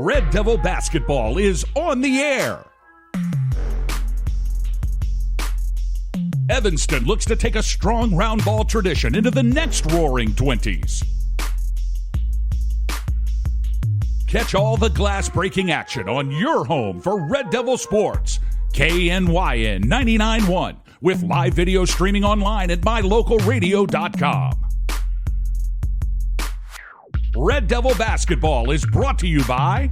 Red Devil basketball is on the air. Evanston looks to take a strong round ball tradition into the next roaring 20s. Catch all the glass-breaking action on your home for Red Devil Sports, KNYN 99.1, with live video streaming online at mylocalradio.com. Red Devil basketball is brought to you by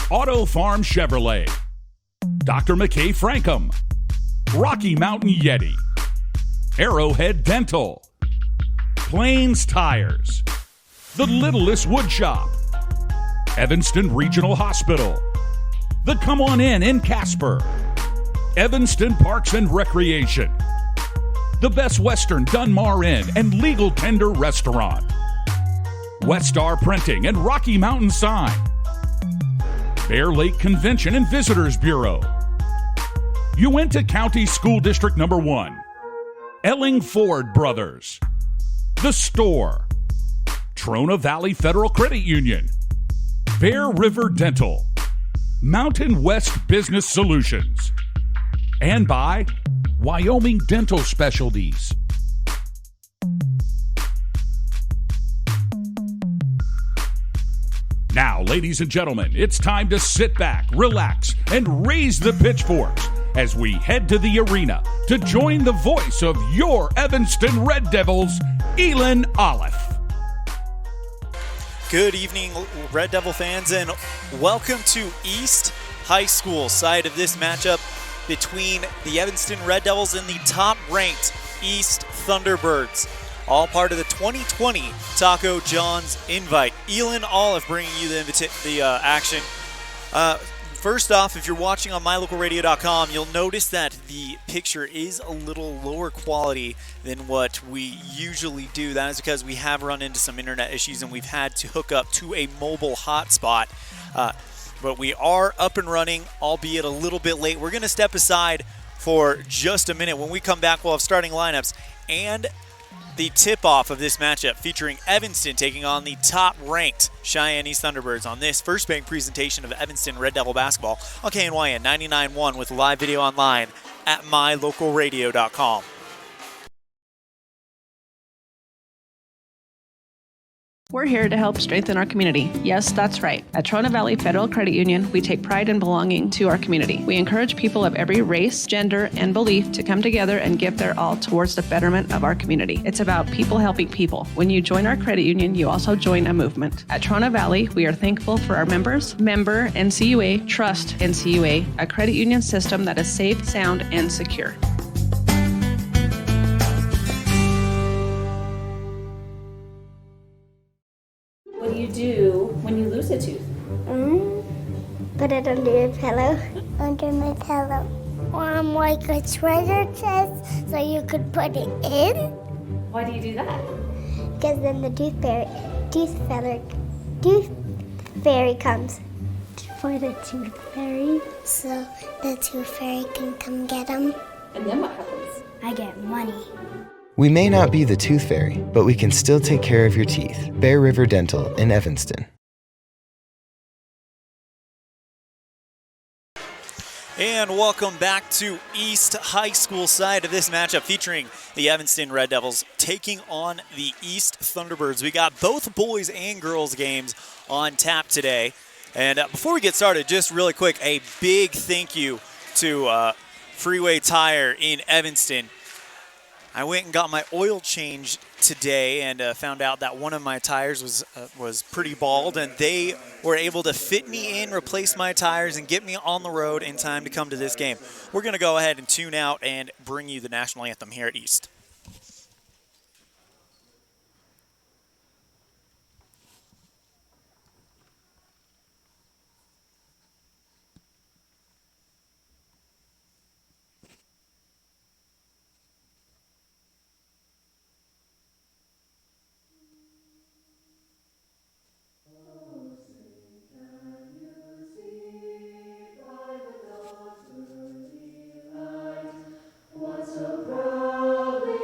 Auto Farm Chevrolet, Dr. McKay Frankham, Rocky Mountain Yeti, Arrowhead Dental, Plains Tires, The Littlest Wood Shop, Evanston Regional Hospital, the Come On In Casper, Evanston Parks and Recreation, the Best Western Dunmar Inn and Legal Tender Restaurant, Westar Printing and Rocky Mountain Sign, Bear Lake Convention and Visitors Bureau, Uinta County School District Number 1, Elling Ford Brothers, The Store, Trona Valley Federal Credit Union, Bear River Dental, Mountain West Business Solutions, and by Wyoming Dental Specialties. Now, ladies and gentlemen, it's time to sit back, relax, and raise the pitchforks as we head to the arena to join the voice of your Evanston Red Devils, Elan Olliff. Good evening, Red Devil fans, and welcome to East High School side of this matchup between the Evanston Red Devils and the top-ranked East Thunderbirds. All part of the 2020 Taco John's invite. Elan Olliff bringing you the action. First off, if you're watching on mylocalradio.com, you'll notice that the picture is a little lower quality than what we usually do. That is because we have run into some internet issues and we've had to hook up to a mobile hotspot. But we are up and running, albeit a little bit late. We're going to step aside for just a minute. When we come back, we'll have starting lineups and the tip-off of this matchup featuring Evanston taking on the top-ranked Cheyenne East Thunderbirds on this first bank presentation of Evanston Red Devil basketball on KNYN 99.1 with live video online at mylocalradio.com. We're here to help strengthen our community. Yes, that's right. At Trona Valley Federal Credit Union, we take pride in belonging to our community. We encourage people of every race, gender, and belief to come together and give their all towards the betterment of our community. It's about people helping people. When you join our credit union, you also join a movement. At Trona Valley, we are thankful for our members, member NCUA, Trust NCUA, a credit union system that is safe, sound, and secure. What do you do when you lose a tooth? Put it under your pillow. Under my pillow. Like a treasure chest so you could put it in. Why do you do that? Because then the tooth fairy comes. For the tooth fairy. So the tooth fairy can come get them. And then what happens? I get money. We may not be the tooth fairy, but we can still take care of your teeth. Bear River Dental in Evanston. And welcome back to East High School side of this matchup featuring the Evanston Red Devils taking on the East Thunderbirds. We got both boys and girls games on tap today. And before we get started, just really quick, a big thank you to Freeway Tire in Evanston. I went and got my oil changed today and found out that one of my tires was pretty bald, and they were able to fit me in, replace my tires, and get me on the road in time to come to this game. We're going to go ahead and tune out and bring you the national anthem here at East. So proudly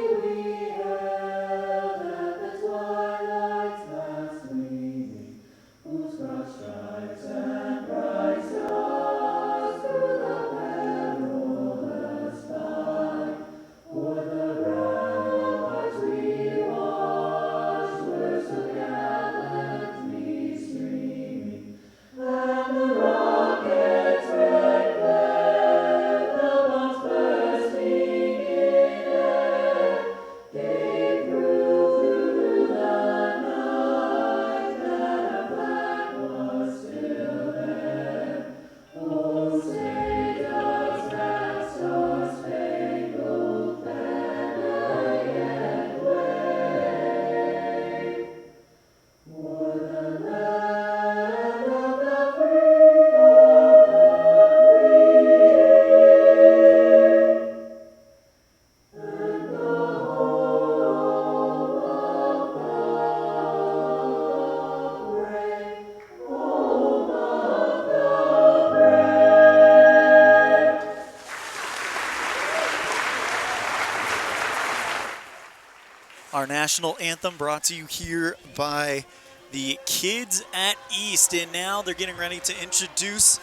Our national anthem brought to you here by the kids at East. And now they're getting ready to introduce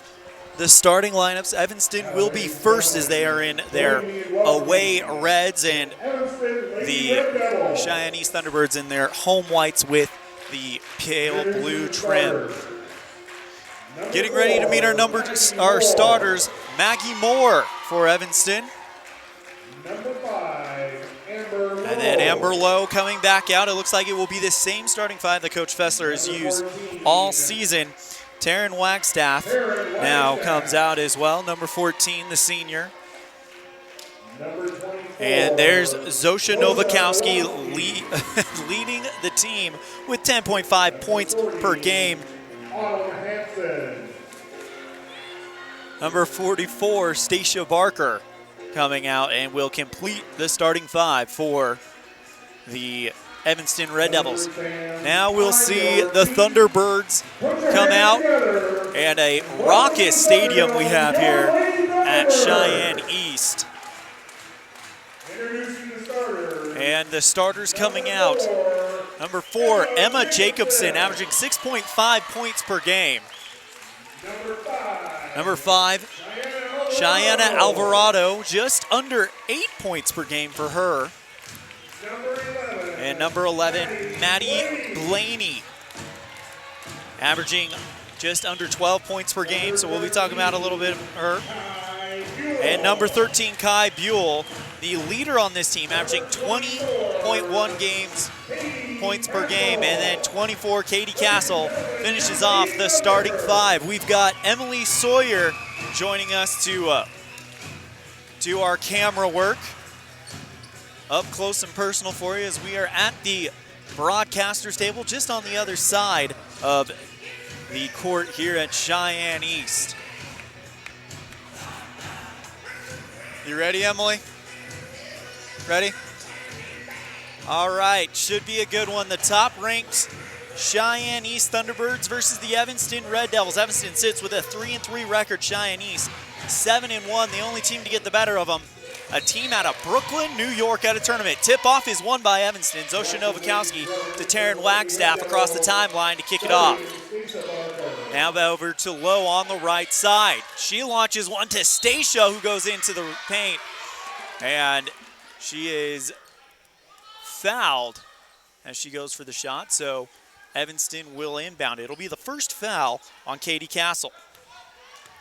the starting lineups. Evanston will be first as they are in their away reds, and the Cheyenne East Thunderbirds in their home whites with the pale blue trim. Getting ready to meet our starters, Maggie Moore for Evanston. And then Amber Lowe coming back out. It looks like it will be the same starting five that Coach Fessler has used all season. Taryn Wagstaff now comes out as well, number 14, the senior. And there's Zosha Novakowski leading the team with 10.5 points per game. Number 44, Stacia Barker, coming out and will complete the starting five for the Evanston Red Devils. Now we'll see the Thunderbirds come out, and a raucous stadium we have here at Cheyenne East. And the starters coming out. Number 4, Emma Jacobson, averaging 6.5 points per game. Number 5, Cheyenne Alvarado, just under 8 points per game for her. And number 11, Maddie Blaney, averaging just under 12 points per game, so we'll be talking about a little bit of her. And number 13, Kai Buell, the leader on this team, averaging 20.1 points per game. And then 24, Katie Castle, finishes off the starting five. We've got Emily Sawyer joining us to do our camera work up close and personal for you, as we are at the broadcaster's table just on the other side of the court here at Cheyenne East. You ready, Emily? Ready? All right, should be a good one. The top-ranked Cheyenne East Thunderbirds versus the Evanston Red Devils. Evanston sits with a 3-3 record. Cheyenne East 7-1, the only team to get the better of them. A team out of Brooklyn, New York at a tournament. Tip-off is won by Evanston. Zosha Novakowski to Taryn Wagstaff across the timeline to kick it off. Now over to Lowe on the right side. She launches one to Stacia, who goes into the paint. And she is fouled as she goes for the shot, so Evanston will inbound. It'll be the first foul on Katie Castle.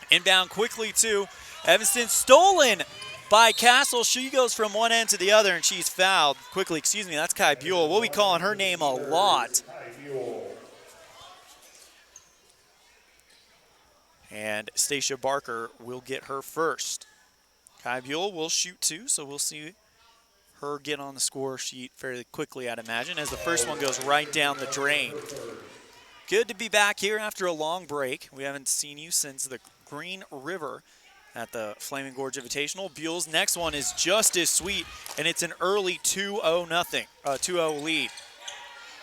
Inbound quickly to Evanston, stolen by Castle. She goes from one end to the other, and she's fouled quickly. Excuse me, that's Kai Buell. We'll be calling her name a lot. And Stacia Barker will get her first. Kai Buell will shoot two, so we'll see her get on the score sheet fairly quickly, I'd imagine, as the first one goes right down the drain. Good to be back here after a long break. We haven't seen you since the Green River at the Flaming Gorge Invitational. Buell's next one is just as sweet, and it's an early 2-0 lead.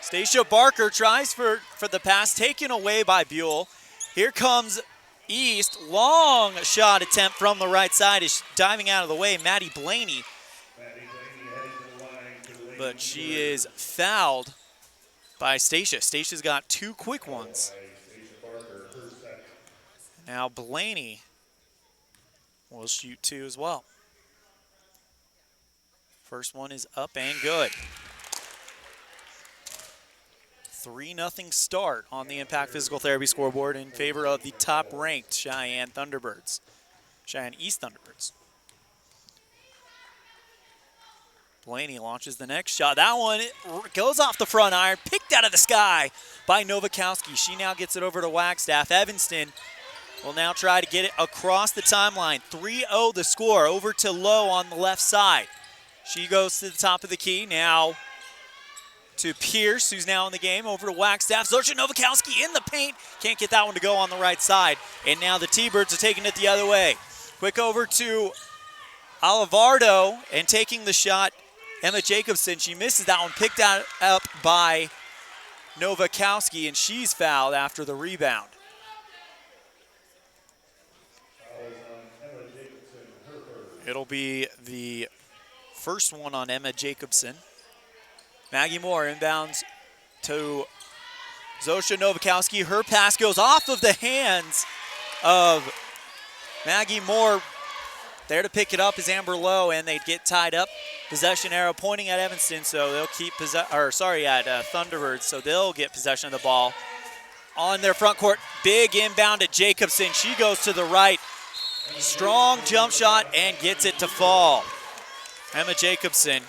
Stacia Barker tries for the pass, taken away by Buell. Here comes East, long shot attempt from the right side, is diving out of the way, Maddie Blaney. But she is fouled by Stacia. Stacia's got two quick ones. Now Blaney will shoot two as well. First one is up and good. 3-0 start on the Impact Physical Therapy scoreboard in favor of the top-ranked Cheyenne Thunderbirds, Cheyenne East Thunderbirds. Blaney launches the next shot. That one goes off the front iron, picked out of the sky by Novakowski. She now gets it over to Wagstaff. Evanston will now try to get it across the timeline. 3-0 the score, over to Lowe on the left side. She goes to the top of the key, now to Pierce, who's now in the game, over to Wagstaff. Zosha Novakowski in the paint, can't get that one to go on the right side. And now the T-Birds are taking it the other way. Quick over to Alvarado, and taking the shot, Emma Jacobson. She misses that one, picked up by Novakowski, and she's fouled after the rebound. It'll be the first one on Emma Jacobson. Maggie Moore inbounds to Zosha Novakowski. Her pass goes off of the hands of Maggie Moore. There to pick it up is Amber Lowe, and they get tied up. Possession arrow pointing at Evanston, so they'll keep Thunderbirds, so they'll get possession of the ball on their front court. Big inbound to Jacobson. She goes to the right. Strong jump shot and gets it to fall. Emma Jacobson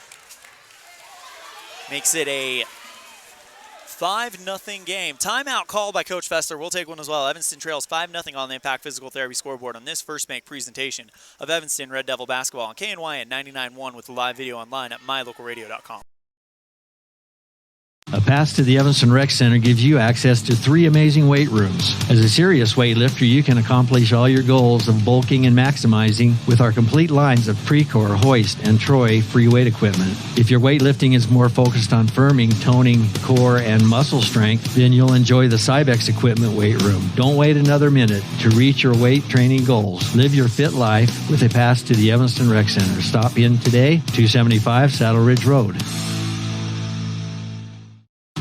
makes it a 5-0 game. Timeout called by Coach Fester. We'll take one as well. Evanston trails 5-0 on the Impact Physical Therapy scoreboard on this first make presentation of Evanston Red Devil basketball on KNYN 99.1 with live video online at mylocalradio.com. A pass to the Evanston Rec Center gives you access to 3 amazing weight rooms. As a serious weightlifter, you can accomplish all your goals of bulking and maximizing with our complete lines of Precor, Hoist, and Troy free weight equipment. If your weightlifting is more focused on firming, toning, core, and muscle strength, then you'll enjoy the Cybex equipment weight room. Don't wait another minute to reach your weight training goals. Live your fit life with a pass to the Evanston Rec Center. Stop in today, 275 Saddle Ridge Road.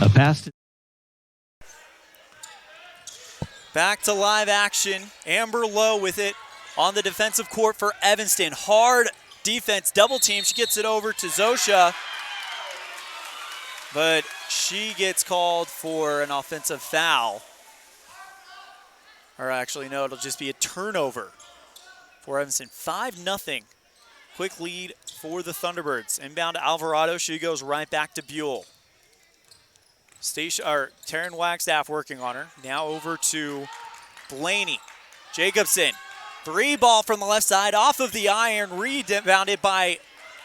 A pass to Back to live action. Amber Lowe with it on the defensive court for Evanston. Hard defense, double team. She gets it over to Zosha, but she gets called for an offensive foul. Or actually, no, it'll just be a turnover for Evanston. 5-0. Quick lead for the Thunderbirds. Inbound to Alvarado. She goes right back to Buell. Taryn Wagstaff working on her. Now over to Blaney. Jacobson. 3 ball from the left side off of the iron. Rebounded by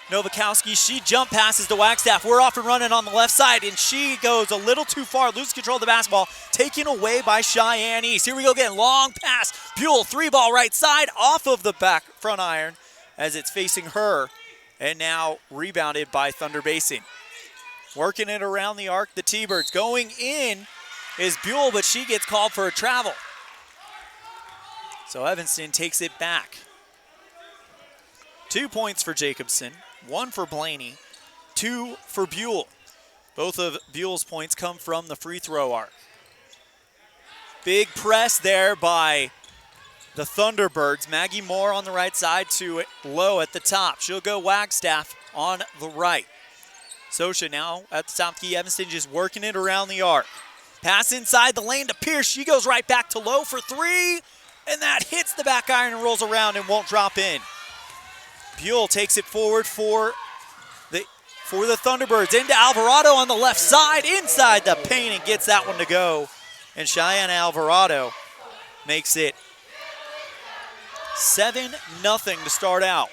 Novakowski. She jump passes to Wagstaff. We're off and running on the left side, and she goes a little too far. Loses control of the basketball. Taken away by Cheyenne East. Here we go again. Long pass. Buell 3 ball right side off of the back front iron as it's facing her. And now rebounded by Thunder Basin. Working it around the arc, the T-Birds. Going in is Buell, but she gets called for a travel. So Evanston takes it back. 2 points for Jacobson, 1 for Blaney, 2 for Buell. Both of Buell's points come from the free throw arc. Big press there by the Thunderbirds. Maggie Moore on the right side to Lowe at the top. She'll go Wagstaff on the right. Zosha now at the top key. Evanston just working it around the arc. Pass inside the lane to Pierce. She goes right back to Lowe for 3. And that hits the back iron and rolls around and won't drop in. Buell takes it forward for the Thunderbirds. Into Alvarado on the left side. Inside the paint and gets that one to go. And Cheyenne Alvarado makes it 7-0 to start out.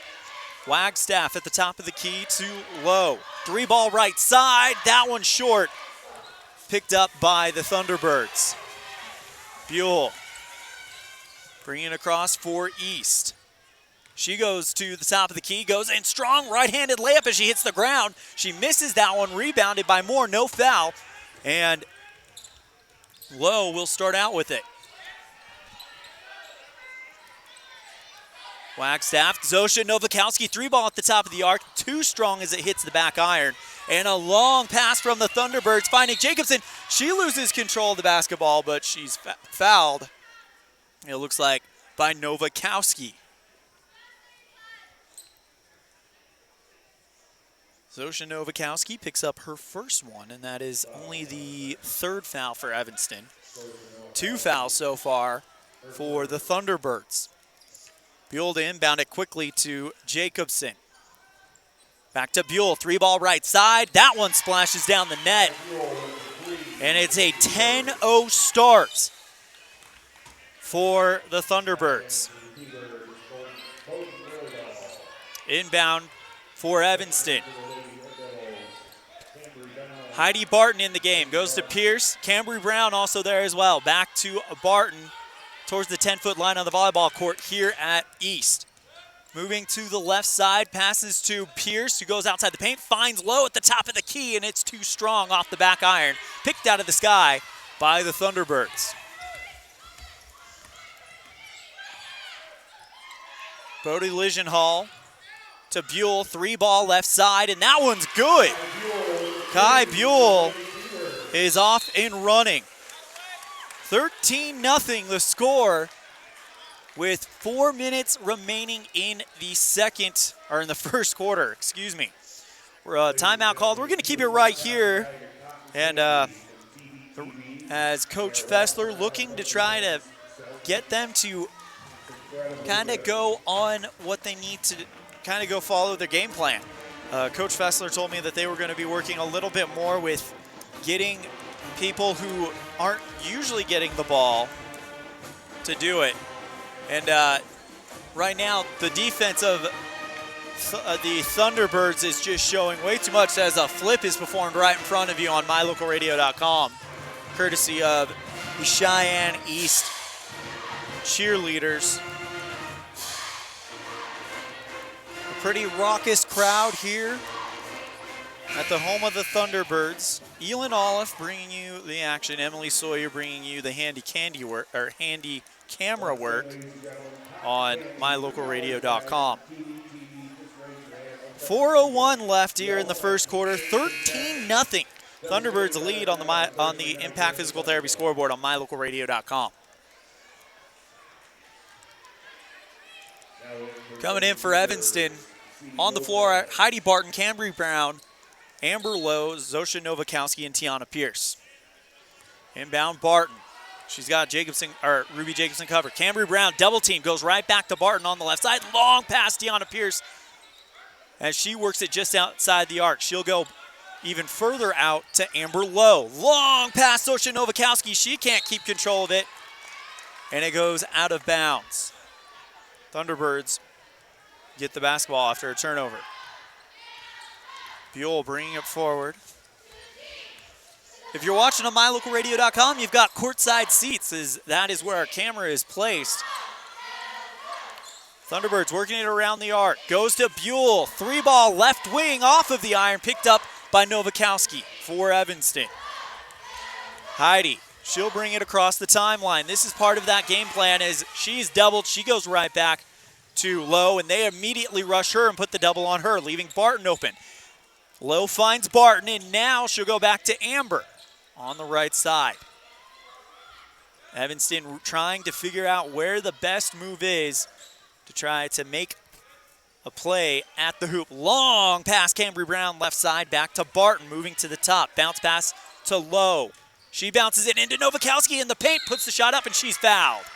Wagstaff at the top of the key to Lowe. 3 ball right side. That one short. Picked up by the Thunderbirds. Buell bringing it across for East. She goes to the top of the key. Goes in strong right-handed layup as she hits the ground. She misses that one. Rebounded by Moore. No foul. And Lowe will start out with it. Wagstaff, Zosha Novakowski, 3 ball at the top of the arc. Too strong as it hits the back iron. And a long pass from the Thunderbirds finding Jacobson. She loses control of the basketball, but she's fouled. It looks like by Novakowski. Zosha Novakowski picks up her first one, and that is only the 3rd foul for Evanston. 2 fouls so far for the Thunderbirds. Buell to inbound it quickly to Jacobson. Back to Buell, 3 ball right side. That one splashes down the net. And it's a 10-0 start for the Thunderbirds. Inbound for Evanston. Heidi Barton in the game. Goes to Pierce. Cambry Brown also there as well. Back to Barton towards the 10-foot line on the volleyball court here at East. Moving to the left side, passes to Pierce, who goes outside the paint, finds Lowe at the top of the key, and it's too strong off the back iron. Picked out of the sky by the Thunderbirds. Brody Ligenhall to Buell, 3 ball left side, and that one's good. Kai Buell is off and running. 13-0 the score with 4 minutes remaining in the first quarter, excuse me. Timeout called. We're going to keep it right here. And as Coach Fessler looking to try to get them to kind of go on what they need to kind of go follow their game plan. Coach Fessler told me that they were going to be working a little bit more with getting people who aren't usually getting the ball to do it. And right now, the defense of the Thunderbirds is just showing way too much as a flip is performed right in front of you on mylocalradio.com, courtesy of the Cheyenne East cheerleaders. A pretty raucous crowd here at the home of the Thunderbirds. Elan Olliff bringing you the action. Emily Sawyer bringing you the handy camera work on mylocalradio.com. 4:01 left here in the first quarter. 13-0. Thunderbirds lead on the Impact Physical Therapy scoreboard on mylocalradio.com. Coming in for Evanston on the floor, Heidi Barton, Cambry Brown, Amber Lowe, Zosha Novakowski, and Tiana Pierce. Inbound Barton. She's got Ruby Jacobson covered. Cambry Brown, double team, goes right back to Barton on the left side. Long pass, Tiana Pierce, as she works it just outside the arc. She'll go even further out to Amber Lowe. Long pass, Zosha Novakowski. She can't keep control of it, and it goes out of bounds. Thunderbirds get the basketball after a turnover. Buell bringing it forward. If you're watching on mylocalradio.com, you've got courtside seats, as that is where our camera is placed. Thunderbirds working it around the arc. Goes to Buell. 3-ball left wing off of the iron, picked up by Novakowski for Evanston. Heidi, she'll bring it across the timeline. This is part of that game plan. As she's doubled, she goes right back to Lowe, and they immediately rush her and put the double on her, leaving Barton open. Lowe finds Barton, and now she'll go back to Amber on the right side. Evanston trying to figure out where the best move is to try to make a play at the hoop. Long pass, Cambry Brown, left side, back to Barton, moving to the top. Bounce pass to Lowe. She bounces it into Novakowski in the paint, puts the shot up, and she's fouled.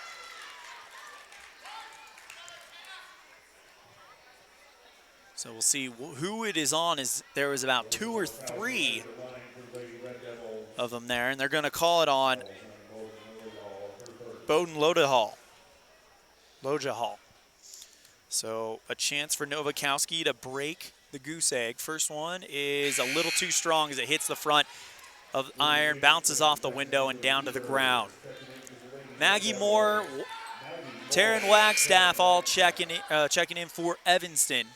So we'll see who it is on. There was about 2 or 3 of them there, and they're going to call it on Bowden Lojahal. So a chance for Novakowski to break the goose egg. First one is a little too strong as it hits the front of iron, bounces off the window and down to the ground. Maggie Moore, Taryn Wagstaff all checking in for Evanston.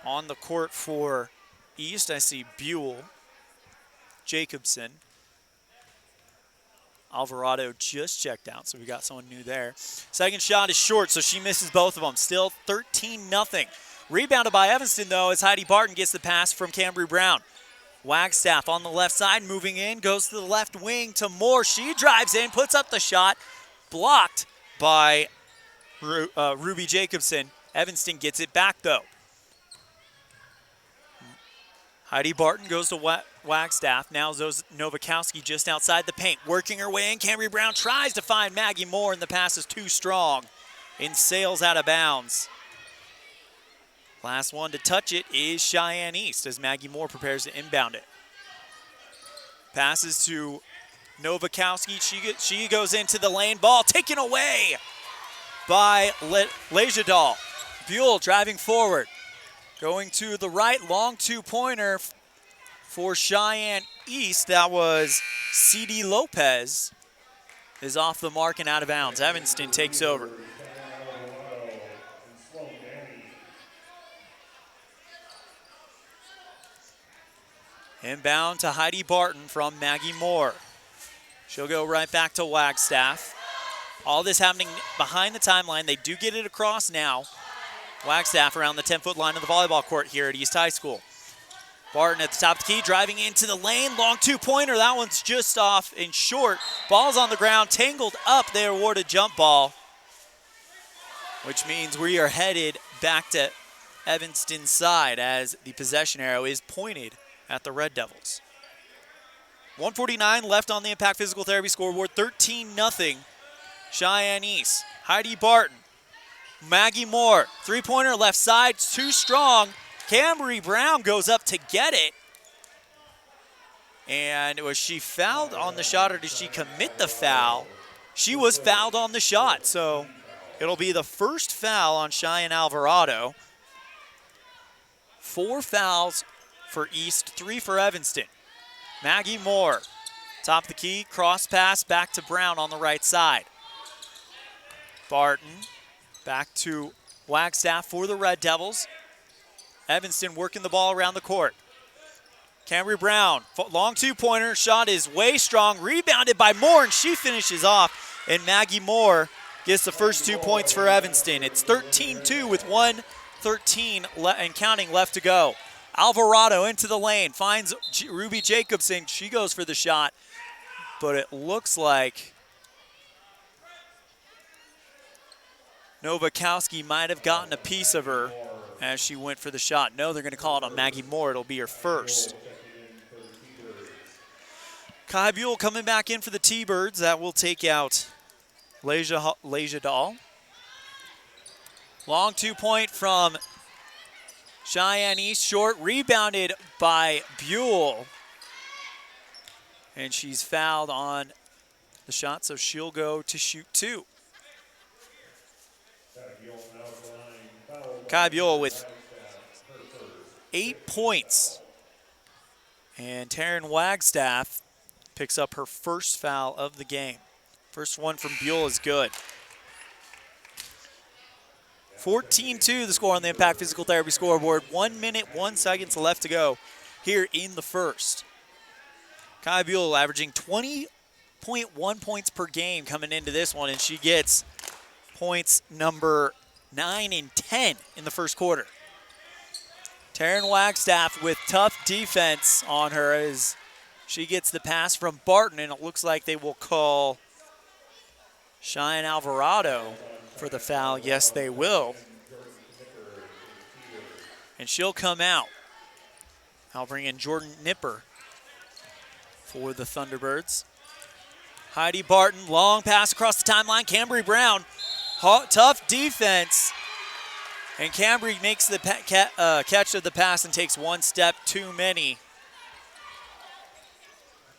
On the court for East, I see Buell, Jacobson. Alvarado just checked out, so we got someone new there. Second shot is short, so she misses both of them. Still 13-0. Rebounded by Evanston, though, as Heidi Barton gets the pass from Cambry Brown. Wagstaff on the left side, moving in, goes to the left wing to Moore. She drives in, puts up the shot, blocked by Ruby Jacobson. Evanston gets it back, though. Heidi Barton goes to Wagstaff. Now Novakowski just outside the paint, working her way in. Cambry Brown tries to find Maggie Moore, and the pass is too strong and sails out of bounds. Last one to touch it is Cheyenne East as Maggie Moore prepares to inbound it. Passes to Novakowski. She goes into the lane. Ball taken away by Lejadal. Buell driving forward. Going to the right, long two-pointer for Cheyenne East. That was C.D. Lopez is off the mark and out of bounds. Evanston takes over. Inbound to Heidi Barton from Maggie Moore. She'll go right back to Wagstaff. All this happening behind the timeline. They do get it across now. Wagstaff around the 10-foot line of the volleyball court here at East High School. Barton at the top of the key, driving into the lane. Long two-pointer. That one's just off and short. Ball's on the ground, tangled up. They award a jump ball, which means we are headed back to Evanston's side as the possession arrow is pointed at the Red Devils. 1:49 left on the Impact Physical Therapy scoreboard. 13-0 Cheyenne East. Heidi Barton. Maggie Moore. Three-pointer left side. Too strong. Camry Brown goes up to get it. And was she fouled on the shot or did she commit the foul? She was fouled on the shot. So it'll be the first foul on Cheyenne Alvarado. 4 fouls for East, 3 for Evanston. Maggie Moore, top of the key, cross pass back to Brown on the right side. Barton back to Wagstaff for the Red Devils. Evanston working the ball around the court. Camry Brown, long two-pointer, shot is way strong, rebounded by Moore, and she finishes off. And Maggie Moore gets the first 2 points for Evanston. It's 13-2 with 1:13 and counting left to go. Alvarado into the lane, finds Ruby Jacobson. She goes for the shot, but it looks like Novakowski might have gotten a piece of her as she went for the shot. No, they're going to call it on Maggie Moore. It'll be her first. Kai Buell coming back in for the T-Birds. That will take out Leja Dahl. Long two-point from Cheyenne East, short, rebounded by Buell. And she's fouled on the shot, so she'll go to shoot 2. Kai Buell with 8 points. And Taryn Wagstaff picks up her first foul of the game. First one from Buell is good. 14-2 the score on the Impact Physical Therapy scoreboard. 1 minute, 1 second left to go here in the first. Kai Buell averaging 20.1 points per game coming into this one, and she gets points number 9 and 10 in the first quarter. Taryn Wagstaff with tough defense on her as she gets the pass from Barton, and it looks like they will call Cheyenne Alvarado for the foul. Yes, they will. And she'll come out. I'll bring in Jordan Nipper for the Thunderbirds. Heidi Barton, long pass across the timeline. Camry Brown, tough defense. And Camry makes the catch of the pass and takes one step too many.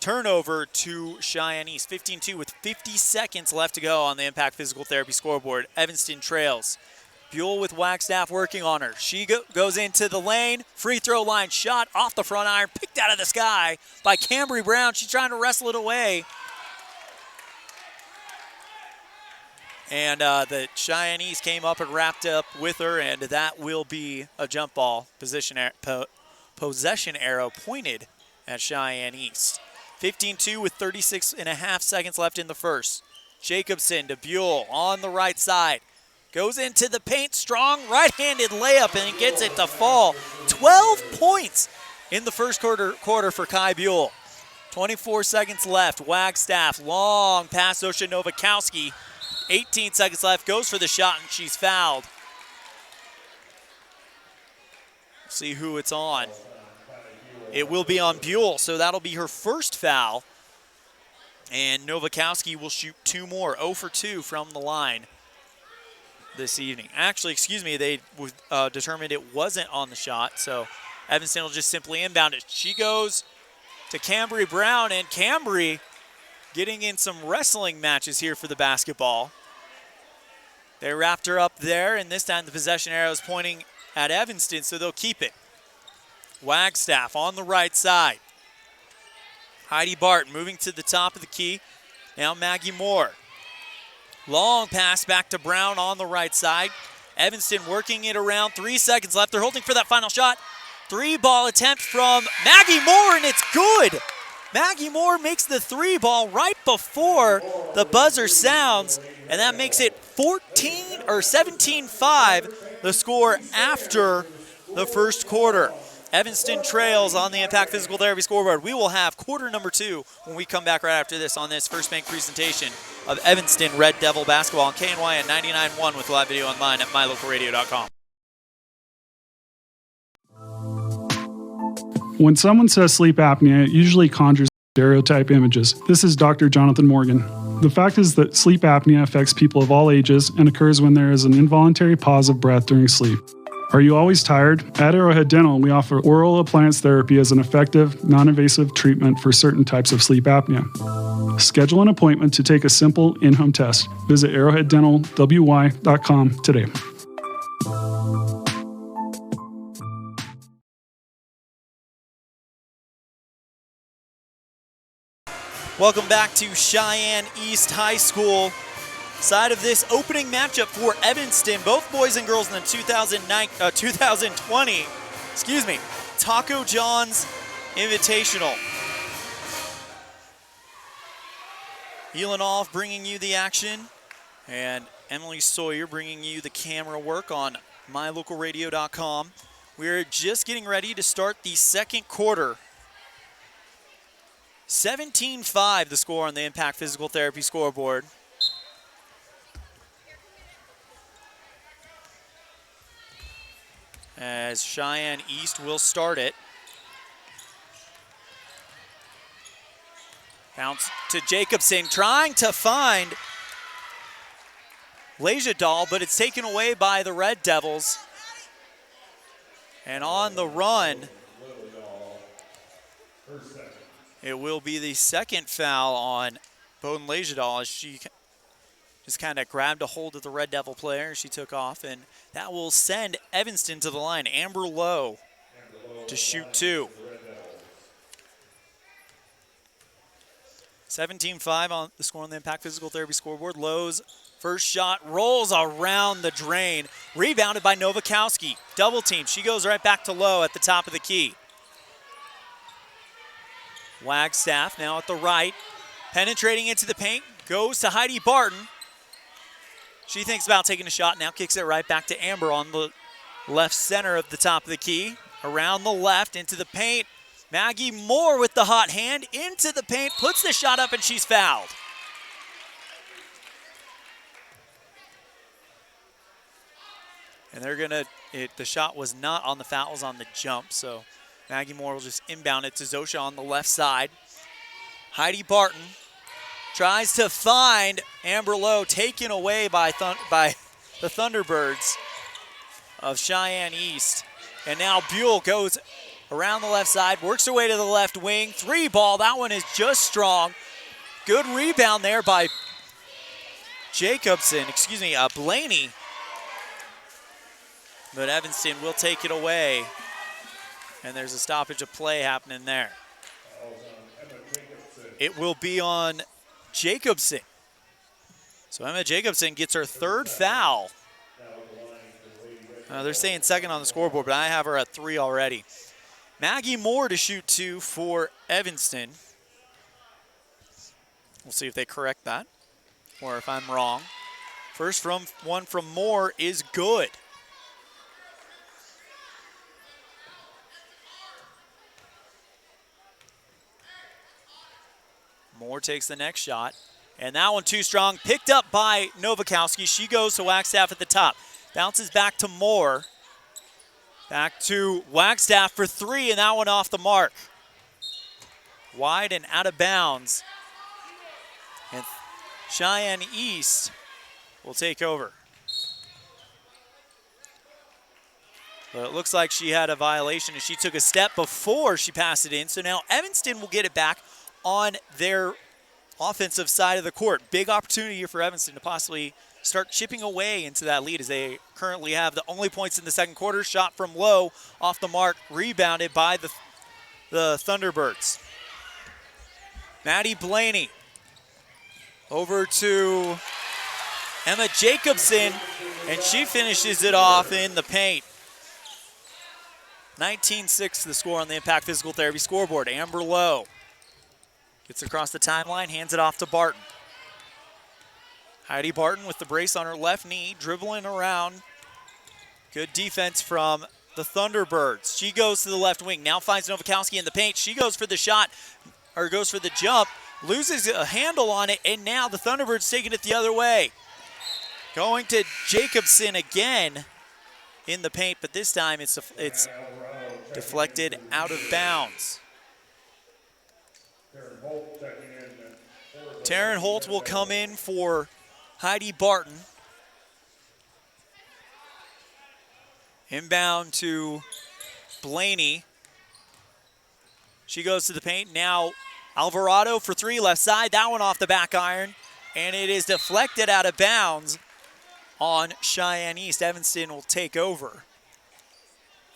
Turnover to Cheyenne East. 15-2 with 50 seconds left to go on the Impact Physical Therapy scoreboard. Evanston trails. Buell with Wagstaff working on her. She goes into the lane. Free throw line shot off the front iron. Picked out of the sky by Camry Brown. She's trying to wrestle it away. And the Cheyenne East came up and wrapped up with her, and that will be a jump ball. Possession arrow pointed at Cheyenne East. 15-2 with 36.5 seconds left in the first. Jacobson to Buell on the right side. Goes into the paint, strong right-handed layup, and gets it to fall. 12 points in the first quarter for Kai Buell. 24 seconds left. Wagstaff, long pass, Osha Novakowski. 18 seconds left, goes for the shot, and she's fouled. See who it's on. It will be on Buell, so that'll be her first foul. And Novakowski will shoot 2 more, 0 for 2 from the line this evening. Actually, excuse me, they determined it wasn't on the shot, so Evanston will just simply inbound it. She goes to Camry Brown, and Camry getting in some wrestling matches here for the basketball. They wrapped her up there, and this time the possession arrow is pointing at Evanston, so they'll keep it. Wagstaff on the right side. Heidi Barton moving to the top of the key. Now Maggie Moore. Long pass back to Brown on the right side. Evanston working it around. 3 seconds left. They're holding for that final shot. 3-ball attempt from Maggie Moore, and it's good. Maggie Moore makes the 3-ball right before the buzzer sounds, and that makes it 17-5 the score after the first quarter. Evanston trails on the Impact Physical Therapy scoreboard. We will have quarter number 2 when we come back right after this on this First Bank presentation of Evanston Red Devil basketball on KNY at 99.1 with live video online at mylocalradio.com. When someone says sleep apnea, it usually conjures stereotype images. This is Dr. Jonathan Morgan. The fact is that sleep apnea affects people of all ages and occurs when there is an involuntary pause of breath during sleep. Are you always tired? At Arrowhead Dental, we offer oral appliance therapy as an effective, non-invasive treatment for certain types of sleep apnea. Schedule an appointment to take a simple in-home test. Visit arrowheaddentalwy.com today. Welcome back to Cheyenne East High School. Side of this opening matchup for Evanston, both boys and girls in the 2020 Taco John's Invitational. Elan Olliff bringing you the action, and Emily Sawyer bringing you the camera work on mylocalradio.com. We're just getting ready to start the second quarter. 17-5 the score on the Impact Physical Therapy scoreboard. As Cheyenne East will start it. Bounce to Jacobson, trying to find Lejadal, but it's taken away by the Red Devils. And on the run, it will be the second foul on Bowden Lejadal as she just kind of grabbed a hold of the Red Devil player. She took off, and that will send Evanston to the line. Amber Lowe to shoot 2. 17-5 on the score on the Impact Physical Therapy scoreboard. Lowe's first shot rolls around the drain. Rebounded by Novakowski. Double team. She goes right back to Lowe at the top of the key. Wagstaff now at the right. Penetrating into the paint. Goes to Heidi Barton. She thinks about taking a shot, now kicks it right back to Amber on the left center of the top of the key. Around the left, into the paint. Maggie Moore with the hot hand, into the paint, puts the shot up, and she's fouled. And they're gonna, the shot was not on the foul, it was on the jump, so Maggie Moore will just inbound it to Zosha on the left side. Heidi Barton tries to find Amber Lowe, taken away by the Thunderbirds of Cheyenne East. And now Buell goes around the left side, works her way to the left wing. 3 ball, that one is just strong. Good rebound there by Blaney. But Evanston will take it away. And there's a stoppage of play happening there. It will be on Jacobson. So Emma Jacobson gets her 3rd foul. They're saying second on the scoreboard, but I have her at 3 already. Maggie Moore to shoot 2 for Evanston. We'll see if they correct that or if I'm wrong. First one from Moore is good. Moore takes the next shot, and that one too strong. Picked up by Novakowski. She goes to Wagstaff at the top. Bounces back to Moore. Back to Wagstaff for 3, and that one off the mark. Wide and out of bounds. And Cheyenne East will take over. But it looks like she had a violation, and she took a step before she passed it in. So now Evanston will get it back on their offensive side of the court. Big opportunity here for Evanston to possibly start chipping away into that lead as they currently have the only points in the second quarter. Shot from Lowe off the mark, rebounded by the Thunderbirds. Maddie Blaney over to Emma Jacobson, and she finishes it off in the paint. 19-6 the score on the Impact Physical Therapy scoreboard. Amber Lowe gets across the timeline, hands it off to Barton. Heidi Barton with the brace on her left knee, dribbling around Good defense from the Thunderbirds. She goes to the left wing, now finds Nowakowski in the paint. She goes for the shot, or goes for the jump, loses a handle on it, and now the Thunderbirds taking it the other way. Going to Jacobson again in the paint, but this time it's deflected out of bounds. Taryn Holt will come in for Heidi Barton. Inbound to Blaney. She goes to the paint. Now Alvarado for three, left side. That one off the back iron. And it is deflected out of bounds on Cheyenne East. Evanston will take over.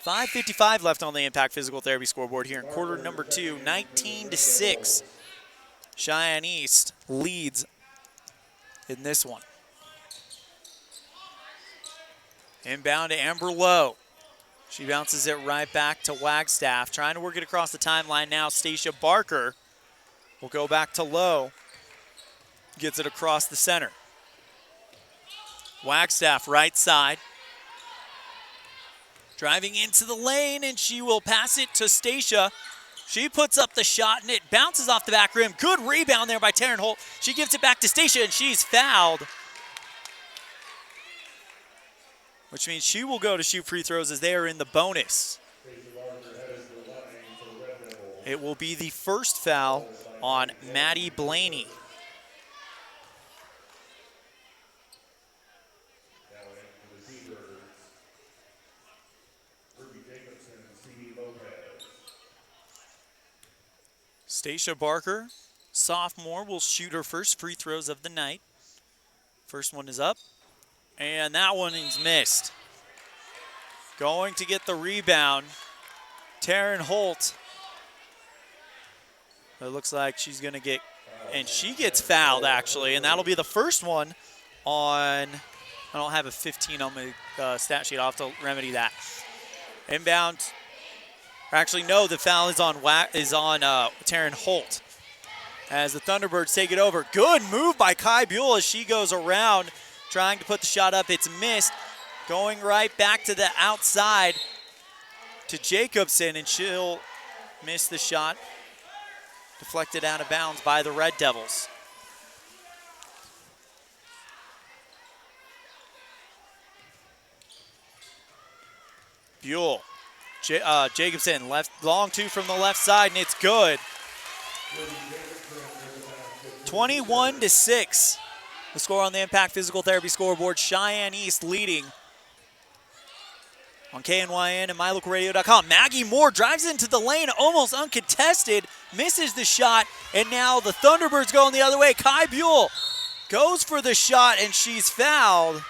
5:55 left on the Impact Physical Therapy scoreboard here in quarter number 2. 19-6. Cheyenne East leads in this one. Inbound to Amber Lowe. She bounces it right back to Wagstaff. Trying to work it across the timeline now. Stacia Barker will go back to Lowe. Gets it across the center. Wagstaff right side. Driving into the lane, and she will pass it to Stacia. She puts up the shot, and it bounces off the back rim. Good rebound there by Taryn Holt. She gives it back to Stacia, and she's fouled. Which means she will go to shoot free throws as they are in the bonus. It will be the first foul on Maddie Blaney. Stacia Barker, sophomore, will shoot her first free throws of the night. First one is up, and that one is missed. Going to get the rebound, Taryn Holt. It looks like she's going to get, and she gets fouled actually, and that'll be the first one on, I don't have a 15 on my stat sheet. I'll have to remedy that. Inbound. Actually, no, the foul is on Taryn Holt as the Thunderbirds take it over. Good move by Kai Buell as she goes around trying to put the shot up. It's missed. Going right back to the outside to Jacobson, and she'll miss the shot. Deflected out of bounds by the Red Devils. Buell. Jacobson, long two from the left side, and it's good. 21-6. The score on the Impact Physical Therapy scoreboard. Cheyenne East leading on KNYN and MyLocalRadio.com. Maggie Moore drives into the lane, almost uncontested, misses the shot, and now the Thunderbirds going the other way. Kai Buell goes for the shot, and she's fouled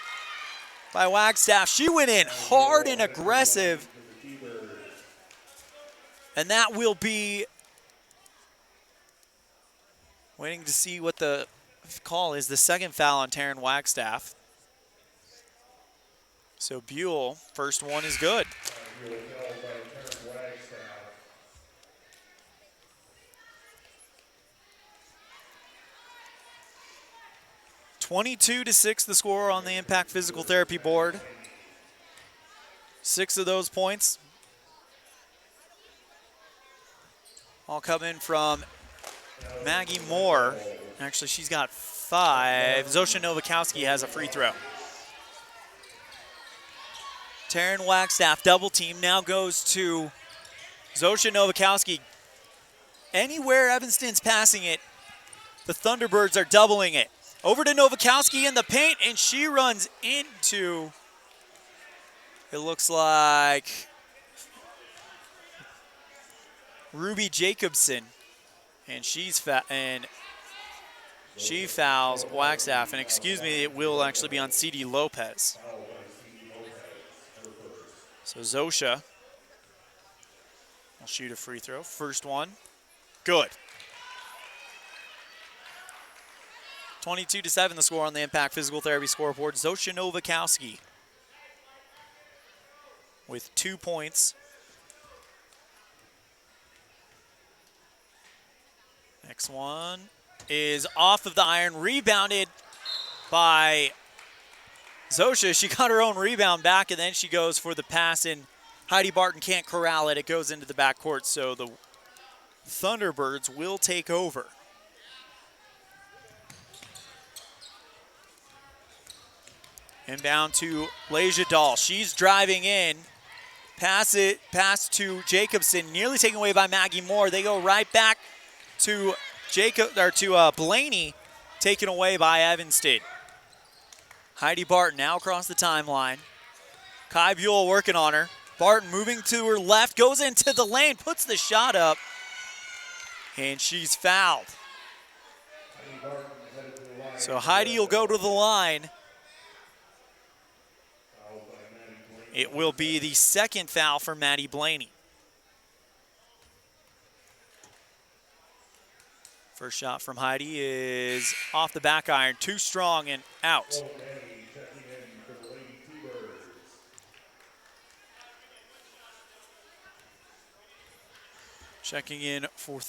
by Wagstaff. She went in hard and aggressive. And that will be, waiting to see what the call is, the second foul on Taryn Wagstaff. So Buell, first one is good. 22-6 the score on the Impact Physical Therapy board. 6 of those points all coming from Maggie Moore. Actually, she's got 5. Zosha Nowakowski has a free throw. Taryn Wagstaff double team now goes to Zosha Nowakowski. Anywhere Evanston's passing it, the Thunderbirds are doubling it. Over to Nowakowski in the paint, and she runs into, it looks like, Ruby Jacobson, and she fouls Wagstaff, and excuse me, it will actually be on C.D. Lopez. So Zosha will shoot a free throw. First one, good. 22-7 the score on the Impact Physical Therapy scoreboard. Zosha Nowakowski with 2 points. Next one is off of the iron, rebounded by Zosha, she got her own rebound back, and then she goes for the pass, and Heidi Barton can't corral it. It goes into the backcourt, so the Thunderbirds will take over. Inbound to Leja Dahl. She's driving in. Pass to Jacobson, nearly taken away by Maggie Moore. They go right back to Blaney, taken away by Evanston. Heidi Barton now across the timeline. Kai Buell working on her. Barton moving to her left, goes into the lane, puts the shot up, and she's fouled. So Heidi will go to the line. It will be the second foul for Maddie Blaney. First shot from Heidi is off the back iron, too strong and out. Checking in for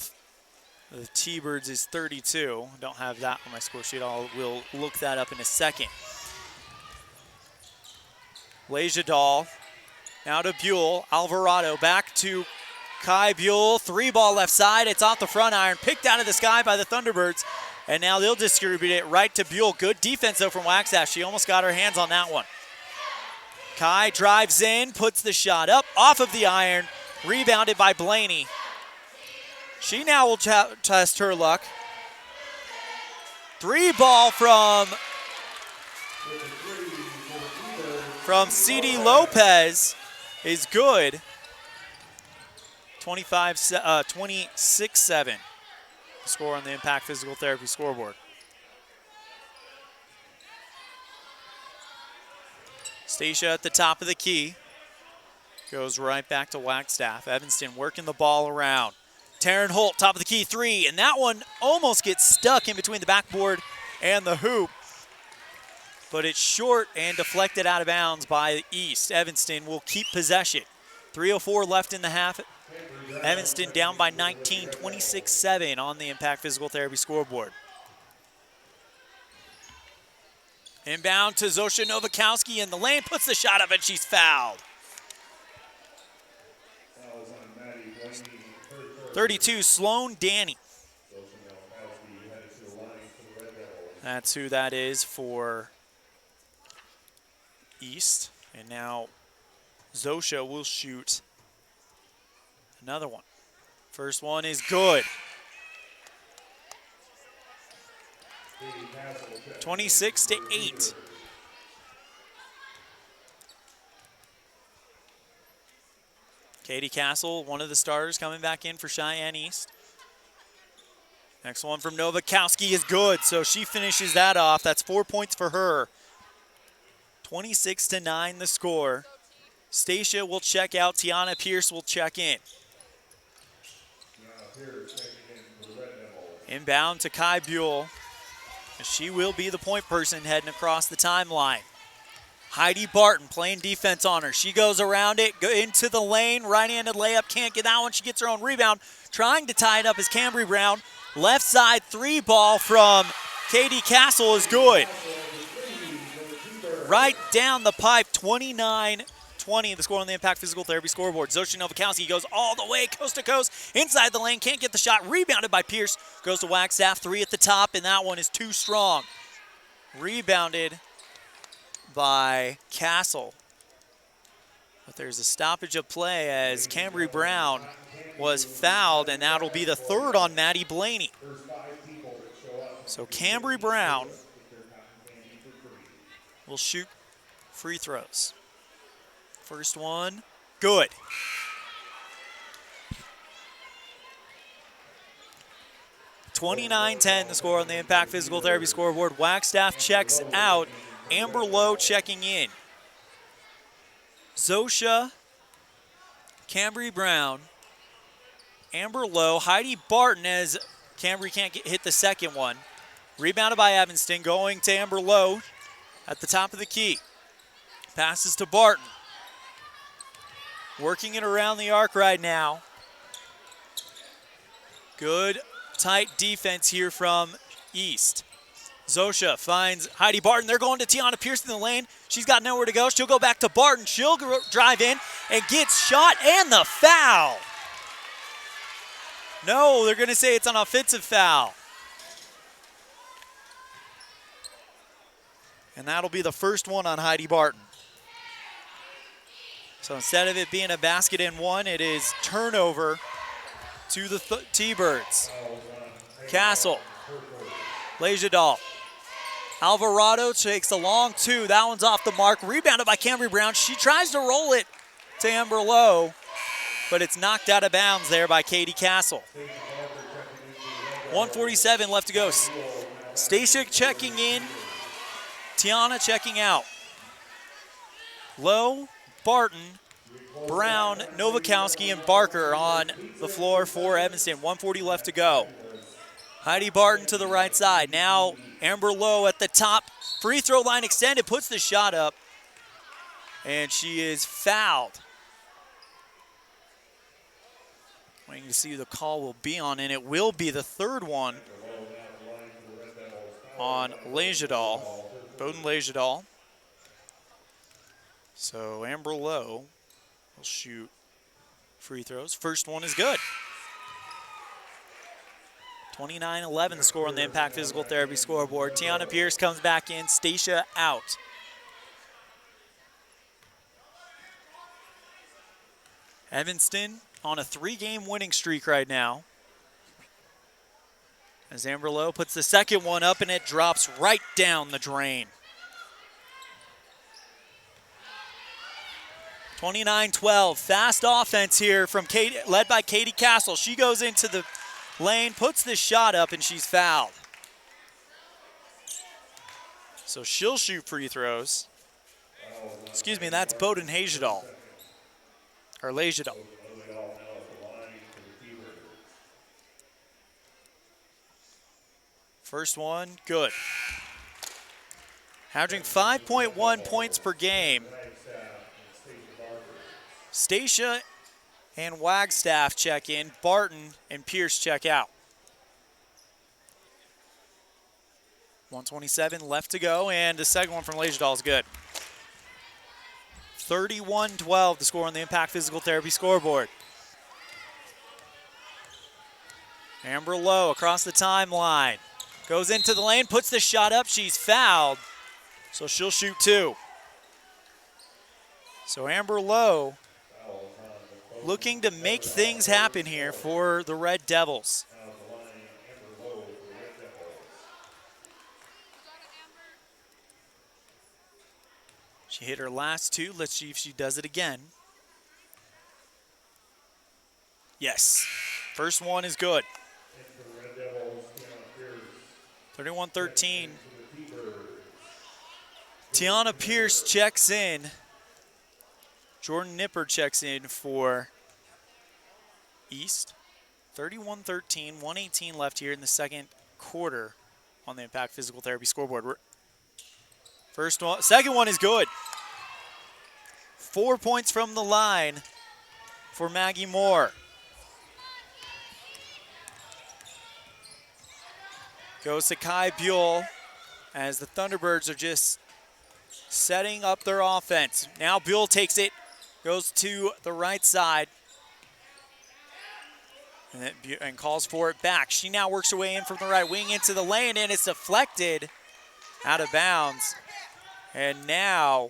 the T-Birds is 32. Don't have that on my score sheet. We'll look that up in a second. Leja Dahl, now to Buell. Alvarado back to Kai Buell. 3-ball left side. It's off the front iron. Picked out of the sky by the Thunderbirds. And now they'll distribute it right to Buell. Good defense, though, from Wagstaff. She almost got her hands on that one. Kai drives in, puts the shot up, off of the iron. Rebounded by Blaney. She now will test her luck. 3-ball from C.D. Lopez is good. 26-7. Score on the Impact Physical Therapy scoreboard. Stacia at the top of the key. Goes right back to Wagstaff. Evanston working the ball around. Taryn Holt, top of the key, 3, and that one almost gets stuck in between the backboard and the hoop. But it's short and deflected out of bounds by East. Evanston will keep possession. 3:04 left in the half. Evanston down by 19, 26-7 on the Impact Physical Therapy scoreboard. Inbound to Zosha Novakowski in the lane, puts the shot up, and she's fouled. 32, Sloan Danny. That's who that is for East. And now Zosha will shoot another one. First one is good. 26-8. Katie Castle, one of the starters, coming back in for Cheyenne East. Next one from Novakowski is good, so she finishes that off. That's 4 points for her. 26-9 the score. Stacia will check out. Tiana Pierce will check in. Inbound to Kai Buell. She will be the point person heading across the timeline. Heidi Barton playing defense on her. She goes around it, go into the lane, right-handed layup, can't get that one. She gets her own rebound. Trying to tie it up is Cambry Brown. Left side 3-ball from Katie Castle is good. Right down the pipe, 29-20, the score on the Impact Physical Therapy scoreboard. Zosha Novakowski goes all the way, coast to coast, inside the lane, can't get the shot, rebounded by Pierce, goes to Wagstaff, 3 at the top, and that one is too strong. Rebounded by Castle. But there's a stoppage of play as Cambry Brown was fouled, and that'll be the third on Maddie Blaney. So Cambry Brown will shoot free throws. First one, good. (29-10) the score on the Impact Physical Therapy scoreboard. Wagstaff checks out. Amber Lowe checking in. Zosha, Cambry Brown, Amber Lowe, Heidi Barton as Cambry can't hit the second one. Rebounded by Evanston, going to Amber Lowe at the top of the key. Passes to Barton. Working it around the arc right now. Good, tight defense here from East. Zosha finds Heidi Barton. They're going to Tiana Pierce in the lane. She's got nowhere to go. She'll go back to Barton. She'll drive in and gets shot and the foul. No, they're going to say it's an offensive foul. And that'll be the first one on Heidi Barton. So instead of it being a basket and one, it is turnover to the T-Birds. Castle, Lejadal. Alvarado takes a long two. That one's off the mark. Rebounded by Camry Brown. She tries to roll it to Amber Lowe, but it's knocked out of bounds there by Katie Castle. 1:47 left to go. Stacia checking in. Tiana checking out. Lowe, Barton, Brown, Novakowski, and Barker on the floor for Evanston. 1:40 left to go. Heidi Barton to the right side. Now Amber Lowe at the top. Free throw line extended, puts the shot up, and she is fouled. Waiting to see who the call will be on, and it will be the third one on Lejadal, Bowden Lejadal. So Amber Lowe will shoot free throws. First one is good. 29-11 the score on the Impact Physical Therapy scoreboard. Tiana Pierce comes back in, Stacia out. Evanston on a 3-game winning streak right now. As Amber Lowe puts the second one up and it drops right down the drain. 29-12, fast offense here from Katie, led by Katie Castle. She goes into the lane, puts the shot up, and she's fouled. So she'll shoot free throws. Excuse me, that's Bowden Lejadal. Or Lejadal. First one, good. Averaging 5.1 points per game. Stacia and Wagstaff check in. Barton and Pierce check out. 1:27 left to go, and the second one from Lejadal is good. 31-12 the score on the Impact Physical Therapy scoreboard. Amber Lowe across the timeline. Goes into the lane, puts the shot up. She's fouled, so she'll shoot two. So Amber Lowe looking to make things happen here for the Red Devils. She hit her last two. Let's see if she does it again. Yes. First one is good. 31-13. Tiana Pierce checks in. Jordan Nipper checks in for East. 31-13, 1:18 left here in the second quarter on the Impact Physical Therapy scoreboard. Second one is good. 4 points from the line for Maggie Moore. Goes to Kai Buell as the Thunderbirds are just setting up their offense. Now Buell takes it, goes to the right side, and calls for it back. She now works her way in from the right wing into the lane, and it's deflected out of bounds. And now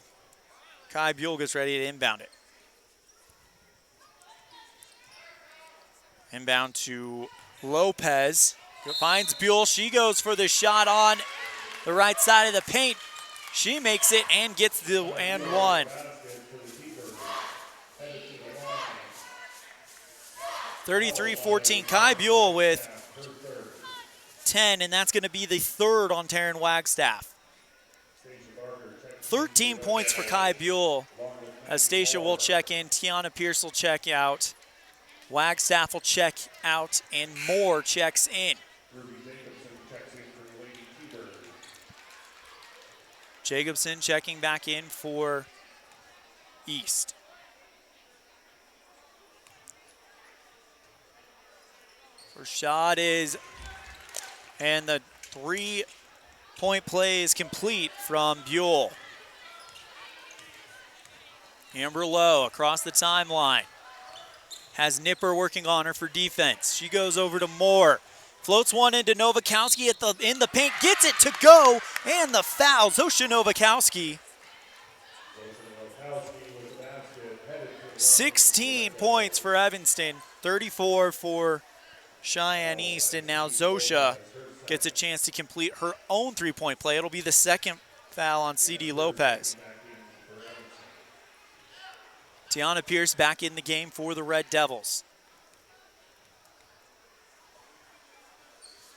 Kai Buell gets ready to inbound it. Inbound to Lopez. Finds Buell. She goes for the shot on the right side of the paint. She makes it and gets the and one. 33-14. Kai Buell with 10, and that's going to be the third on Taryn Wagstaff. 13 points for Kai Buell as Stacia will check in. Tiana Pierce will check out. Wagstaff will check out, and Moore checks in. Jacobson checking back in for East. First shot is, and the three Point play is complete from Buell. Amber Lowe across the timeline. Has Nipper working on her for defense. She goes over to Moore. Floats one into Novakowski in the paint. Gets it to go. And the foul. Zosha Novakowski. 16 points for Evanston. 34 for Cheyenne East. And now Zosha gets a chance to complete her own three-point play. It'll be the second foul on C.D. Lopez. Tiana Pierce back in the game for the Red Devils.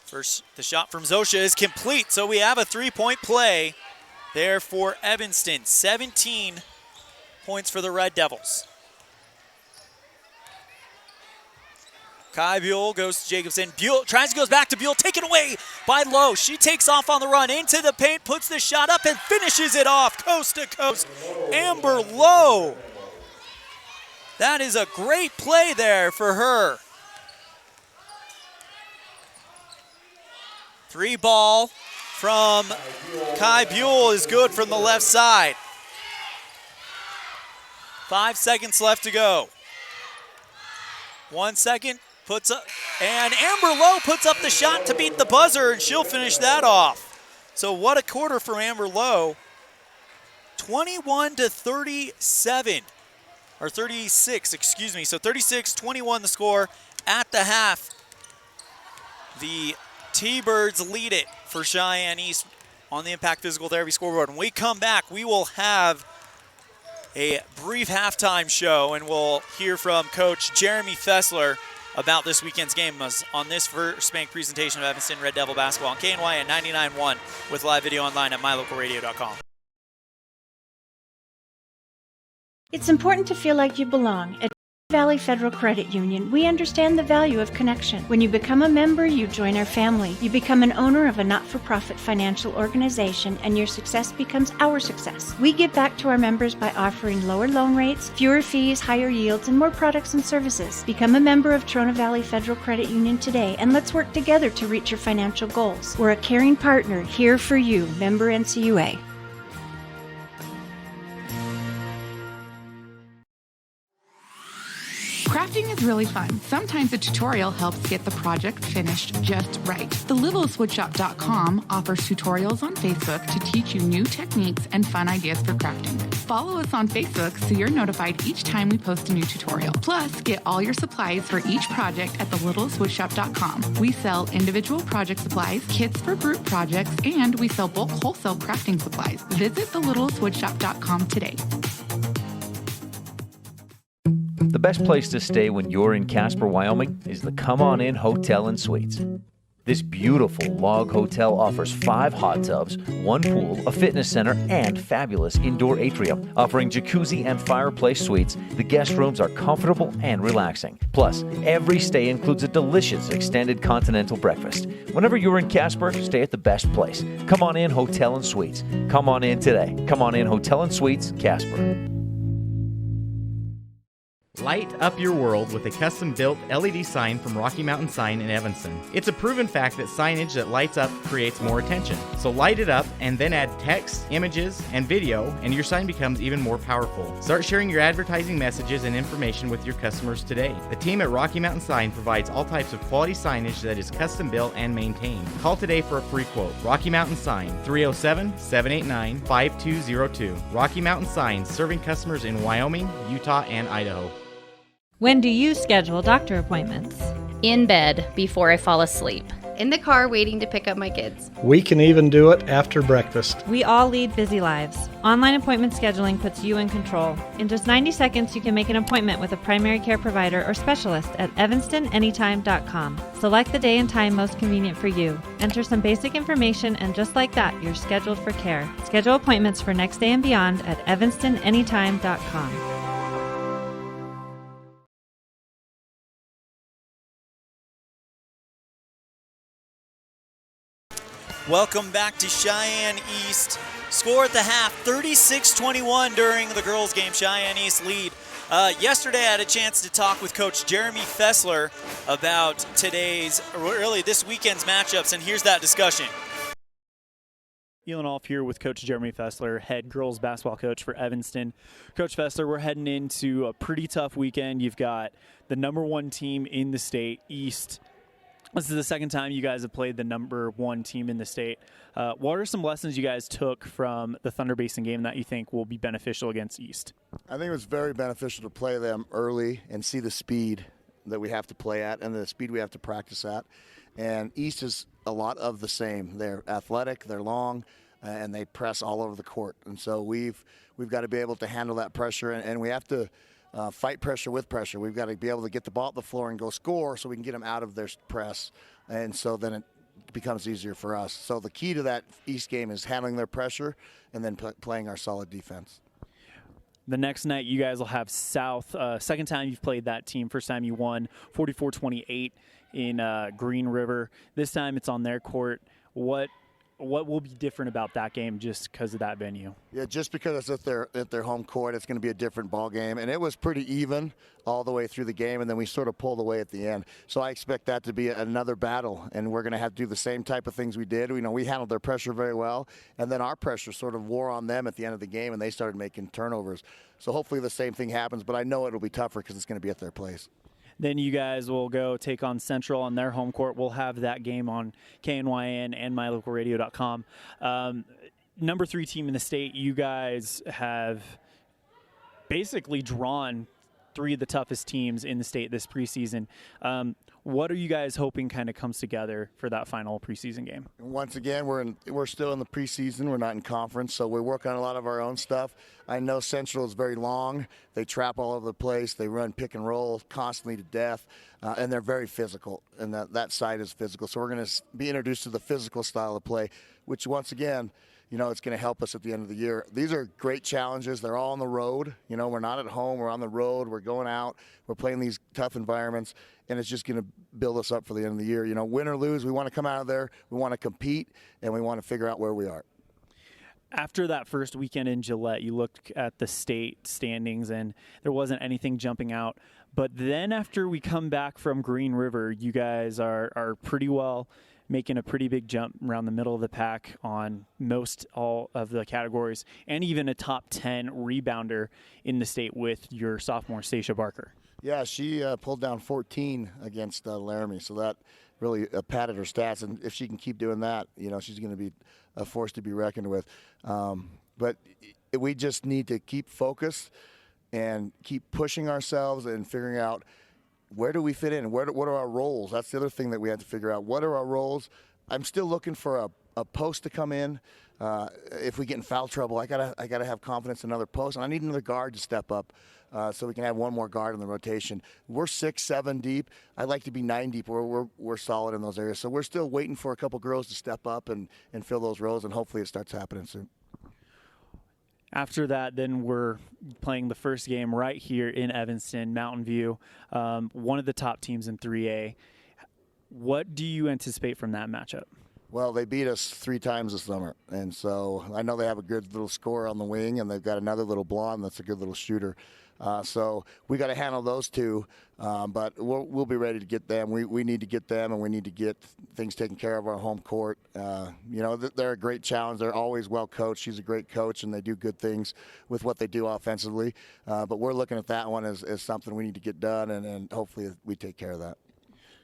First, the shot from Zosha is complete, so we have a three-point play there for Evanston. 17 points for the Red Devils. Kai Buell goes to Jacobson. Buell tries to goes back to Buell, taken away by Lowe. She takes off on the run into the paint, puts the shot up, and finishes it off coast to coast. Amber Lowe. That is a great play there for her. Three ball from Kai Buell is good from the left side. 5 seconds left to go. 1 second, puts up, and Amber Lowe puts up the shot to beat the buzzer, and she'll finish that off. So what a quarter from Amber Lowe. 21-37. Or 36, excuse me. So 36-21 the score at the half. The T-Birds lead it for Cheyenne East on the Impact Physical Therapy scoreboard. When we come back, we will have a brief halftime show, and we'll hear from Coach Jeremy Fessler about this weekend's game on this first bank presentation of Evanston Red Devil basketball on KNY at 99.1 with live video online at mylocalradio.com. It's important to feel like you belong. At Valley Federal Credit Union, we understand the value of connection. When you become a member, you join our family. You become an owner of a not-for-profit financial organization, and your success becomes our success. We give back to our members by offering lower loan rates, fewer fees, higher yields, and more products and services. Become a member of Trona Valley Federal Credit Union today, and let's work together to reach your financial goals. We're a caring partner here for you. Member NCUA. Crafting is really fun. Sometimes a tutorial helps get the project finished just right. TheLittlestWoodShop.com offers tutorials on Facebook to teach you new techniques and fun ideas for crafting. Follow us on Facebook so you're notified each time we post a new tutorial. Plus, get all your supplies for each project at TheLittlestWoodShop.com. We sell individual project supplies, kits for group projects, and we sell bulk wholesale crafting supplies. Visit TheLittlestWoodShop.com today. The best place to stay when you're in Casper, Wyoming is the Come On In Hotel and Suites. This beautiful log hotel offers 5 hot tubs, 1 pool, a fitness center, and fabulous indoor atrium. Offering jacuzzi and fireplace suites, the guest rooms are comfortable and relaxing. Plus, every stay includes a delicious extended continental breakfast. Whenever you're in Casper, stay at the best place. Come On In Hotel and Suites. Come on in today. Come On In Hotel and Suites, Casper. Light up your world with a custom-built LED sign from Rocky Mountain Sign in Evanston. It's a proven fact that signage that lights up creates more attention. So light it up and then add text, images, and video, and your sign becomes even more powerful. Start sharing your advertising messages and information with your customers today. The team at Rocky Mountain Sign provides all types of quality signage that is custom-built and maintained. Call today for a free quote. Rocky Mountain Sign, 307-789-5202. Rocky Mountain Sign, serving customers in Wyoming, Utah, and Idaho. When do you schedule doctor appointments? In bed before I fall asleep. In the car waiting to pick up my kids. We can even do it after breakfast. We all lead busy lives. Online appointment scheduling puts you in control. In just 90 seconds, you can make an appointment with a primary care provider or specialist at evanstonanytime.com. Select the day and time most convenient for you. Enter some basic information, and just like that, you're scheduled for care. Schedule appointments for next day and beyond at evanstonanytime.com. Welcome back to Cheyenne East. Score at the half, 36-21 during the girls' game. Cheyenne East lead. Yesterday I had a chance to talk with Coach Jeremy Fessler about this weekend's matchups, and here's that discussion. Elan Olliff here with Coach Jeremy Fessler, head girls basketball coach for Evanston. Coach Fessler, we're heading into a pretty tough weekend. You've got the number one team in the state, East. This is the second time you guys have played the number one team in the state. What are some lessons you guys took from the Thunder Basin game that you think will be beneficial against East? I think it was very beneficial to play them early and see the speed that we have to play at and the speed we have to practice at. And East is a lot of the same. They're athletic, they're long, and they press all over the court. And so we've got to be able to handle that pressure, and we have to fight pressure with pressure. We've got to be able to get the ball at the floor and go score so we can get them out of their press. And so then it becomes easier for us. So the key to that East game is handling their pressure and then playing our solid defense. The next night, you guys will have South. Second time you've played that team. First time you won 44-28 in Green River. This time it's on their court. What will be different about that game just because of that venue? Yeah, just because it's at their home court, it's going to be a different ball game. And it was pretty even all the way through the game, and then we sort of pulled away at the end. So I expect that to be another battle, and we're going to have to do the same type of things we did. We handled their pressure very well, and then our pressure sort of wore on them at the end of the game, and they started making turnovers. So hopefully the same thing happens, but I know it'll be tougher because it's going to be at their place. Then you guys will go take on Central on their home court. We'll have that game on KNYN and mylocalradio.com. Number 3 team in the state, you guys have basically drawn 3 of the toughest teams in the state this preseason. What are you guys hoping kind of comes together for that final preseason game? Once again, we're still in the preseason. We're not in conference, so we're working on a lot of our own stuff. I know Central is very long. They trap all over the place. They run pick and roll constantly to death, and they're very physical, and that side is physical. So we're going to be introduced to the physical style of play, which once again, it's going to help us at the end of the year. These are great challenges. They're all on the road. We're not at home. We're on the road. We're going out. We're playing these tough environments, and it's just going to build us up for the end of the year. Win or lose, we want to come out of there. We want to compete, and we want to figure out where we are. After that first weekend in Gillette, you looked at the state standings, and there wasn't anything jumping out. But then after we come back from Green River, you guys are pretty well making a pretty big jump around the middle of the pack on most all of the categories, and even a top 10 rebounder in the state with your sophomore, Stacia Barker. Yeah, she pulled down 14 against Laramie, so that really padded her stats. And if she can keep doing that, she's going to be a force to be reckoned with. But we just need to keep focused and keep pushing ourselves and figuring out where do we fit in? What are our roles? That's the other thing that we have to figure out. What are our roles? I'm still looking for a post to come in. If we get in foul trouble, I gotta have confidence in another post, and I need another guard to step up so we can have one more guard in the rotation. We're 6-7 deep. I'd like to be 9 deep. We're solid in those areas. So we're still waiting for a couple girls to step up and fill those roles, and hopefully it starts happening soon. After that, then we're playing the first game right here in Evanston, Mountain View, one of the top teams in 3A. What do you anticipate from that matchup? Well, they beat us 3 times this summer, and so I know they have a good little scorer on the wing, and they've got another little blonde that's a good little shooter. So we got to handle those 2, but we'll be ready to get them. We need to get them, and we need to get things taken care of our home court. They're a great challenge. They're always well coached. She's a great coach, and they do good things with what they do offensively. But we're looking at that one as something we need to get done, and hopefully we take care of that.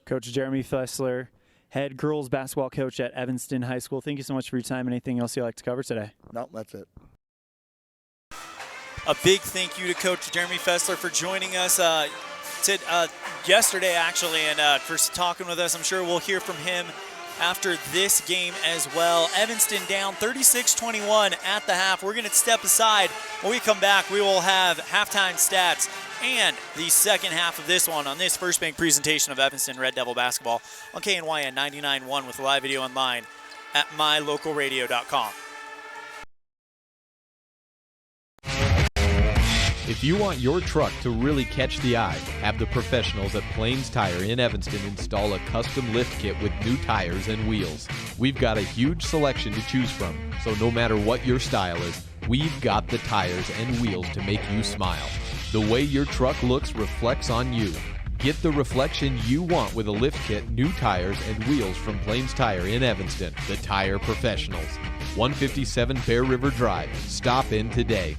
Coach Jeremy Fessler, head girls basketball coach at Evanston High School. Thank you so much for your time. Anything else you'd like to cover today? No, that's it. A big thank you to Coach Jeremy Fessler for joining us yesterday, actually, and for talking with us. I'm sure we'll hear from him after this game as well. Evanston down 36-21 at the half. We're going to step aside. When we come back, we will have halftime stats and the second half of this one on this First Bank presentation of Evanston Red Devil basketball on KNYN 99.1 with live video online at mylocalradio.com. If you want your truck to really catch the eye, have the professionals at Plains Tire in Evanston install a custom lift kit with new tires and wheels. We've got a huge selection to choose from, so no matter what your style is, we've got the tires and wheels to make you smile. The way your truck looks reflects on you. Get the reflection you want with a lift kit, new tires, and wheels from Plains Tire in Evanston, the tire professionals. 157 Bear River Drive. Stop in today.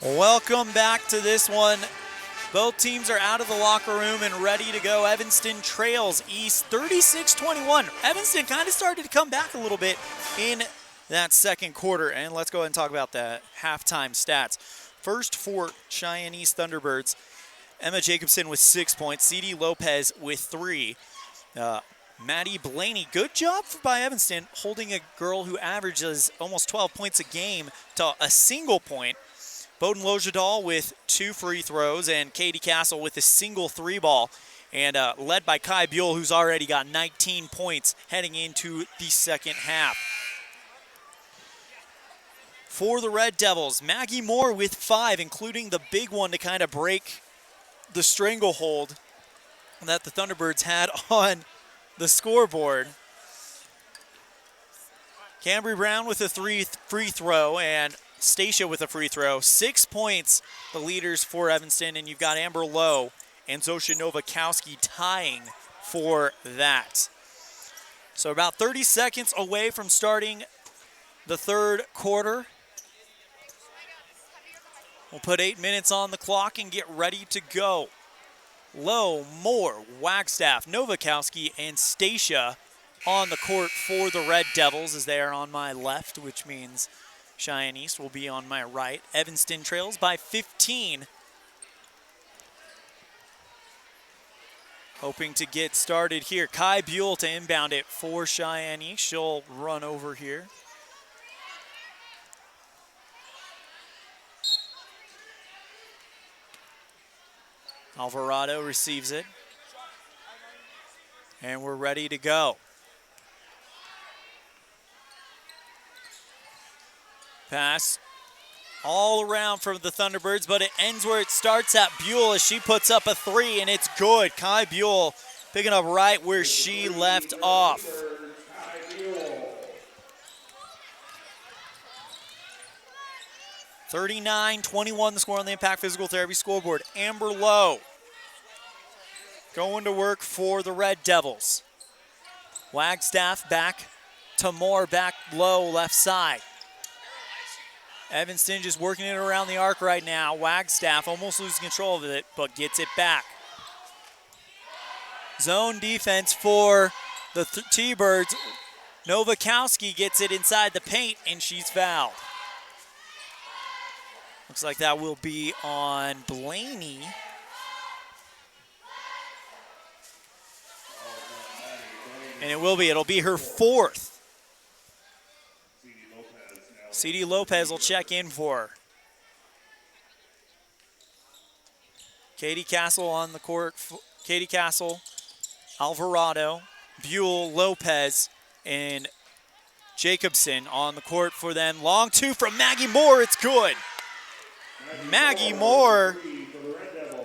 Welcome back to this one. Both teams are out of the locker room and ready to go. Evanston trails East 36-21. Evanston kind of started to come back a little bit in that second quarter. And let's go ahead and talk about the halftime stats. First for Cheyenne East Thunderbirds, Emma Jacobson with 6 points, C.D. Lopez with 3. Maddie Blaney, good job by Evanston, holding a girl who averages almost 12 points a game to a single point. Bowden Lojadal with 2 free throws, and Katie Castle with a single 3-ball. And led by Kai Buell, who's already got 19 points heading into the second half. For the Red Devils, Maggie Moore with 5, including the big one to kind of break the stranglehold that the Thunderbirds had on the scoreboard. Cambry Brown with a free throw, and Stacia with a free throw. 6 points, the leaders for Evanston, and you've got Amber Lowe and Zosha Novakowski tying for that. So about 30 seconds away from starting the third quarter. We'll put 8 minutes on the clock and get ready to go. Lowe, Moore, Wagstaff, Novakowski, and Stacia on the court for the Red Devils, as they are on my left, which means Cheyenne East will be on my right. Evanston trails by 15. Hoping to get started here. Kai Buell to inbound it for Cheyenne East. She'll run over here. Alvarado receives it. And we're ready to go. Pass all around from the Thunderbirds, but it ends where it starts at Buell as she puts up a 3, and it's good. Kai Buell picking up right where she left off. (39-21) the score on the Impact Physical Therapy scoreboard. Amber Lowe going to work for the Red Devils. Wagstaff back to Moore, back low left side. Evanston just working it around the arc right now. Wagstaff almost losing control of it, but gets it back. Zone defense for the T-Birds. Novakowski gets it inside the paint, and she's fouled. Looks like that will be on Blaney. And it will be. It'll be her 4th. C.D. Lopez will check in for her. Katie Castle on the court. Katie Castle, Alvarado, Buell, Lopez, and Jacobson on the court for them. Long 2 from Maggie Moore. It's good. Maggie Moore.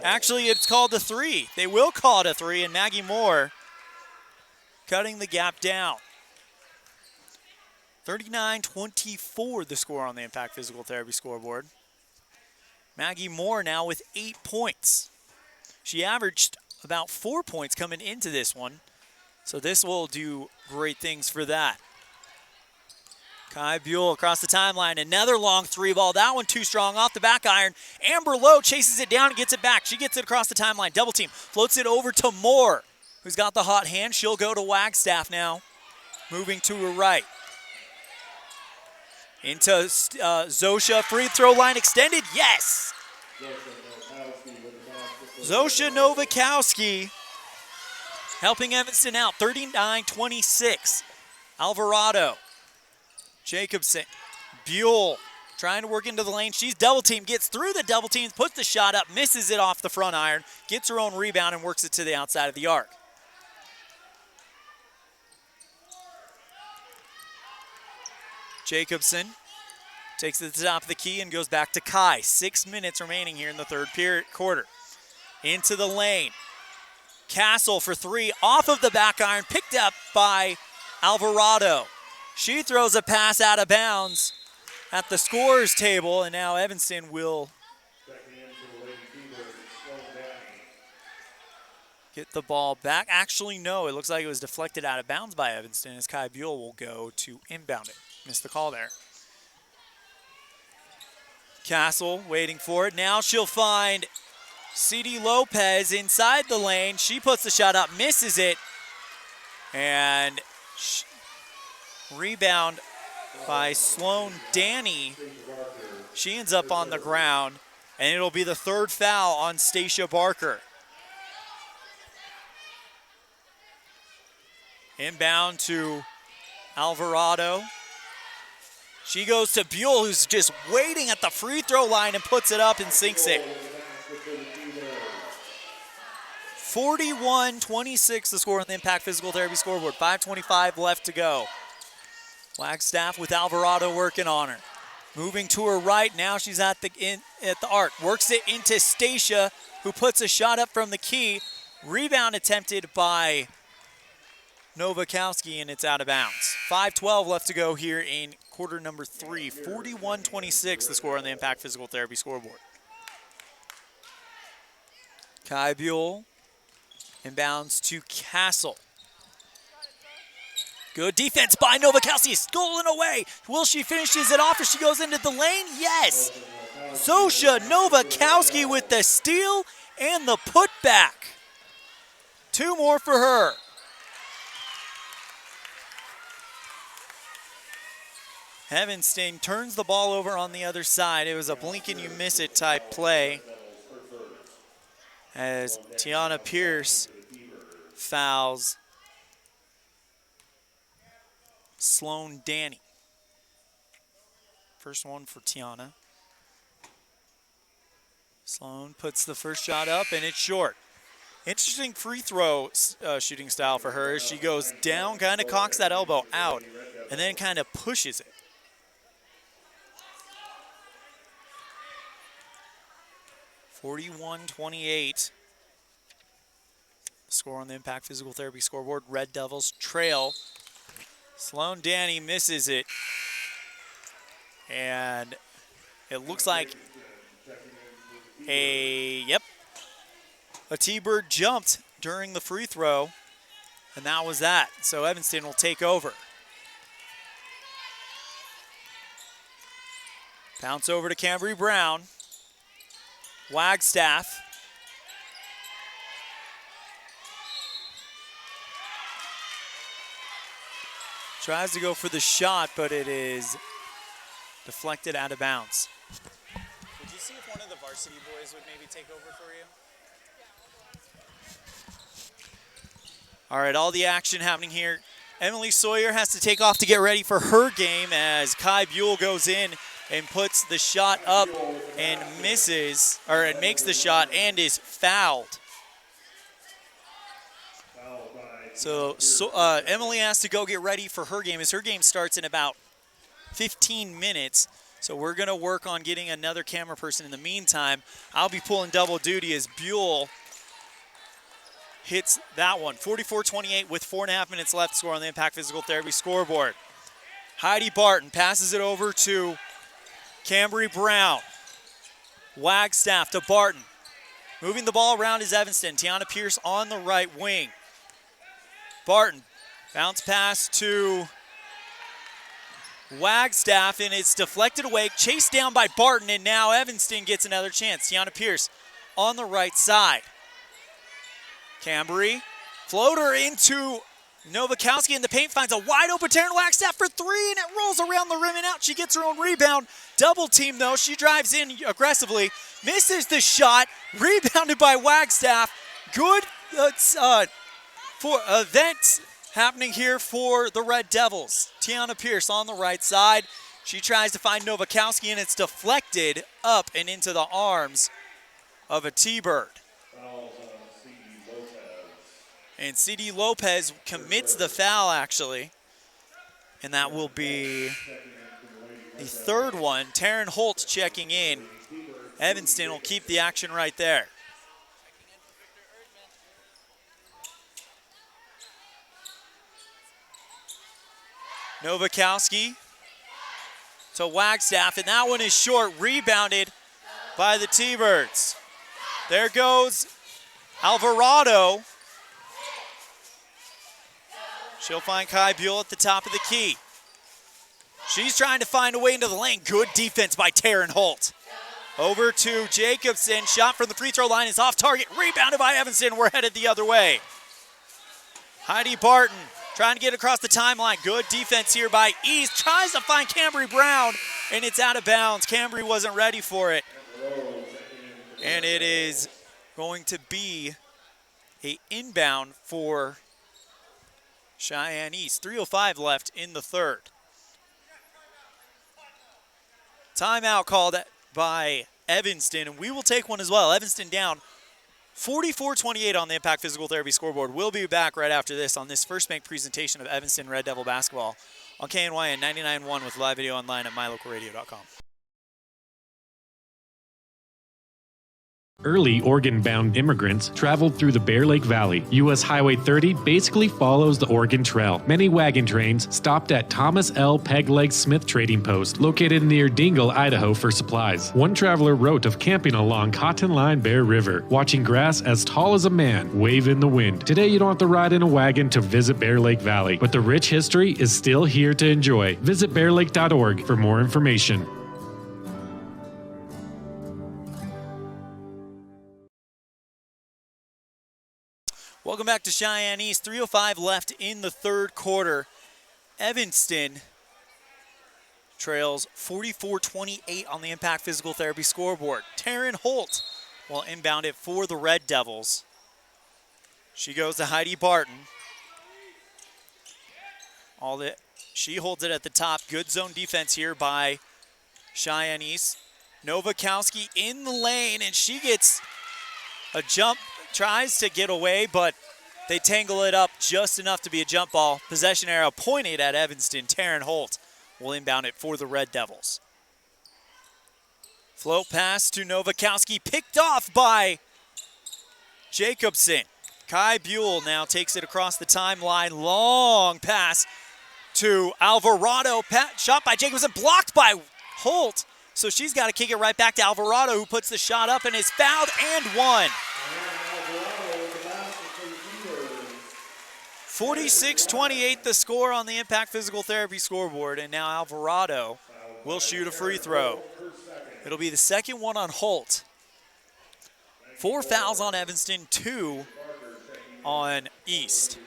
Actually, it's called a 3. They will call it a 3, and Maggie Moore cutting the gap down. 39-24 the score on the Impact Physical Therapy scoreboard. Maggie Moore now with 8 points. She averaged about 4 points coming into this one, so this will do great things for that. Kai Buell across the timeline, another long 3-ball. That one too strong off the back iron. Amber Lowe chases it down and gets it back. She gets it across the timeline, double team, floats it over to Moore, who's got the hot hand. She'll go to Wagstaff now, moving to her right. Into Zosha, free throw line extended, yes! Zosha Novakowski helping Evanston out, 39-26. Alvarado, Jacobson, Buell trying to work into the lane. She's double teamed, gets through the double teams, puts the shot up, misses it off the front iron, gets her own rebound and works it to the outside of the arc. Jacobson takes it to the top of the key and goes back to Kai. 6 minutes remaining here in the third quarter. Into the lane. Castle for 3 off of the back iron, picked up by Alvarado. She throws a pass out of bounds, at the scorer's table, and now Evanston will get the ball back. Actually, no, it looks like it was deflected out of bounds by Evanston as Kai Buell will go to inbound it. Missed the call there. Castle waiting for it. Now she'll find C.D. Lopez inside the lane. She puts the shot up, misses it, and rebound by Sloan Danny. She ends up on the ground, and it'll be the third foul on Stacia Barker. Inbound to Alvarado. She goes to Buell, who's just waiting at the free throw line and puts it up and sinks it. 41-26 the score on the Impact Physical Therapy scoreboard. 5:25 left to go. Wagstaff with Alvarado working on her. Moving to her right, now she's at the arc. Works it into Stacia, who puts a shot up from the key. Rebound attempted by Novakowski, and it's out of bounds. 5:12 left to go here in quarter number 3. 41-26 the score on the Impact Physical Therapy scoreboard. Kai Buell inbounds to Castle. Good defense by Novakowski, stolen away. Will she finishes it off as she goes into the lane? Yes. Zosha Novakowski with the steal and the putback. 2 more for her. Evanston turns the ball over on the other side. It was a blink and you miss it type play as Tiana Pierce fouls Sloan Danny. First one for Tiana. Sloan puts the first shot up and it's short. Interesting free throw shooting style for her as she goes down, kind of cocks that elbow out, and then kind of pushes it. 41-28. Score on the Impact Physical Therapy scoreboard. Red Devils trail. Sloan Danny misses it. And it looks like a T-Bird jumped during the free throw. And that was that. So Evanston will take over. Bounce over to Cambry Brown. Wagstaff. Tries to go for the shot, but it is deflected out of bounds. Would you see if one of the varsity boys would maybe take over for you? All right, all the action happening here. Emily Sawyer has to take off to get ready for her game as Kai Buell goes in and puts the shot up and misses, or it makes the shot and is fouled. So Emily has to go get ready for her game as her game starts in about 15 minutes. So we're going to work on getting another camera person in the meantime. I'll be pulling double duty as Buell hits that one. 44-28 with 4.5 minutes left to score on the Impact Physical Therapy scoreboard. Heidi Barton passes it over to Cambry Brown. Wagstaff to Barton. Moving the ball around is Evanston. Tiana Pierce on the right wing. Barton, bounce pass to Wagstaff, and it's deflected away, chased down by Barton, and now Evanston gets another chance. Tiana Pierce on the right side. Cambry, floater into Novakowski in the paint, finds a wide open Taryn Wagstaff for 3, and it rolls around the rim and out. She gets her own rebound. Double team though, she drives in aggressively, misses the shot, rebounded by Wagstaff. Good events happening here for the Red Devils. Tiana Pierce on the right side. She tries to find Novakowski, and it's deflected up and into the arms of a T-Bird. And C.D. Lopez commits the foul, actually. And that will be the third one. Taryn Holt checking in. Evanston will keep the action right there. Novakowski to Wagstaff, and that one is short, rebounded by the T-Birds. There goes Alvarado. She'll find Kai Buell at the top of the key. She's trying to find a way into the lane. Good defense by Taryn Holt. Over to Jacobson. Shot from the free throw line is off target. Rebounded by Evanston. We're headed the other way. Heidi Barton trying to get across the timeline. Good defense here by East. Tries to find Cambry Brown, and it's out of bounds. Cambry wasn't ready for it. And it is going to be an inbound for Cheyenne East. 3:05 left in the third. Timeout called by Evanston, and we will take one as well. Evanston down 44-28 on the Impact Physical Therapy scoreboard. We'll be back right after this on this First Bank presentation of Evanston Red Devil basketball on KNYN 99.1 with live video online at mylocalradio.com. Early Oregon-bound immigrants traveled through the Bear Lake Valley. U.S. Highway 30 basically follows the Oregon Trail. Many wagon trains stopped at Thomas L. Pegleg Smith Trading Post, located near Dingle, Idaho, for supplies. One traveler wrote of camping along Cotton Line Bear River, watching grass as tall as a man wave in the wind. Today, you don't have to ride in a wagon to visit Bear Lake Valley, but the rich history is still here to enjoy. Visit bearlake.org for more information. Welcome back to Cheyenne East. 3:05 left in the third quarter. Evanston trails 44-28 on the Impact Physical Therapy scoreboard. Taryn Holt will inbound it for the Red Devils. She goes to Heidi Barton. She holds it at the top. Good zone defense here by Cheyenne East. Novakowski in the lane, and she gets a jump. Tries to get away, but they tangle it up just enough to be a jump ball. Possession arrow pointed at Evanston. Taryn Holt will inbound it for the Red Devils. Float pass to Novakowski, picked off by Jacobson. Kai Buell now takes it across the timeline. Long pass to Alvarado. Shot by Jacobson, blocked by Holt. So she's got to kick it right back to Alvarado, who puts the shot up and is fouled and one. 46-28 the score on the Impact Physical Therapy scoreboard, and now Alvarado will shoot a free throw. It'll be the second one on Holt. 4 fouls on Evanston, 2 on East.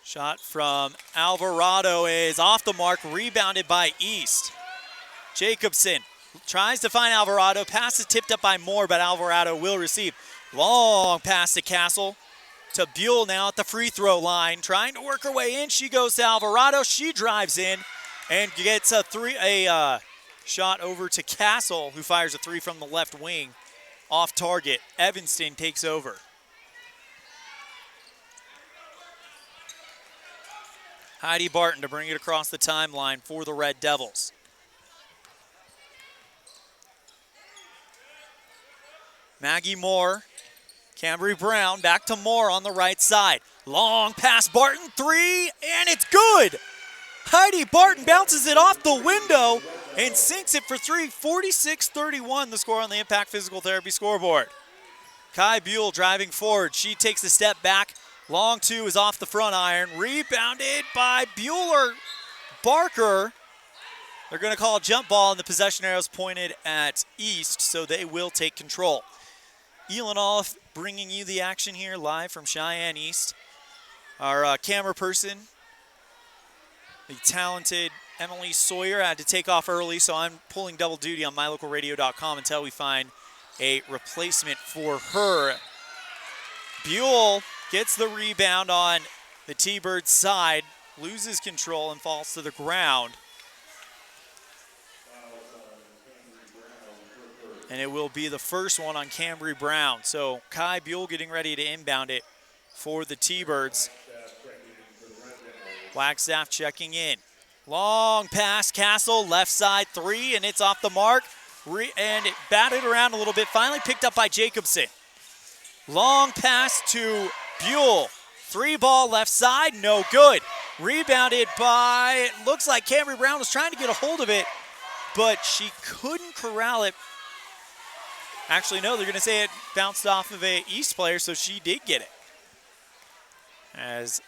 Shot from Alvarado is off the mark, rebounded by East. Jacobson tries to find Alvarado. Pass is tipped up by Moore, but Alvarado will receive. Long pass to Castle. To Buell now at the free throw line. Trying to work her way in. She goes to Alvarado. She drives in and gets a shot over to Castle, who fires a three from the left wing. Off target. Evanston takes over. Heidi Barton to bring it across the timeline for the Red Devils. Maggie Moore, Cambry Brown, back to Moore on the right side. Long pass, Barton, three, and it's good! Heidi Barton bounces it off the window and sinks it for three. 46-31 the score on the Impact Physical Therapy scoreboard. Kai Buell driving forward. She takes a step back. Long two is off the front iron. Rebounded by Bueller. Barker. They're going to call a jump ball, and the possession arrows pointed at East, so they will take control. Elan Olliff bringing you the action here live from Cheyenne East. Our camera person, the talented Emily Sawyer, had to take off early, so I'm pulling double duty on mylocalradio.com until we find a replacement for her. Buell gets the rebound on the T-Bird side, loses control and falls to the ground. And it will be the first one on Cambry Brown. So Kai Buell getting ready to inbound it for the T-Birds. Wagstaff checking in. Long pass, Castle, left side three, and it's off the mark. And it batted around a little bit, finally picked up by Jacobson. Long pass to Buell. 3-ball left side, no good. Rebounded by, it looks like Camry Brown was trying to get a hold of it, but she couldn't corral it. Actually, no, they're going to say it bounced off of a East player, so she did get it. As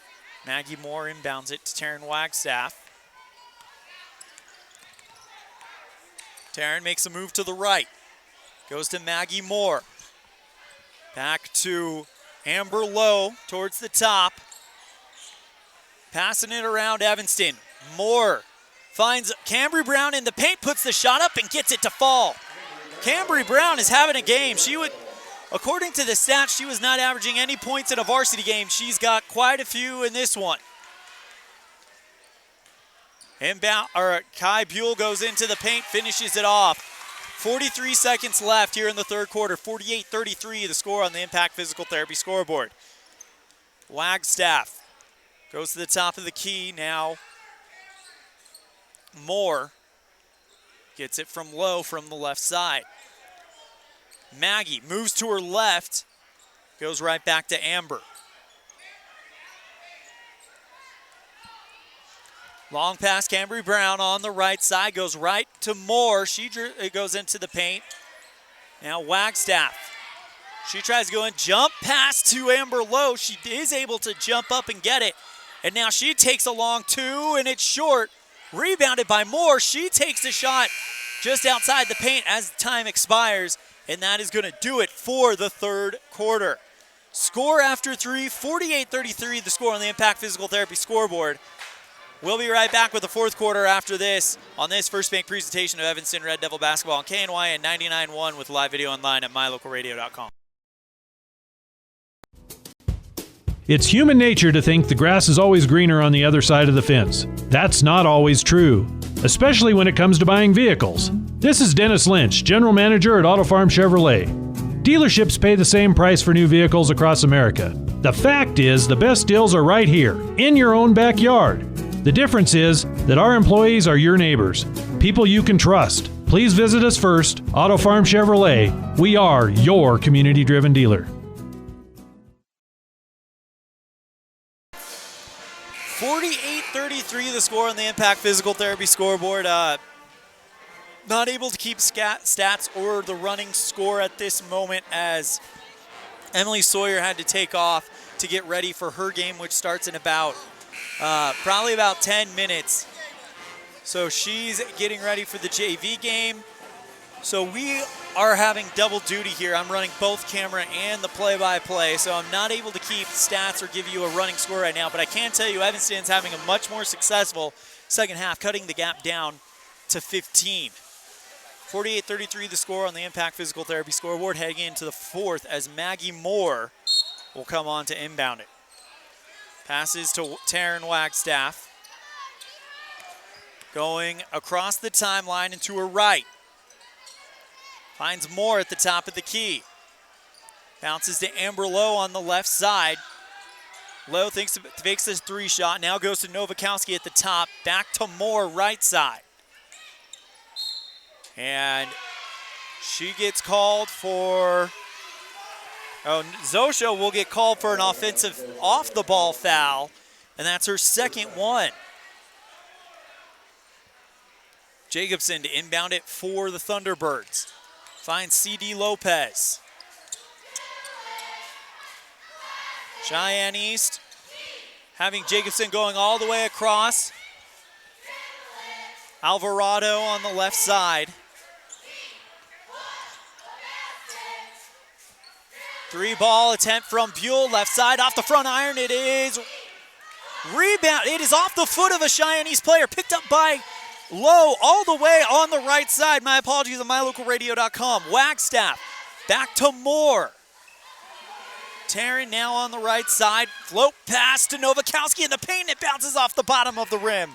Maggie Moore inbounds it to Taryn Wagstaff. Taryn makes a move to the right. Goes to Maggie Moore. Back to Amber Lowe towards the top. Passing it around Evanston. Moore finds Cambry Brown in the paint, puts the shot up and gets it to fall. Cambry Brown is having a game. According to the stats, she was not averaging any points in a varsity game. She's got quite a few in this one. Kai Buell goes into the paint, finishes it off. 43 seconds left here in the third quarter. 48-33 the score on the Impact Physical Therapy scoreboard. Wagstaff goes to the top of the key now. Moore gets it from Lowe from the left side. Maggie moves to her left, goes right back to Amber. Long pass, Cambry Brown on the right side, goes right to Moore. It goes into the paint. Now Wagstaff. She tries to go in, jump pass to Amber Lowe. She is able to jump up and get it. And now she takes a long two, and it's short. Rebounded by Moore. She takes the shot just outside the paint as time expires, and that is going to do it for the third quarter. Score after three, 48-33 the score on the Impact Physical Therapy scoreboard. We'll be right back with the fourth quarter after this on this First Bank presentation of Evanston Red Devil basketball on KNY and 99.1 with live video online at mylocalradio.com. It's human nature to think the grass is always greener on the other side of the fence. That's not always true, especially when it comes to buying vehicles. This is Dennis Lynch, General Manager at Auto Farm Chevrolet. Dealerships pay the same price for new vehicles across America. The fact is, the best deals are right here, in your own backyard. The difference is that our employees are your neighbors, people you can trust. Please visit us first, Auto Farm Chevrolet. We are your community-driven dealer. 48-33 the score on the Impact Physical Therapy scoreboard. Not able to keep stats or the running score at this moment as Emily Sawyer had to take off to get ready for her game, which starts in probably about 10 minutes. So she's getting ready for the JV game. So we are having double duty here. I'm running both camera and the play-by-play, so I'm not able to keep stats or give you a running score right now, but I can tell you Evanston's having a much more successful second half, cutting the gap down to 15. 48-33 the score on the Impact Physical Therapy scoreboard, heading into the fourth as Maggie Moore will come on to inbound it. Passes to Taryn Wagstaff. Going across the timeline and to her right. Finds Moore at the top of the key. Bounces to Amber Lowe on the left side. Lowe fakes his three shot. Now goes to Novakowski at the top. Back to Moore right side. And she gets called for... Zosha will get called for an offensive off-the-ball foul, and that's her second one. Jacobson to inbound it for the Thunderbirds. Finds C.D. Lopez. Cheyenne East having Jacobson going all the way across. Alvarado on the left side. Three-ball attempt from Buell, left side, off the front iron. It is rebound. It is off the foot of a Cheyenne East player, picked up by Lowe all the way on the right side. My apologies on mylocalradio.com. Wagstaff back to Moore. Taryn now on the right side. Float pass to Novakowski in the paint. It bounces off the bottom of the rim.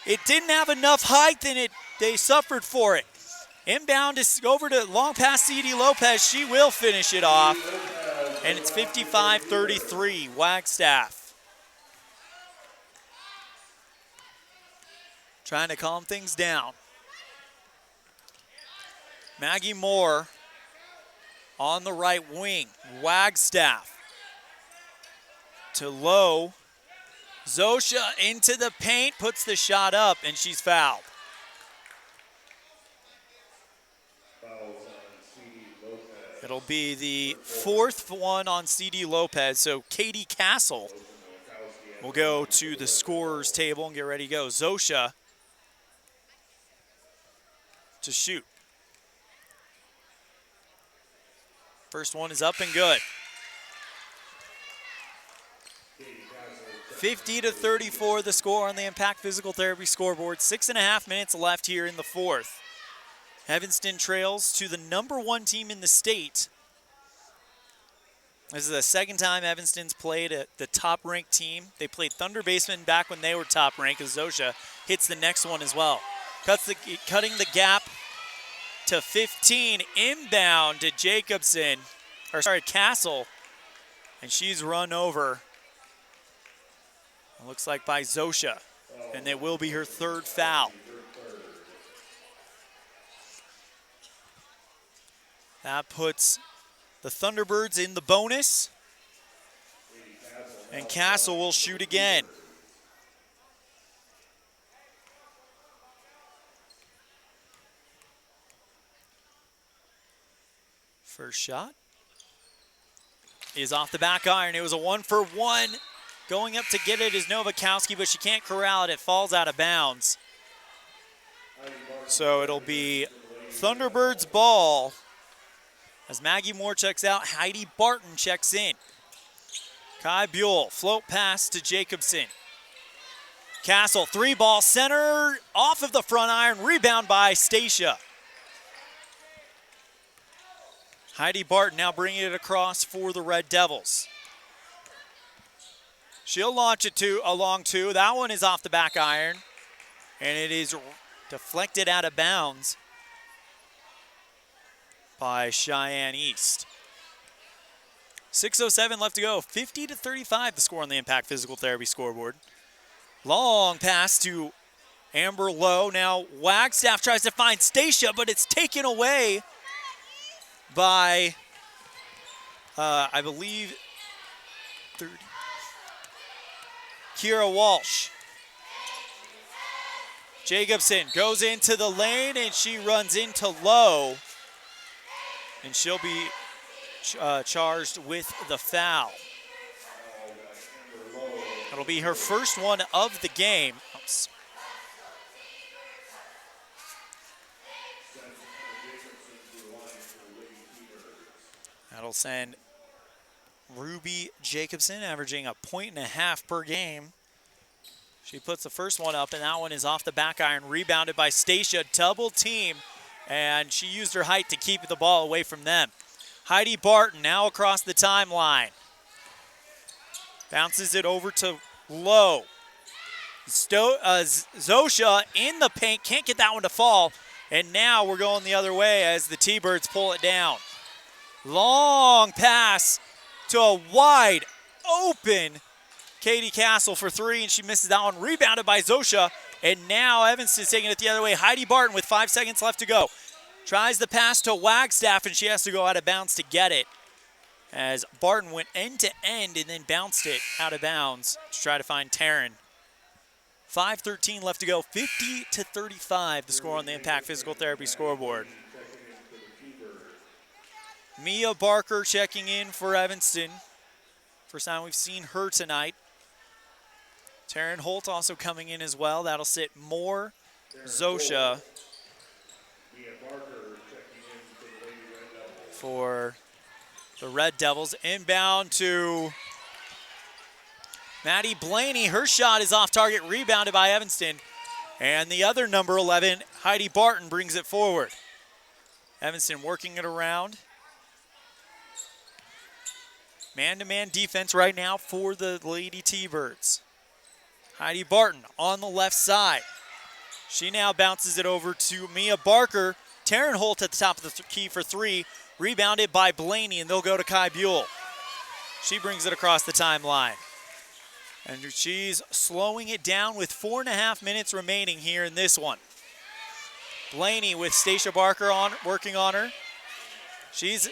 It didn't have enough height and they suffered for it. Inbound is over to long pass C.D. Lopez. She will finish it off. And it's 55-33, Wagstaff. Trying to calm things down. Maggie Moore on the right wing. Wagstaff to Lowe. Zosha into the paint, puts the shot up, and she's fouled. It'll be the fourth one on C.D. Lopez, so Katie Castle will go to the scorer's table and get ready to go. Zosha to shoot. First one is up and good. 50-34 the score on the Impact Physical Therapy scoreboard. 6.5 minutes left here in the fourth. Evanston trails to the #1 team in the state. This is the second time Evanston's played at the top-ranked team. They played Thunder Baseman back when they were top-ranked, as Zosha hits the next one as well. Cutting the gap to 15, inbound to Castle, and she's run over. It looks like by Zosha, and it will be her third foul. That puts the Thunderbirds in the bonus, and Castle will shoot again. First shot is off the back iron. It was a 1-for-1. Going up to get it is Novakowski, but she can't corral it. It falls out of bounds. So it'll be Thunderbirds ball. As Maggie Moore checks out, Heidi Barton checks in. Kai Buell, float pass to Jacobson. Castle, 3-ball center, off of the front iron, rebound by Stacia. Heidi Barton now bringing it across for the Red Devils. She'll launch it along two. That one is off the back iron, and it is deflected out of bounds by Cheyenne East. 6:07 left to go. 50-35 the score on the Impact Physical Therapy scoreboard. Long pass to Amber Lowe. Now Wagstaff tries to find Stacia, but it's taken away by, I believe, 30. Kira Walsh. Jacobson goes into the lane, and she runs into Lowe. And she'll be charged with the foul. It'll be her first one of the game. Oops. That'll send Ruby Jacobson averaging 1.5 points per game. She puts the first one up, and that one is off the back iron, rebounded by Stacia, double team, and she used her height to keep the ball away from them. Heidi Barton now across the timeline. Bounces it over to Lowe. Zosha in the paint, can't get that one to fall, and now we're going the other way as the T-Birds pull it down. Long pass to a wide open Katie Castle for three, and she misses that one. Rebounded by Zosha, and now Evanston's taking it the other way. Heidi Barton with 5 seconds left to go. Tries the pass to Wagstaff, and she has to go out of bounds to get it, as Barton went end to end and then bounced it out of bounds to try to find Taryn. 5:13 left to go. 50-35 the score on the Impact Physical Therapy scoreboard. Mia Barker checking in for Evanston. First time we've seen her tonight. Taryn Holt also coming in as well. That'll sit Moore, Zosha for the Red Devils. Inbound to Maddie Blaney. Her shot is off target, rebounded by Evanston. And the other number 11, Heidi Barton, brings it forward. Evanston working it around. Man-to-man defense right now for the Lady T-Birds. Heidi Barton on the left side. She now bounces it over to Mia Barker. Taryn Holt at the top of the key for three. Rebounded by Blaney, and they'll go to Kai Buell. She brings it across the timeline. And she's slowing it down with 4.5 minutes remaining here in this one. Blaney with Stacia Barker working on her. She's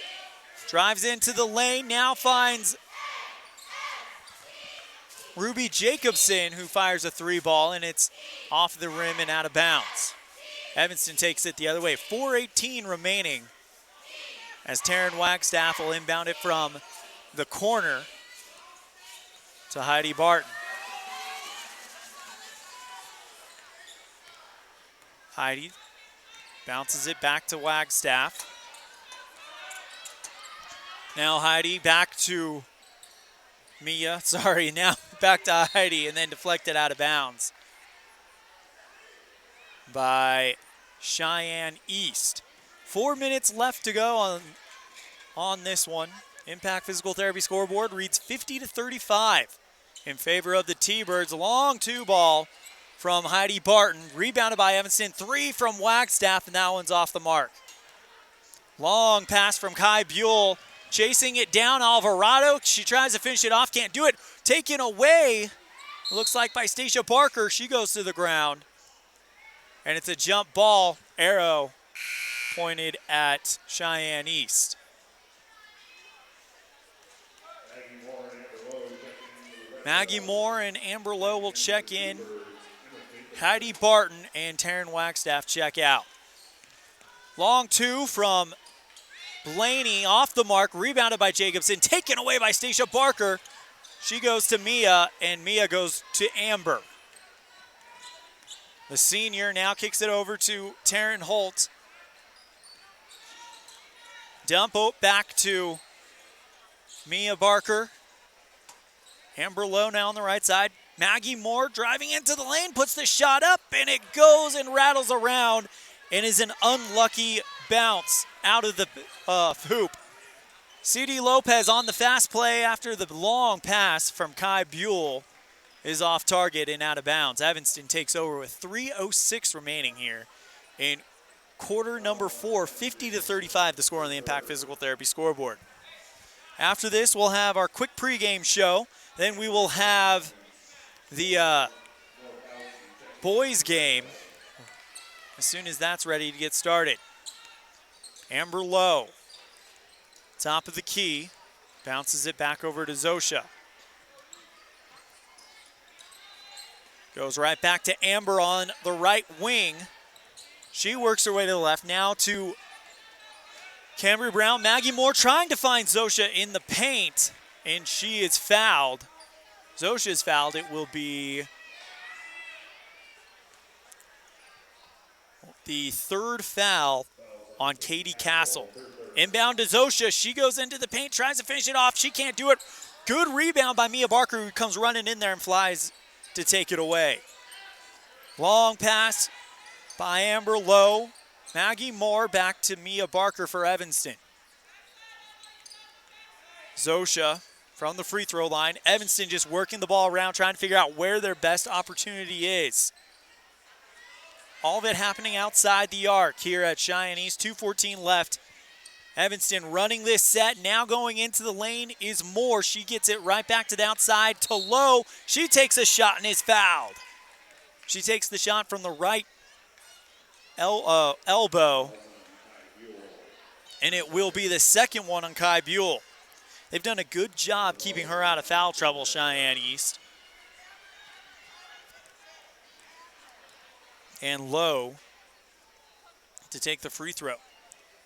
Drives into the lane, now finds Ruby Jacobson, who fires a 3-ball, and it's off the rim and out of bounds. Evanston takes it the other way. 4:18 remaining as Taryn Wagstaff will inbound it from the corner to Heidi Barton. Heidi bounces it back to Wagstaff. Now Heidi back to Mia. Now back to Heidi and then deflected out of bounds by Cheyenne East. 4 minutes left to go on this one. Impact Physical Therapy scoreboard reads 50-35 in favor of the T-Birds. Long 2-ball from Heidi Barton. Rebounded by Evanston. 3 from Wagstaff, and that one's off the mark. Long pass from Kai Buell. Chasing it down, Alvarado. She tries to finish it off, can't do it. Taken away, looks like by Stacia Barker. She goes to the ground. And it's a jump ball, arrow pointed at Cheyenne East. Maggie Moore and Amber Lowe will check in. Heidi Barton and Taryn Wagstaff check out. Long 2 from Blaney, off the mark, rebounded by Jacobson, taken away by Stacia Barker. She goes to Mia, and Mia goes to Amber. The senior now kicks it over to Taryn Holt. Dump back to Mia Barker. Amber Lowe now on the right side. Maggie Moore driving into the lane, puts the shot up, and it goes and rattles around and is an unlucky bounce out of the hoop. C.D. Lopez on the fast play after the long pass from Kai Buell is off target and out of bounds. Evanston takes over with 3:06 remaining here in quarter number 4, 50-35 the score on the Impact Physical Therapy scoreboard. After this, we'll have our quick pregame show. Then we will have the boys game as soon as that's ready to get started. Amber Lowe, top of the key, bounces it back over to Zosha. Goes right back to Amber on the right wing. She works her way to the left. Now to Cambry Brown. Maggie Moore trying to find Zosha in the paint, and she is fouled. Zosha is fouled. It will be the third foul on Katie Castle. Inbound to Zosha. She goes into the paint, tries to finish it off. She can't do it. Good rebound by Mia Barker, who comes running in there and flies to take it away. Long pass by Amber Lowe. Maggie Moore back to Mia Barker for Evanston. Zosha from the free throw line. Evanston just working the ball around, trying to figure out where their best opportunity is. All of it happening outside the arc here at Cheyenne East. 2:14 left. Evanston running this set. Now going into the lane is Moore. She gets it right back to the outside to Lowe. She takes a shot and is fouled. She takes the shot from the right elbow. And it will be the second one on Kai Buell. They've done a good job keeping her out of foul trouble, Cheyenne East. And Lowe to take the free throw.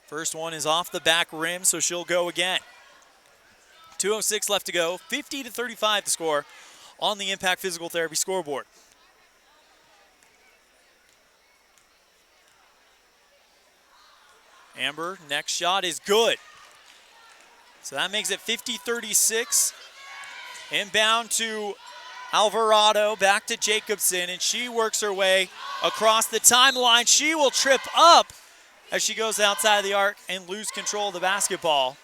First one is off the back rim, so she'll go again. 2:06 left to go. 50-35 the score on the Impact Physical Therapy scoreboard. Amber, next shot is good. So that makes it 50-36. Inbound to Alvarado, back to Jacobson, and she works her way across the timeline. She will trip up as she goes outside of the arc and lose control of the basketball.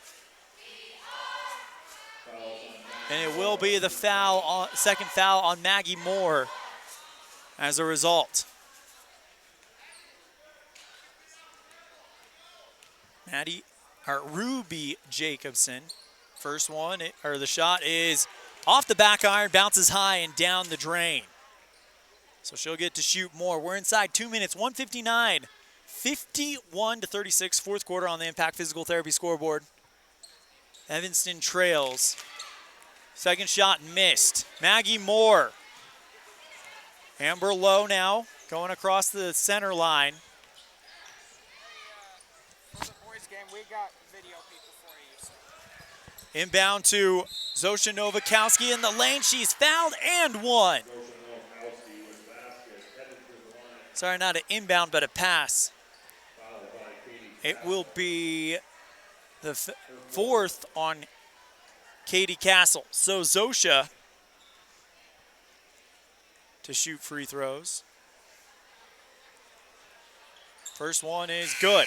And it will be the foul, second foul on Maggie Moore as a result. Ruby Jacobson, first one, the shot is off the back iron, bounces high and down the drain. So she'll get to shoot more. We're inside 2 minutes, 1:59. 51-36, fourth quarter on the Impact Physical Therapy scoreboard. Evanston trails. Second shot missed. Maggie Moore. Amber Lowe now going across the center line. Inbound to Zosha Novakowski in the lane. She's fouled and one. Sorry, not an inbound, but a pass. It will be the fourth on Katie Castle. So Zosha to shoot free throws. First one is good.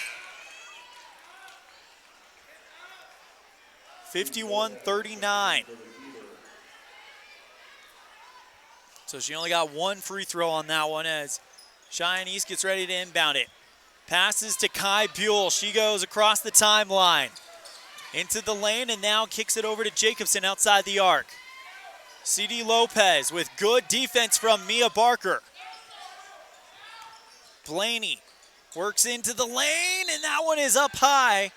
51-39. So she only got one free throw on that one as Cheyenne East gets ready to inbound it. Passes to Kai Buell. She goes across the timeline into the lane and now kicks it over to Jacobson outside the arc. C.D. Lopez with good defense from Mia Barker. Blaney works into the lane and that one is up high.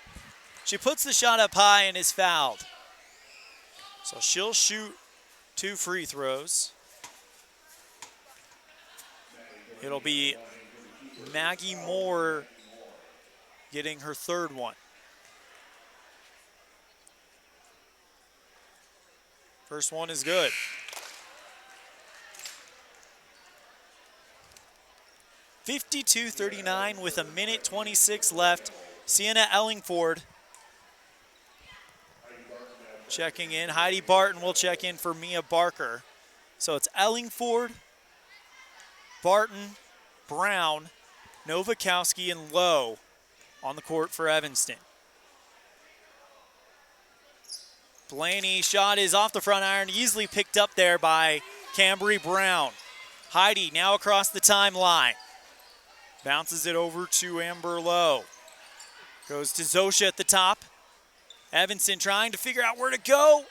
She puts the shot up high and is fouled. So she'll shoot 2 free throws. It'll be Maggie Moore getting her third one. First one is good. (52-39) with 1:26 left. Sienna Ellingford checking in. Heidi Barton will check in for Mia Barker. So it's Ellingford, Barton, Brown, Novakowski, and Lowe on the court for Evanston. Blaney shot is off the front iron, easily picked up there by Cambry Brown. Heidi now across the timeline. Bounces it over to Amber Lowe. Goes to Zosha at the top. Evanston trying to figure out where to go.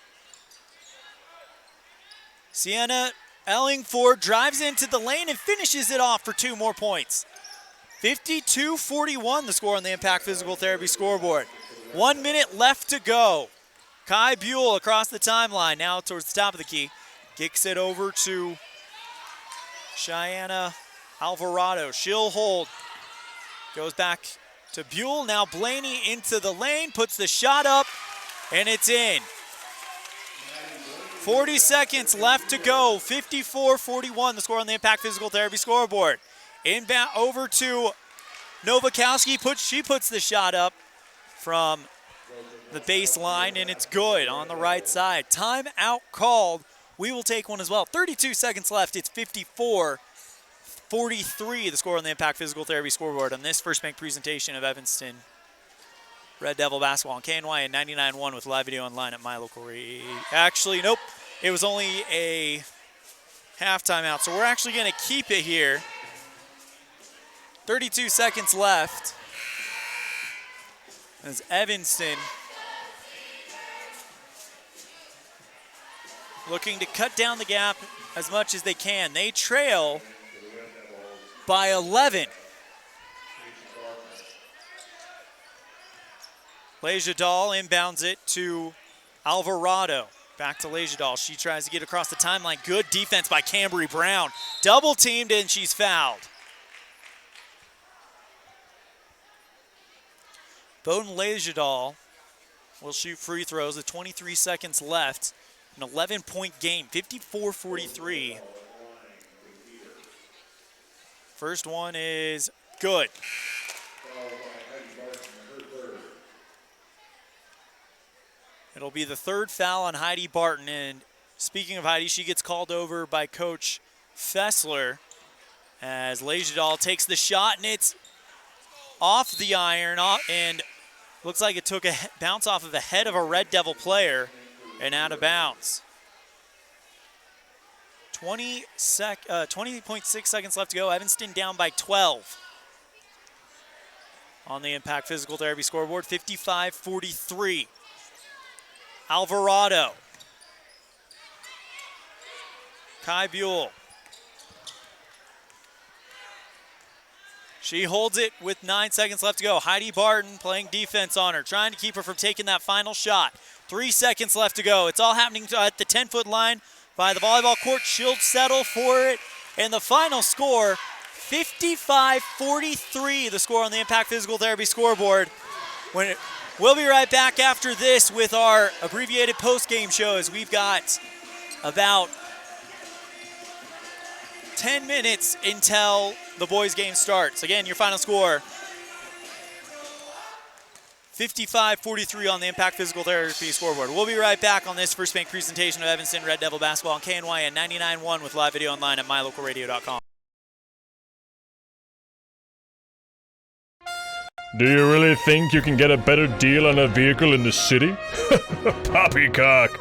Sienna Ellingford drives into the lane and finishes it off for 2 more points. 52-41 the score on the Impact Physical Therapy scoreboard. 1 minute left to go. Kai Buell across the timeline, now towards the top of the key. Kicks it over to Cheyenne Alvarado. She'll hold. Goes back to Buell. Now Blaney into the lane, puts the shot up, and it's in. 40 seconds left to go. 54-41 the score on the Impact Physical Therapy scoreboard. Inbound over to Novakowski. She puts the shot up from the baseline, and it's good on the right side. Timeout called. We will take one as well. 32 seconds left. It's 54-43 the score on the Impact Physical Therapy scoreboard on this First Bank presentation of Evanston Red Devil basketball on KNY and 99.1 with live video online at my local radio. Actually, nope. It was only a half timeout, so we're actually going to keep it here. 32 seconds left as Evanston looking to cut down the gap as much as they can. They trail by 11. Lejadal inbounds it to Alvarado. Back to Lejadal. She tries to get across the timeline. Good defense by Cambry Brown. Double teamed and she's fouled. Bowden Lejadal will shoot free throws with 23 seconds left. An 11-point game, 54-43. First one is good. It'll be the third foul on Heidi Barton. And speaking of Heidi, she gets called over by Coach Fessler as Lejadal takes the shot, and it's off the iron, and looks like it took a bounce off of the head of a Red Devil player and out of bounds. 20.6 seconds left to go. Evanston down by 12 on the Impact Physical Therapy scoreboard, 55-43. Alvarado. Kai Buell. She holds it with 9 seconds left to go. Heidi Barton playing defense on her, trying to keep her from taking that final shot. 3 seconds left to go. It's all happening at the 10-foot line by the volleyball court. She'll settle for it. And the final score, 55-43, the score on the Impact Physical Therapy scoreboard. We'll be right back after this with our abbreviated post-game show, as we've got about 10 minutes until the boys' game starts. Again, your final score, 55-43 on the Impact Physical Therapy scoreboard. We'll be right back on this First Bank presentation of Evanston Red Devil basketball on KNYN 99.1 with live video online at mylocalradio.com. Do you really think you can get a better deal on a vehicle in the city? Poppycock!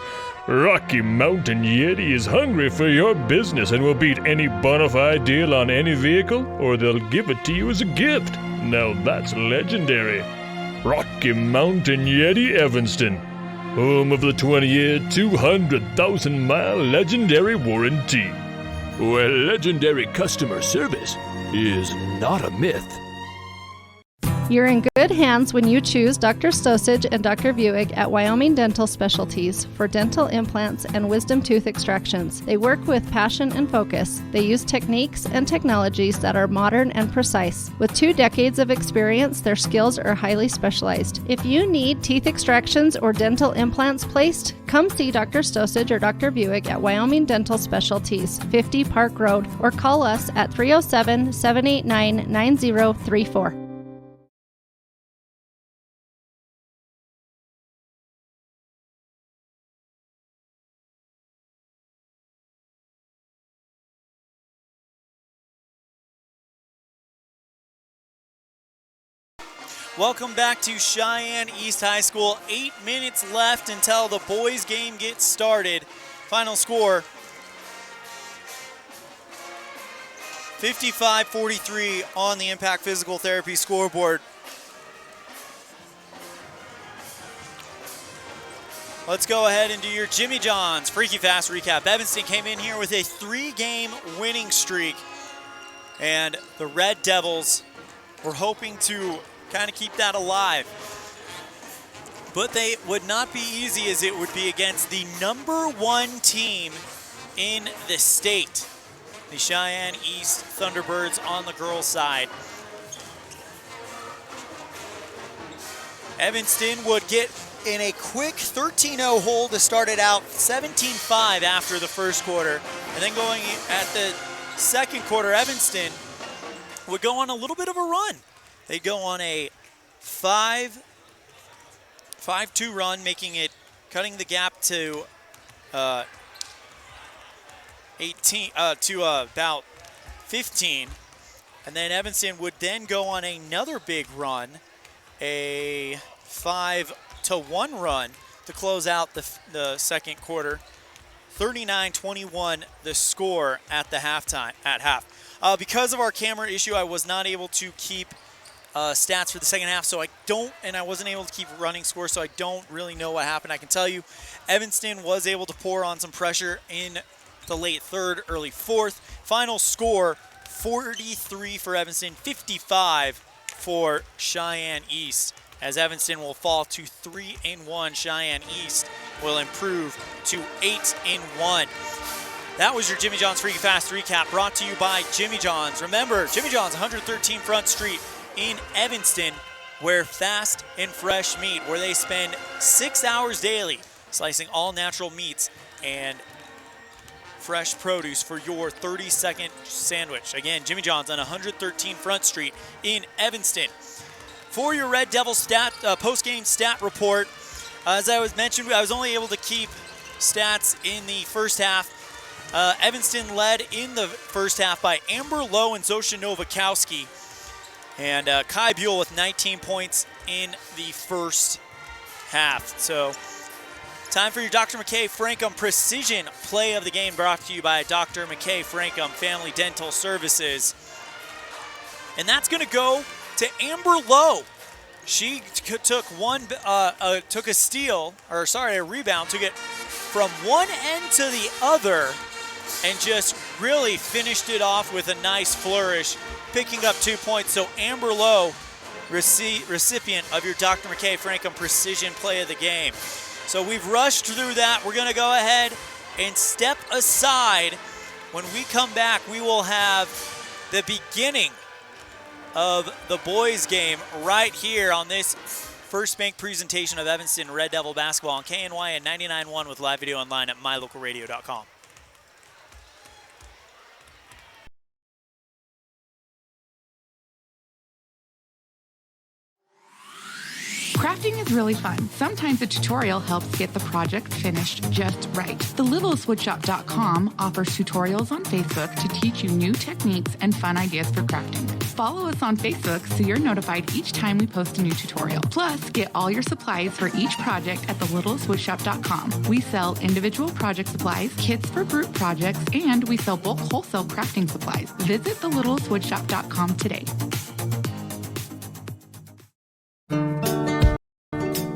Rocky Mountain Yeti is hungry for your business and will beat any bona fide deal on any vehicle, or they'll give it to you as a gift. Now that's legendary. Rocky Mountain Yeti Evanston, home of the 20-year, 200,000-mile legendary warranty, where legendary customer service is not a myth. You're in good hands when you choose Dr. Stosage and Dr. Buick at Wyoming Dental Specialties for dental implants and wisdom tooth extractions. They work with passion and focus. They use techniques and technologies that are modern and precise. With 2 decades of experience, their skills are highly specialized. If you need teeth extractions or dental implants placed, come see Dr. Stosage or Dr. Buick at Wyoming Dental Specialties, 50 Park Road, or call us at 307-789-9034. Welcome back to Cheyenne East High School. 8 minutes left until the boys' game gets started. Final score, 55-43 on the Impact Physical Therapy scoreboard. Let's go ahead and do your Jimmy John's Freaky Fast recap. Evanston came in here with a 3-game winning streak, and the Red Devils were hoping to kind of keep that alive. But they would not be easy, as it would be against the #1 team in the state, the Cheyenne East Thunderbirds on the girls' side. Evanston would get in a quick 13-0 hole to start it out, 17-5 after the first quarter. And then going at the second quarter, Evanston would go on a little bit of a run. They go on a 5-2 run, cutting the gap to about 15. And then Evanston would then go on another big run, a 5-1 run to close out the second quarter. 39-21 the score at half. Because of our camera issue, I was not able to keep stats for the second half, and I wasn't able to keep running scores, so I don't really know what happened. I can tell you Evanston was able to pour on some pressure in the late third, early fourth. Final score, 43 for Evanston, 55 for Cheyenne East, as Evanston will fall to 3-1. Cheyenne East will improve to 8-1. That was your Jimmy John's Freaky Fast recap, brought to you by Jimmy John's. Remember, Jimmy John's, 113 Front Street in Evanston, where fast and fresh meat, where they spend 6 hours daily slicing all natural meats and fresh produce for your 30-second sandwich. Again, Jimmy John's on 113 Front Street in Evanston. For your Red Devils post-game stat report, as I was mentioned, I was only able to keep stats in the first half. Evanston led in the first half by Amber Lowe and Zosha Novakowski. And Kai Buell with 19 points in the first half. So, time for your Dr. McKay Frankum Precision Play of the Game, brought to you by Dr. McKay Frankum Family Dental Services. And that's going to go to Amber Lowe. She took a rebound, took it from one end to the other and just really finished it off with a nice flourish, picking up 2 points. So Amber Lowe, recipient of your Dr. McKay Frankham Precision Play of the Game. So we've rushed through that. We're going to go ahead and step aside. When we come back, we will have the beginning of the boys' game right here on this First Bank presentation of Evanston Red Devil basketball on KNYN 99.1 with live video online at mylocalradio.com. Crafting is really fun. Sometimes a tutorial helps get the project finished just right. TheLittlestWoodShop.com offers tutorials on Facebook to teach you new techniques and fun ideas for crafting. Follow us on Facebook so you're notified each time we post a new tutorial. Plus, get all your supplies for each project at TheLittlestWoodShop.com. We sell individual project supplies, kits for group projects, and we sell bulk wholesale crafting supplies. Visit TheLittlestWoodShop.com today.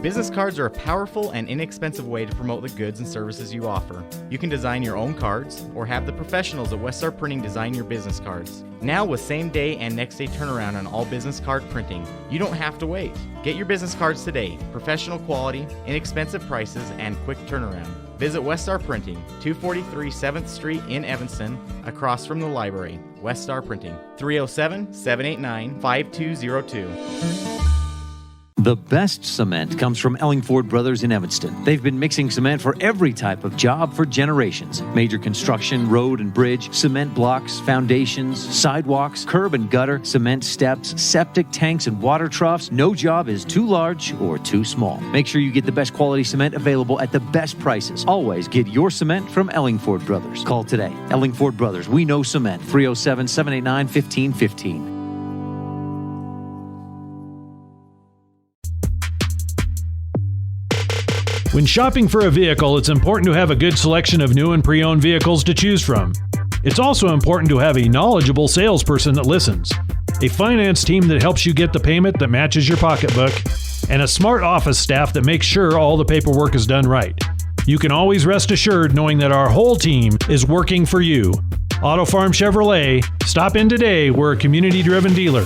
Business cards are a powerful and inexpensive way to promote the goods and services you offer. You can design your own cards or have the professionals at Westar Printing design your business cards. Now with same day and next day turnaround on all business card printing, you don't have to wait. Get your business cards today. Professional quality, inexpensive prices, and quick turnaround. Visit Westar Printing, 243 7th Street in Evanston, across from the library. Westar Printing, 307-789-5202. The best cement comes from Ellingford Brothers in Evanston. They've been mixing cement for every type of job for generations. Major construction, road and bridge, cement blocks, foundations, sidewalks, curb and gutter, cement steps, septic tanks, and water troughs. No job is too large or too small. Make sure you get the best quality cement available at the best prices. Always get your cement from Ellingford Brothers. Call today. Ellingford Brothers. We know cement. 307-789-1515. When shopping for a vehicle, it's important to have a good selection of new and pre-owned vehicles to choose from. It's also important to have a knowledgeable salesperson that listens, a finance team that helps you get the payment that matches your pocketbook, and a smart office staff that makes sure all the paperwork is done right. You can always rest assured knowing that our whole team is working for you. Auto Farm Chevrolet. Stop in today. We're a community-driven dealer.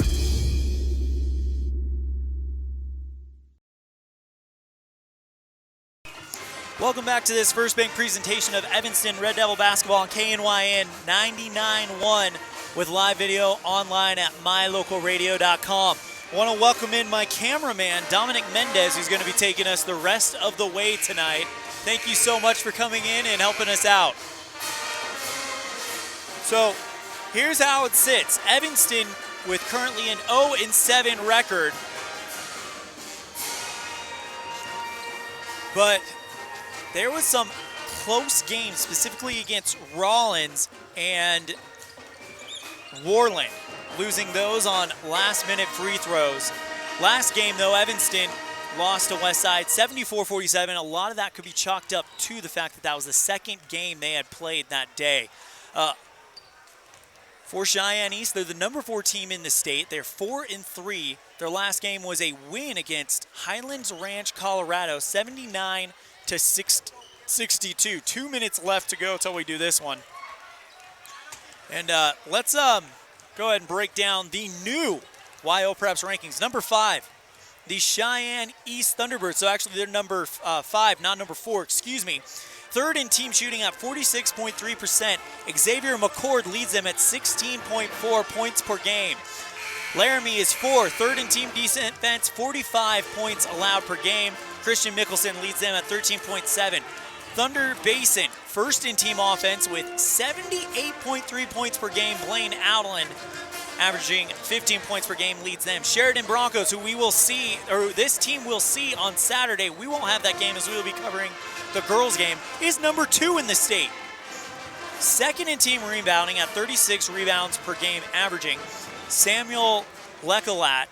Welcome back to this First Bank presentation of Evanston Red Devil basketball on KNYN 99.1 with live video online at mylocalradio.com. I want to welcome in my cameraman, Dominic Mendez, who's going to be taking us the rest of the way tonight. Thank you so much for coming in and helping us out. So here's how it sits. Evanston with currently an 0-7 record. But there was some close games, specifically against Rollins and Warland, losing those on last-minute free throws. Last game, though, Evanston lost to Westside 74-47. A lot of that could be chalked up to the fact that that was the second game they had played that day. For Cheyenne East, they're the number 4 team in the state. They're 4-3. Their last game was a win against Highlands Ranch, Colorado, 79-62. 2 minutes left to go till we do this one. And let's go ahead and break down the new YO Preps rankings. Number 5, the Cheyenne East Thunderbirds. So actually they're number 5, not number 4, excuse me. Third in team shooting at 46.3%. Xavier McCord leads them at 16.4 points per game. Laramie is 4th, third in team defense, 45 points allowed per game. Christian Mickelson leads them at 13.7. Thunder Basin, first in team offense with 78.3 points per game. Blaine Outland, averaging 15 points per game, leads them. Sheridan Broncos, who we will see, or this team will see on Saturday, we won't have that game as we will be covering the girls' game, is number 2 in the state. Second in team rebounding at 36 rebounds per game averaging. Samuel Lekelat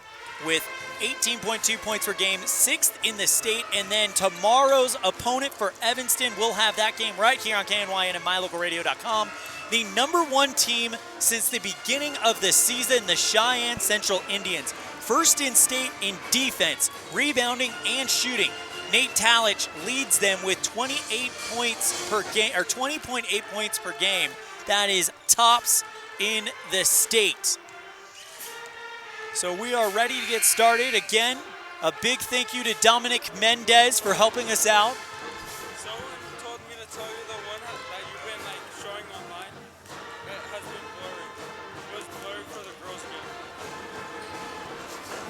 with 18.2 points per game, 6th in the state. And then tomorrow's opponent for Evanston, we'll have that game right here on KNYN and mylocalradio.com. The number 1 team since the beginning of the season, the Cheyenne Central Indians. First in state in defense, rebounding, and shooting. Nate Talich leads them with 28 points per game, or 20.8 points per game. that is tops in the state. So we are ready to get started. Again, a big thank you to Dominic Mendez for helping us out. Someone told me to tell you the one that you've been showing online that has been blurry. It was blurry for the girls game.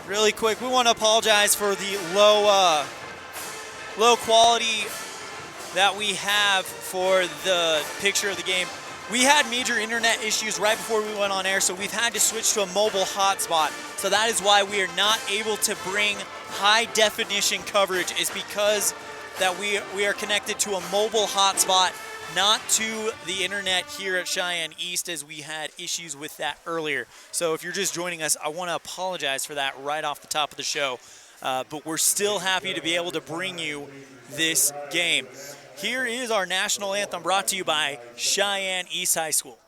Really quick, we want to apologize for the low quality that we have for the picture of the game. We had major internet issues right before we went on air, so we've had to switch to a mobile hotspot. So that is why we are not able to bring high definition coverage, is because that we are connected to a mobile hotspot, not to the internet here at Cheyenne East, as we had issues with that earlier. So if you're just joining us, I want to apologize for that right off the top of the show. But we're still happy to be able to bring you this game. Here is our national anthem, brought to you by Cheyenne East High School.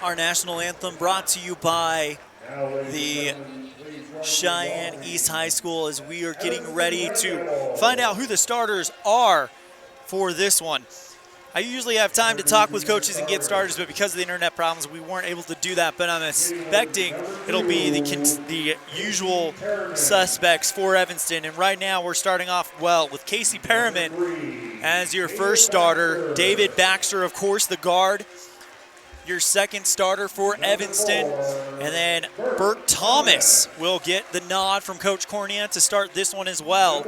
Our national anthem brought to you by the Cheyenne East High School, as we are getting ready to find out who the starters are for this one. I usually have time to talk with coaches and get starters, but because of the internet problems, we weren't able to do that. But I'm expecting it'll be the usual suspects for Evanston. And right now we're starting off well with Casey Perriman as your first starter. David Baxter, of course, the guard, your second starter for Evanston. And then Bert Thomas will get the nod from Coach Cornea to start this one as well.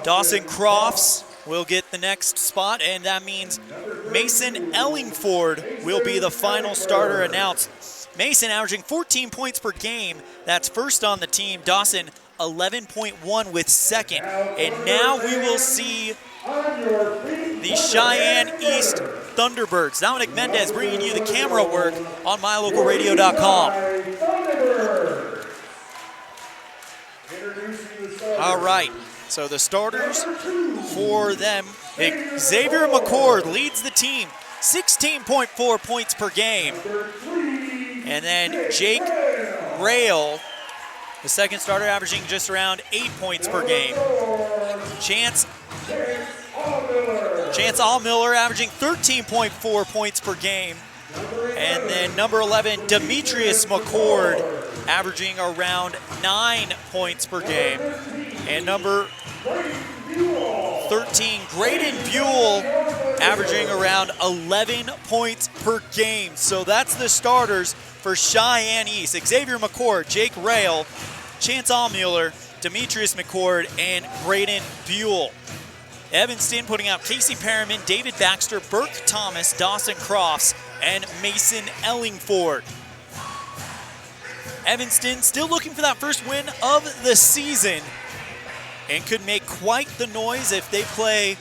Dawson Crofts will get the next spot, and that means Mason Ellingford will be the final starter announced. Mason averaging 14 points per game. That's first on the team. Dawson 11.1 with second. And now we will see the Cheyenne East Thunderbirds. Dominic Mendez bringing you the camera work on mylocalradio.com. All right, so the starters for them, Xavier McCord leads the team, 16.4 points per game. And then Jake Rail, the second starter, averaging just around 8 points per game. Chance Allmiller averaging 13.4 points per game. And then number 11, Demetrius McCord, averaging around 9 points per game. And number 13, Graydon Buell, averaging around 11 points per game. So that's the starters for Cheyenne East. Xavier McCord, Jake Rail, Chance Allmuller, Demetrius McCord, and Graydon Buell. Evanston putting out Casey Perriman, David Baxter, Burke Thomas, Dawson Crofts, and Mason Ellingford. Evanston still looking for that first win of the season. and could make quite the noise if they play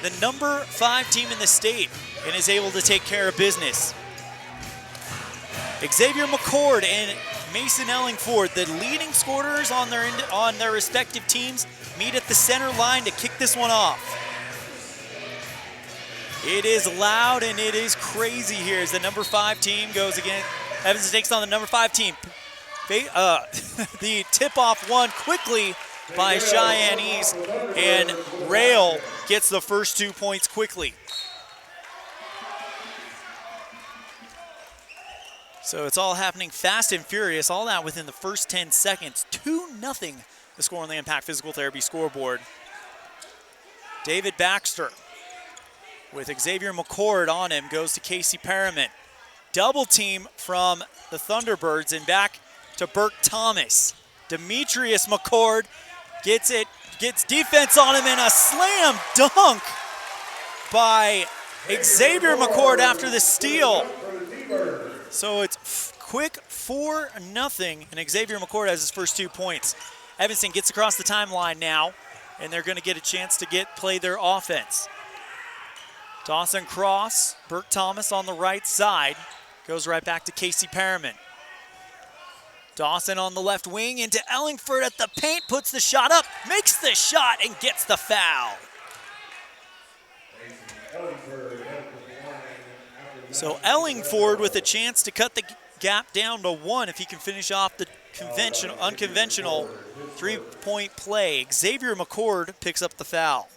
the number 5 team in the state and is able to take care of business. Xavier McCord and Mason Ellingford, the leading scorers on their respective teams, meet at the center line to kick this one off. It is loud and it is crazy here as the number 5 team goes again. Evanston takes on the number 5 team. The tip-off won quickly by Cheyenne East, and Rail gets the first 2 points quickly. So it's all happening fast and furious, all that within the first 10 seconds. 2-0 the score on the Impact Physical Therapy scoreboard. David Baxter with Xavier McCord on him goes to Casey Perriman. Double team from the Thunderbirds and back to Burke Thomas. Demetrius McCord gets defense on him and a slam dunk by Xavier McCord after the steal. So it's quick 4-0 and Xavier McCord has his first 2 points. Evanston gets across the timeline now and they're going to get a chance to play their offense. Dawson Cross, Burke Thomas on the right side, goes right back to Casey Perriman. Dawson on the left wing into Ellingford at the paint, puts the shot up, makes the shot, and gets the foul. So Ellingford with a chance to cut the gap down to 1 if he can finish off the unconventional 3-point play. Xavier McCord picks up the foul.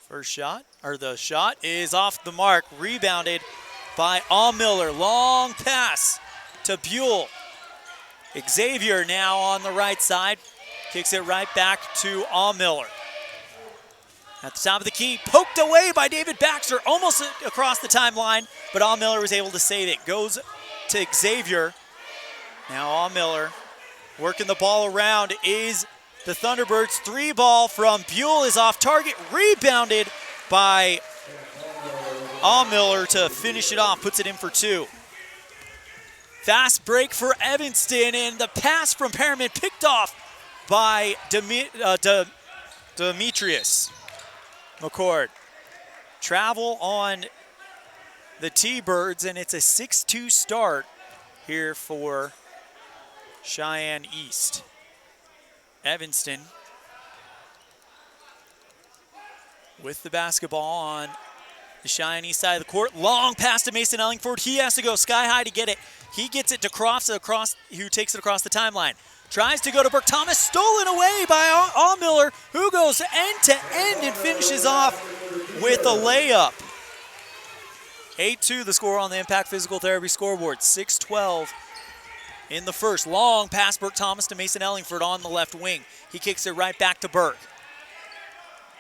The shot is off the mark, rebounded by Allmiller. Long pass to Buell. Xavier now on the right side, kicks it right back to Allmiller. At the top of the key, poked away by David Baxter, almost across the timeline, but Allmiller was able to save it. Goes to Xavier. Now Allmiller working the ball around is the Thunderbirds. 3 ball from Buell is off target, rebounded by Allmiller to finish it off, puts it in for 2. Fast break for Evanston, and the pass from Perriman picked off by Demetrius McCord. Travel on the T-Birds, and it's a 6-2 start here for Cheyenne East. Evanston with the basketball on the Cheyenne East side of the court. Long pass to Mason Ellingford. He has to go sky high to get it. He gets it to Crofts, who takes it across the timeline. Tries to go to Burke Thomas, stolen away by Allmiller, who goes end to end and finishes off with a layup. 8-2 the score on the Impact Physical Therapy scoreboard. 6-12 in the first. Long pass Burke Thomas to Mason Ellingford on the left wing. He kicks it right back to Burke.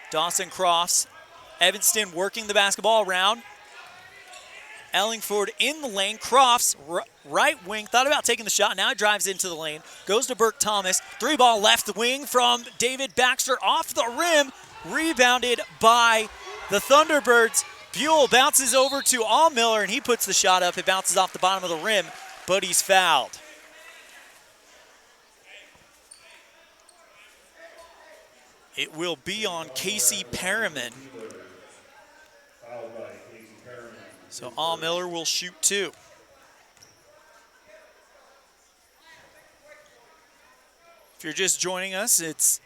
Dawson Crofts. Evanston working the basketball around. Ellingford in the lane. Crofts, right wing, thought about taking the shot. Now he drives into the lane. Goes to Burke Thomas. 3-ball left wing from David Baxter off the rim. Rebounded by the Thunderbirds. Buell bounces over to Allmiller, and he puts the shot up. It bounces off the bottom of the rim, but he's fouled. It will be on Casey Perriman. So Allmiller will shoot 2. If you're just joining us, it's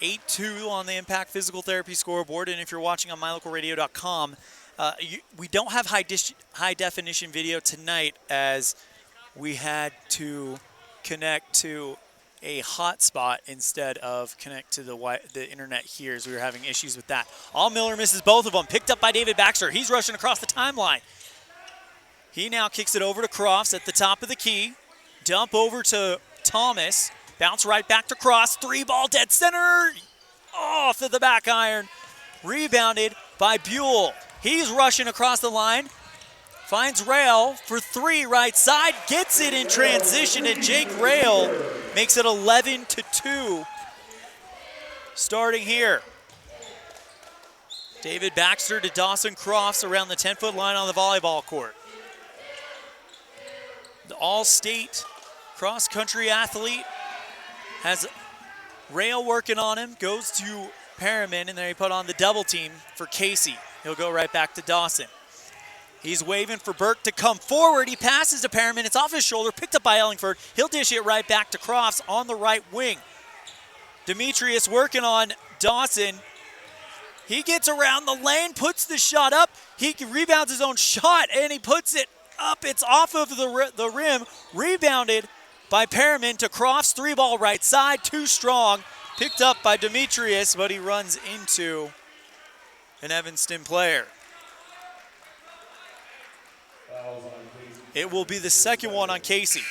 8-2 on the Impact Physical Therapy scoreboard, and if you're watching on mylocalradio.com, we don't have high definition video tonight as we had to connect to a hotspot instead of connect to the internet here, as we were having issues with that. Allmiller misses both of them. Picked up by David Baxter. He's rushing across the timeline. He now kicks it over to Crofts at the top of the key. Dump over to Thomas. Bounce right back to Cross. 3-ball dead center. Off of the back iron. Rebounded by Buell. He's rushing across the line. Finds Rail for 3 right side. Gets it in transition, and Jake Rail makes it 11-2. Starting here. David Baxter to Dawson Crofts around the 10-foot line on the volleyball court. The All-State cross-country athlete, has Rail working on him, goes to Perriman, and then he put on the double team for Casey. He'll go right back to Dawson. He's waving for Burke to come forward. He passes to Perriman. It's off his shoulder, picked up by Ellingford. He'll dish it right back to Crofts on the right wing. Demetrius working on Dawson. He gets around the lane, puts the shot up. He rebounds his own shot, and he puts it up. It's off of the rim, rebounded by Perriman to Crofts. 3-ball right side, too strong. Picked up by Demetrius, but he runs into an Evanston player. It will be the second one on Casey.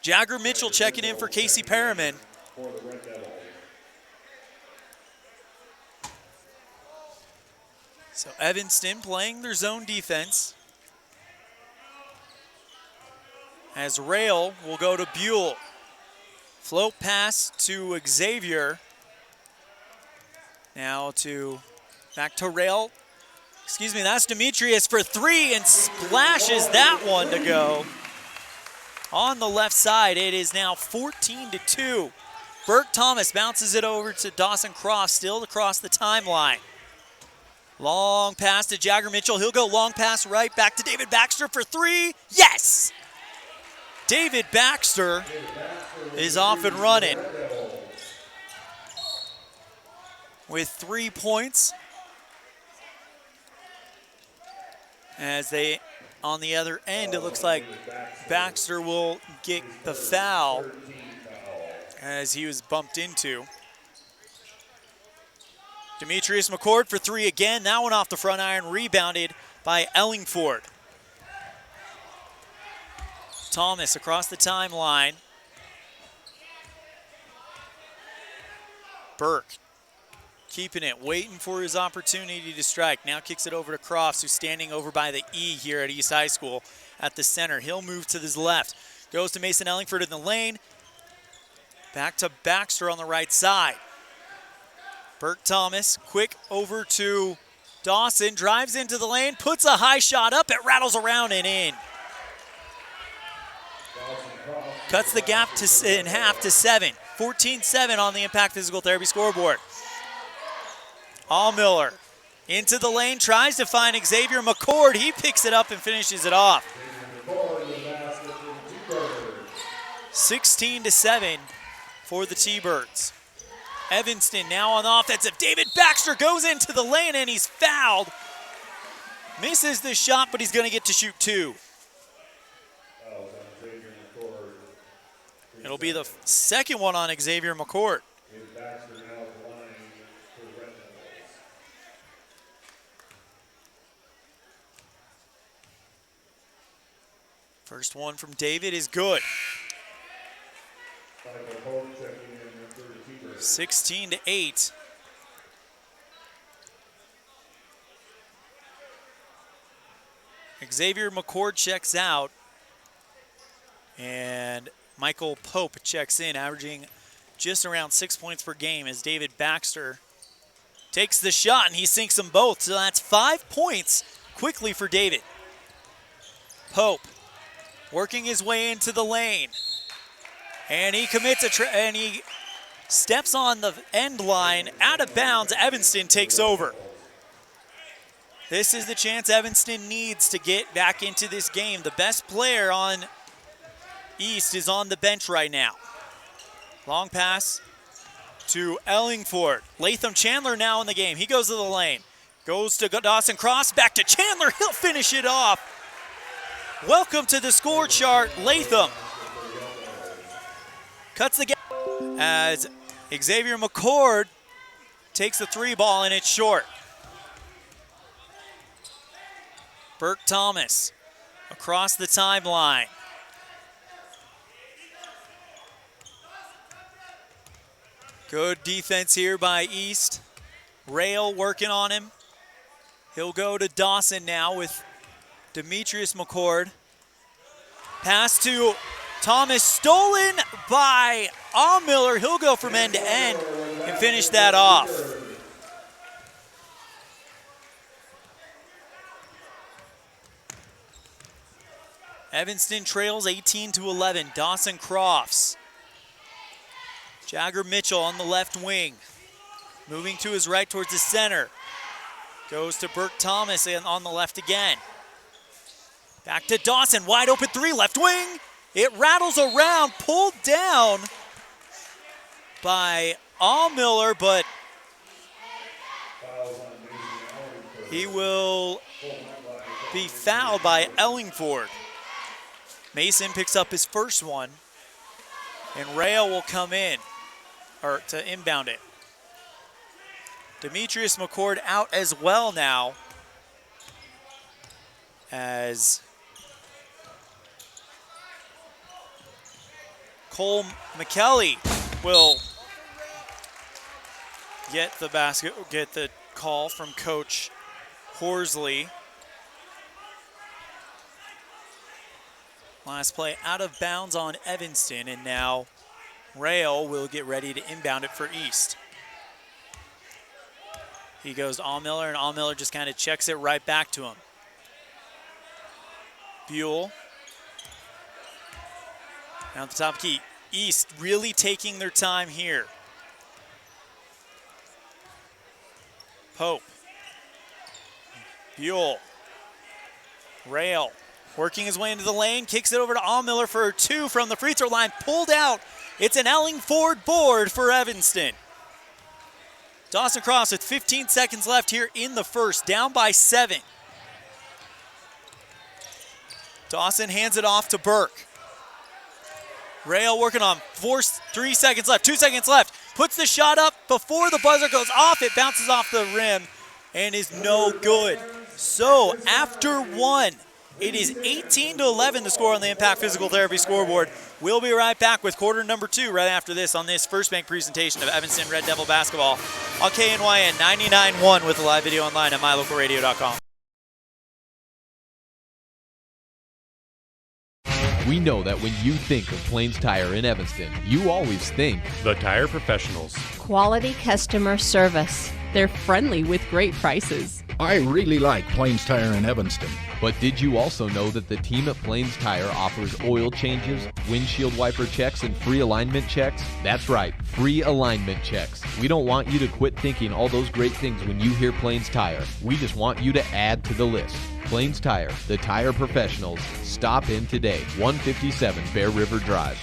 Jagger Mitchell checking in for Casey Perriman. So Evanston playing their zone defense. As Rail will go to Buell. Float pass to Xavier. Now back to Rail. Excuse me, that's Demetrius for 3 and splashes that one to go. On the left side, it is now 14-2. Burke Thomas bounces it over to Dawson Cross, still across the timeline. Long pass to Jagger Mitchell. He'll go long pass right back to David Baxter for 3. Yes! David Baxter is off and running with 3 points. As they, on the other end, it looks like Baxter will get the foul as he was bumped into. Demetrius McCord for 3 again. That one off the front iron, rebounded by Ellingford. Thomas across the timeline. Burke keeping it, waiting for his opportunity to strike. Now kicks it over to Crofts, who's standing over by the E here at East High School at the center. He'll move to his left. Goes to Mason Ellingford in the lane. Back to Baxter on the right side. Burke Thomas, quick over to Dawson, drives into the lane, puts a high shot up, it rattles around and in. Cuts the gap in half to 7. 14-7 on the Impact Physical Therapy scoreboard. Allmiller into the lane, tries to find Xavier McCord. He picks it up and finishes it off. 16-7 for the T-Birds. Evanston now on the offensive. David Baxter goes into the lane and he's fouled. Misses the shot, but he's going to get to shoot 2. It'll be the second one on Xavier McCord. First one from David is good. 16-8. Xavier McCord checks out, and Michael Pope checks in, averaging just around 6 points per game as David Baxter takes the shot, and he sinks them both. So that's 5 points quickly for David. Pope working his way into the lane, and he commits and he steps on the end line, out of bounds. Evanston takes over. This is the chance Evanston needs to get back into this game. The best player on East is on the bench right now. Long pass to Ellingford. Latham Chandler now in the game. He goes to the lane. Goes to Dawson Cross, back to Chandler. He'll finish it off. Welcome to the score chart, Latham. Cuts the gap as Xavier McCord takes the 3-ball and it's short. Burke Thomas across the timeline. Good defense here by East. Rail working on him. He'll go to Dawson now with Demetrius McCord. Pass to Thomas, stolen by Allmiller. He'll go from end to end and finish that off. Evanston trails 18-11. Dawson Crofts. Jagger Mitchell on the left wing. Moving to his right towards the center. Goes to Burke Thomas and on the left again. Back to Dawson, wide open three, left wing. It rattles around, pulled down by Allmiller, but he will be fouled by Ellingford. Mason picks up his first one, and Rail will come in, or to inbound it. Demetrius McCord out as well now, as Cole McKelly will get the call from Coach Horsley. Last play out of bounds on Evanston, and now Rail will get ready to inbound it for East. He goes to Allmiller, and Allmiller just kind of checks it right back to him. Buell. Down the top key. East really taking their time here. Pope. Buell. Rail. Working his way into the lane. Kicks it over to Allmiller for a two from the free throw line. Pulled out. It's an Ellingford board for Evanston. Dawson Crofts with 15 seconds left here in the first. Down by 7. Dawson hands it off to Burke. Rail working on 3 seconds left, 2 seconds left. Puts the shot up before the buzzer goes off. It bounces off the rim and is no good. So after one, it is 18-11 the score on the Impact Physical Therapy scoreboard. We'll be right back with quarter number 2 right after this on this First Bank presentation of Evanston Red Devil basketball on KNYN 99.1 with a live video online at mylocalradio.com. We know that when you think of Plains Tire in Evanston, you always think The Tire Professionals. Quality customer service. They're friendly with great prices. I really like Plains Tire in Evanston. But did you also know that the team at Plains Tire offers oil changes, windshield wiper checks, and free alignment checks? That's right, free alignment checks. We don't want you to quit thinking all those great things when you hear Plains Tire. We just want you to add to the list. Plains Tire, the tire professionals. Stop in today, 157 Bear River Drive.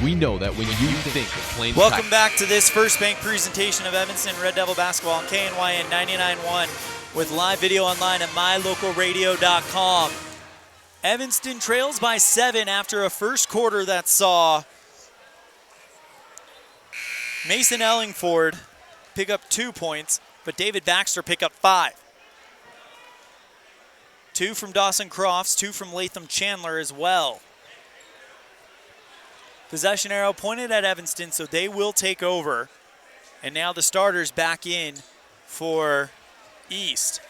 We know that when you think of Plains Tire. Welcome back to this First Bank presentation of Evanston Red Devil basketball on KNYN 99.1 with live video online at mylocalradio.com. Evanston trails by 7 after a first quarter that saw Mason Ellingford pick up 2 points, but David Baxter pick up 5. 2 from Dawson Crofts, 2 from Latham Chandler as well. Possession arrow pointed at Evanston, so they will take over. And now the starters back in for East.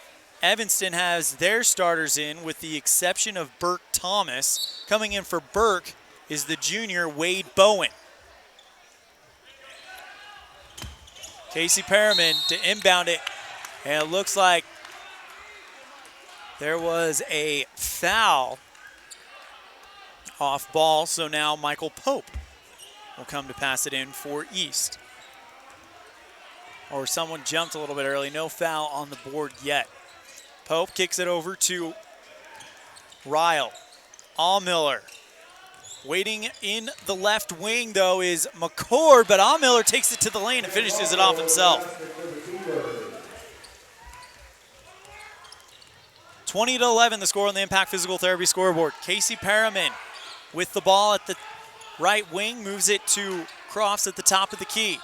Evanston has their starters in with the exception of Burke Thomas. Coming in for Burke is the junior Wade Bowen. Casey Perriman to inbound it, and it looks like there was a foul off ball, so now Michael Pope will come to pass it in for East. Or someone jumped a little bit early. No foul on the board yet. Pope kicks it over to Ryle. Allmiller. Waiting in the left wing, though, is McCord, but Allmiller takes it to the lane and finishes it off himself. 20-11 the score on the Impact Physical Therapy scoreboard. Casey Perriman with the ball at the right wing, moves it to Crofts at the top of the key.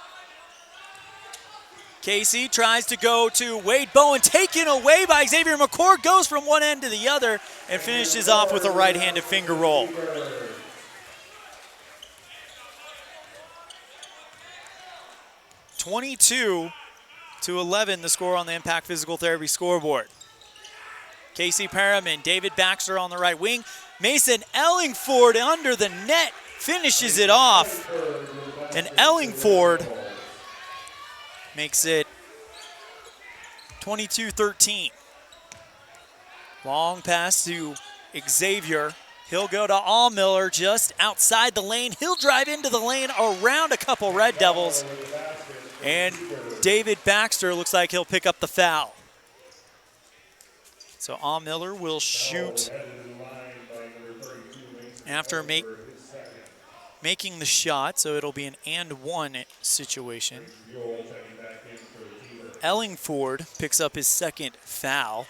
Casey tries to go to Wade Bowen, taken away by Xavier McCord, goes from one end to the other and finishes off with a right-handed finger roll. (22-11) the score on the Impact Physical Therapy scoreboard. Casey Perriman, David Baxter on the right wing. Mason Ellingford under the net finishes it off. And Ellingford makes it 22-13. Long pass to Xavier. He'll go to Allmiller just outside the lane. He'll drive into the lane around a couple Red Devils. And David Baxter looks like he'll pick up the foul. So Allmiller will shoot after making the shot, so it'll be an and one situation. Ellingford picks up his second foul.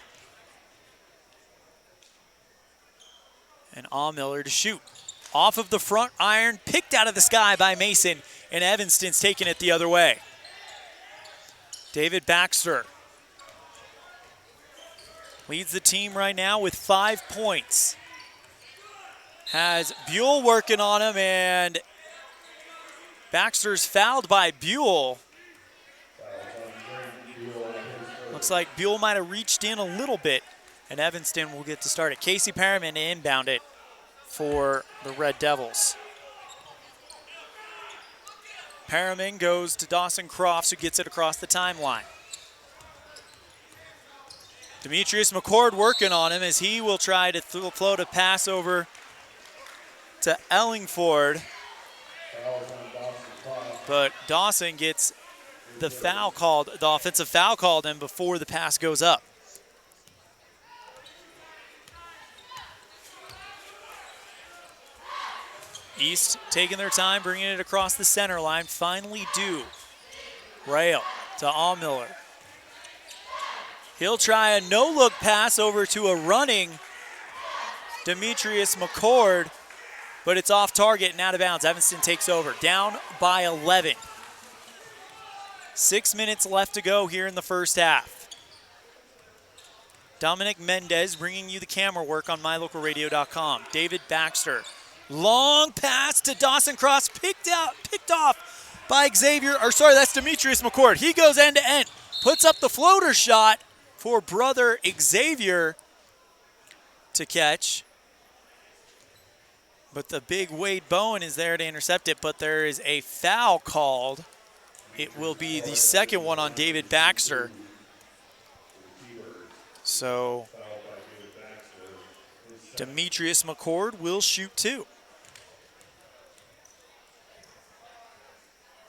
And Allmiller to shoot. Off of the front iron, picked out of the sky by Mason, and Evanston's taking it the other way. David Baxter leads the team right now with 5 points. Has Buell working on him, and Baxter's fouled by Buell. Looks like Buell might have reached in a little bit, and Evanston will get to start it. Casey Perriman to inbound it for the Red Devils. Perriman goes to Dawson Crofts, who gets it across the timeline. Demetrius McCord working on him as he will try to float a pass over to Ellingford. But Dawson gets the foul called, the offensive foul called him before the pass goes up. East taking their time, bringing it across the center line. Finally do. Rail to Allmiller. He'll try a no-look pass over to a running Demetrius McCord, but it's off target and out of bounds. Evanston takes over, down by 11. 6 minutes left to go here in the first half. Dominic Mendez bringing you the camera work on mylocalradio.com. David Baxter. Long pass to Dawson Cross, picked off by that's Demetrius McCord. He goes end to end, puts up the floater shot for brother Xavier to catch. But the big Wade Bowen is there to intercept it, but there is a foul called. It will be the second one on David Baxter. So Demetrius McCord will shoot two.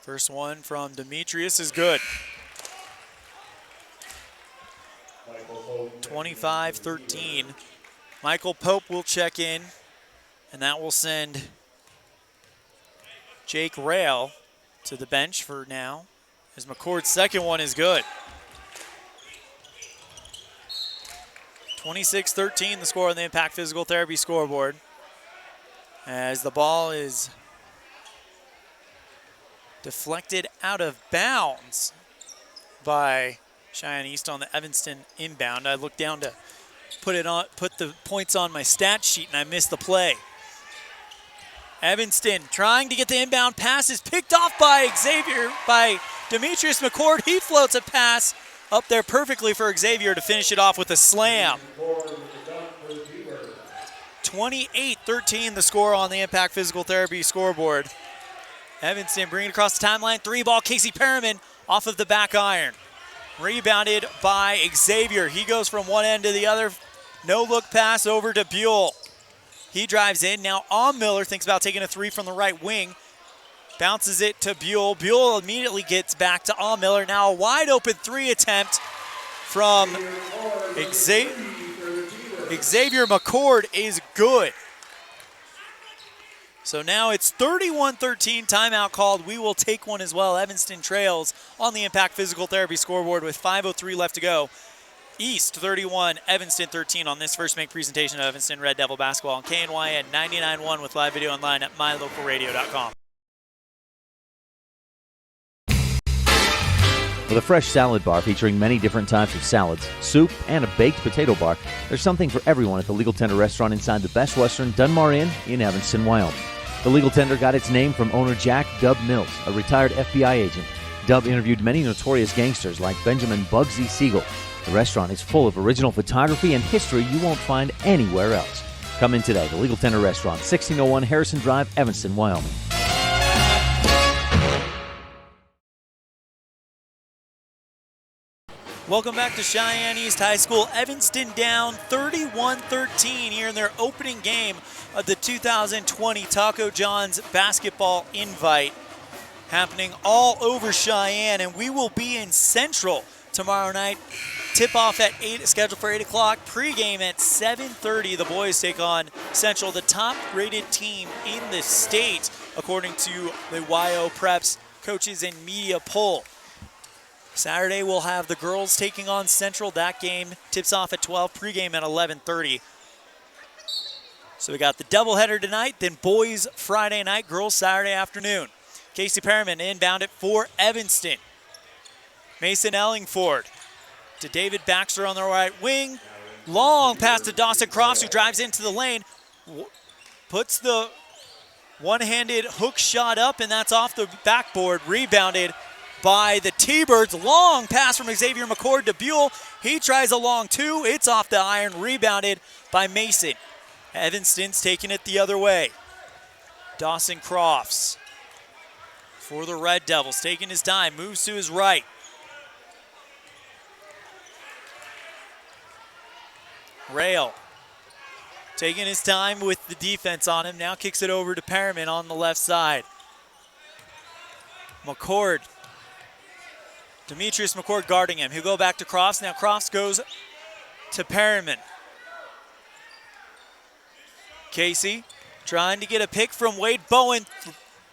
First one from Demetrius is good. 25-13. Michael Pope will check in, and that will send Jake Rail to the bench for now, as McCord's second one is good. 26-13 the score on the Impact Physical Therapy scoreboard, as the ball is deflected out of bounds by Cheyenne East on the Evanston inbound. I looked down to put the points on my stat sheet, and I missed the play. Evanston trying to get the inbound pass is picked off by Demetrius McCord. He floats a pass up there perfectly for Xavier to finish it off with a slam. 28-13 the score on the Impact Physical Therapy scoreboard. Evanston bringing it across the timeline. 3-ball, Casey Perriman off of the back iron. Rebounded by Xavier. He goes from one end to the other. No-look pass over to Buell. He drives in. Now Allmiller thinks about taking a three from the right wing. Bounces it to Buell. Buell immediately gets back to Allmiller. Now a wide-open three attempt from Xavier McCord is good. So now it's 31-13, timeout called. We will take one as well. Evanston trails on the Impact Physical Therapy scoreboard with 5:03 left to go. East 31, Evanston 13 on this first make presentation of Evanston Red Devil basketball on KNYN 99.1 with live video online at mylocalradio.com. With a fresh salad bar featuring many different types of salads, soup, and a baked potato bar, there's something for everyone at the Legal Tender restaurant inside the Best Western Dunmar Inn in Evanston, Wyoming. The Legal Tender got its name from owner Jack Dub Mills, a retired FBI agent. Dub interviewed many notorious gangsters like Benjamin Bugsy Siegel. The restaurant is full of original photography and history you won't find anywhere else. Come in today, the Legal Tender Restaurant, 1601 Harrison Drive, Evanston, Wyoming. Welcome back to Cheyenne East High School. Evanston down 31-13 here in their opening game of the 2020 Taco John's basketball invite, happening all over Cheyenne, and we will be in Central tomorrow night. Tip-off at 8, scheduled for 8 o'clock. Pre-game at 7:30. The boys take on Central, the top-rated team in the state, according to the YO Preps Coaches and Media poll. Saturday, we'll have the girls taking on Central. That game tips off at 12, pregame at 11:30. So we got the doubleheader tonight, then boys Friday night, girls Saturday afternoon. Casey Perriman inbound it for Evanston. Mason Ellingford to David Baxter on the right wing. Long pass to Dawson Crofts, who drives into the lane. Puts the one-handed hook shot up, and that's off the backboard. Rebounded by the T-Birds. Long pass from Xavier McCord to Buell. He tries a long two. It's off the iron. Rebounded by Mason. Evanston's taking it the other way. Dawson Crofts for the Red Devils, taking his time. Moves to his right. Rail taking his time with the defense on him. Now kicks it over to Perriman on the left side. McCord. Demetrius McCord guarding him. He'll go back to Crofts. Now Crofts goes to Perriman. Casey trying to get a pick from Wade Bowen.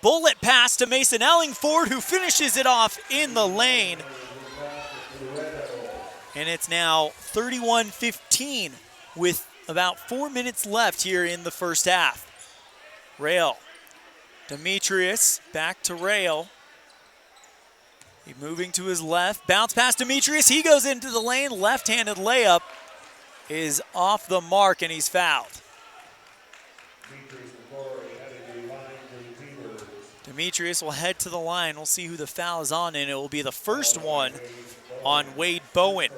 Bullet pass to Mason Ellingford, who finishes it off in the lane. And it's now 31-15 with about 4 minutes left here in the first half. Rail. Demetrius back to Rail. He moving to his left. Bounce pass Demetrius. He goes into the lane. Left-handed layup is off the mark, and he's fouled. Demetrius will head to the line. We'll see who the foul is on, and it will be the first one on Wade Bowen.